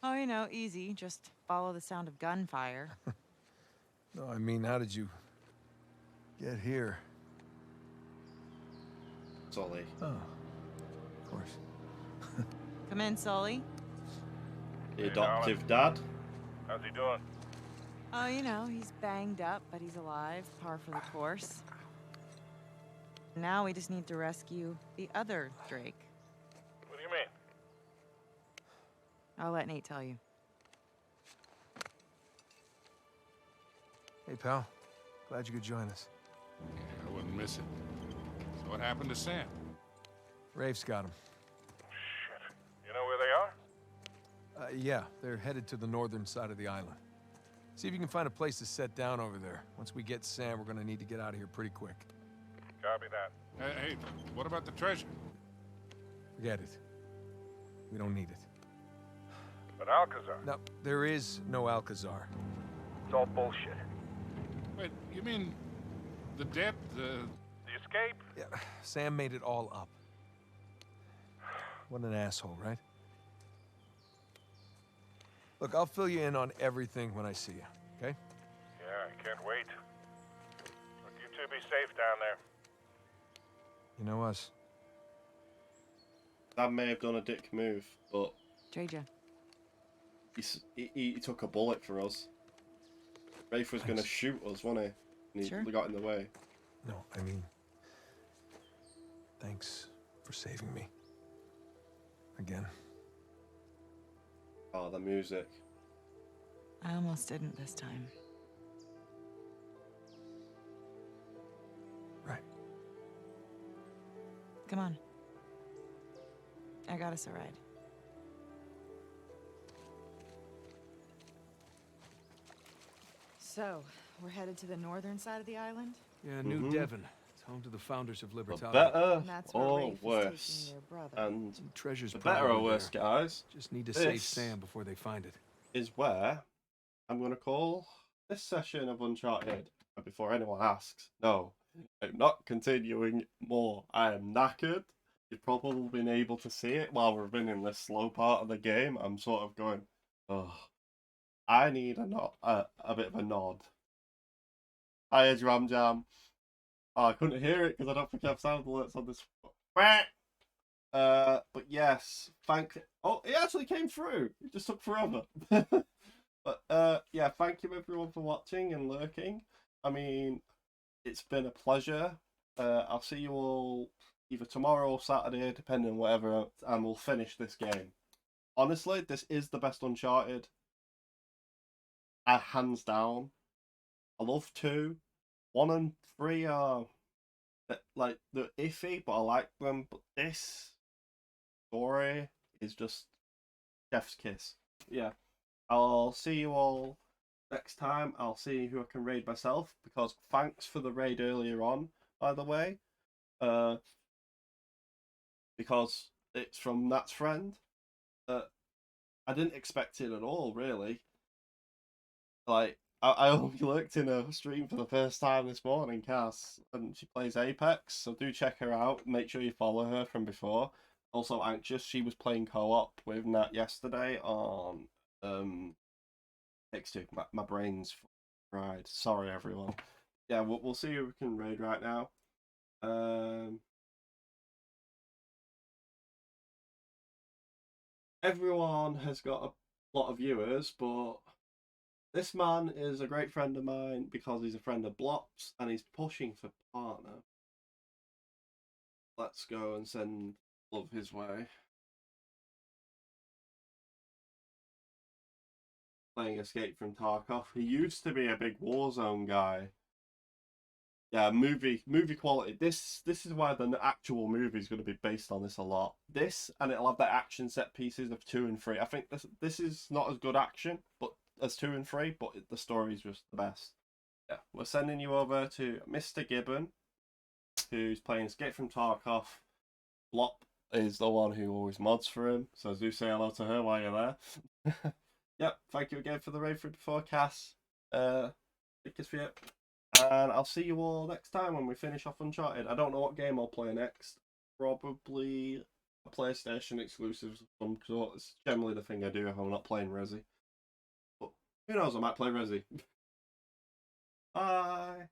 Oh, you know, easy. Just follow the sound of gunfire. No, I mean, how did you get here? Sully. Oh, of course. Come in, Sully. The adoptive dad. How's he doing? Oh, you know, he's banged up, but he's alive. Par for the course. Now we just need to rescue the other Drake. What do you mean? I'll let Nate tell you. Hey, pal. Glad you could join us. I wouldn't miss it. So what happened to Sam? Rafe's got him. Shit. You know where they are? Yeah, they're headed to the northern side of the island. See if you can find a place to set down over there. Once we get Sam, we're gonna need to get out of here pretty quick. Copy that. Hey, what about the treasure? Forget it. We don't need it. But Alcazar. No, there is no Alcazar. It's all bullshit. Wait, you mean the debt, the escape? Yeah, Sam made it all up. What an asshole, right? Look, I'll fill you in on everything when I see you, okay? Yeah, I can't wait. Look, you two be safe down there. You know us. That may have done a dick move, but Treja. he took a bullet for us. Rafe was going to shoot us, wasn't he? And he got in the way. No, I mean, thanks for saving me. Again. Oh, the music. I almost didn't this time. Right. Come on. I got us a ride. So, we're headed to the northern side of the island? Yeah, New Devon. It's home to the founders of For Libertalia. better And that's where or Rafe is worse. taking your brother. And Treasure's for better or probably worse, there. guys, Just need to save this Sam before they find it. is where I'm going to call this session of Uncharted. And before anyone asks, no, I'm not continuing more. I am knackered. You've probably been able to see it while we've been in this slow part of the game. I'm sort of going, oh, I need a bit of a nod. Hiya, Dram Jam. Oh, I couldn't hear it because I don't think I have sound alerts on this. But yes, oh, it actually came through. It just took forever. But yeah, thank you everyone for watching and lurking. I mean, it's been a pleasure. I'll see you all either tomorrow or Saturday, depending on whatever, and we'll finish this game. Honestly, this is the best Uncharted. Hands down. I love 2. 1 and 3 are like they're iffy, but I like them. But this story, is just chef's kiss. Yeah, I'll see you all next time. I'll see who I can raid myself, because thanks for the raid earlier on, by the way. Because it's from Nat's friend. I didn't expect it at all, really. Like, I only looked in her stream for the first time this morning, Cass, and she plays Apex, so do check her out. Make sure you follow her from before. Also, Anxious, she was playing co-op with Nat yesterday on X2. My brain's fried. Sorry, everyone. Yeah, we'll see who we can raid right now. Everyone has got a lot of viewers, but this man is a great friend of mine because he's a friend of Blops and he's pushing for partner. Let's go and send love his way. Playing Escape from Tarkov. He used to be a big Warzone guy. Yeah, movie quality. This is why the actual movie is going to be based on this a lot. This, and it'll have the action set pieces of 2 and 3. I think this is not as good action, but as 2 and 3, but the story is just the best. Yeah, we're sending you over to Mr. Gibbon, who's playing Escape from Tarkov. Blop is the one who always mods for him, so do say hello to her while you're there. Yep, thank you again for the raid for Cass. Big kiss for you. And I'll see you all next time when we finish off Uncharted. I don't know what game I'll play next. Probably a PlayStation exclusive of some sort. It's generally the thing I do if I'm not playing Resi. But who knows, I might play Resi. Bye!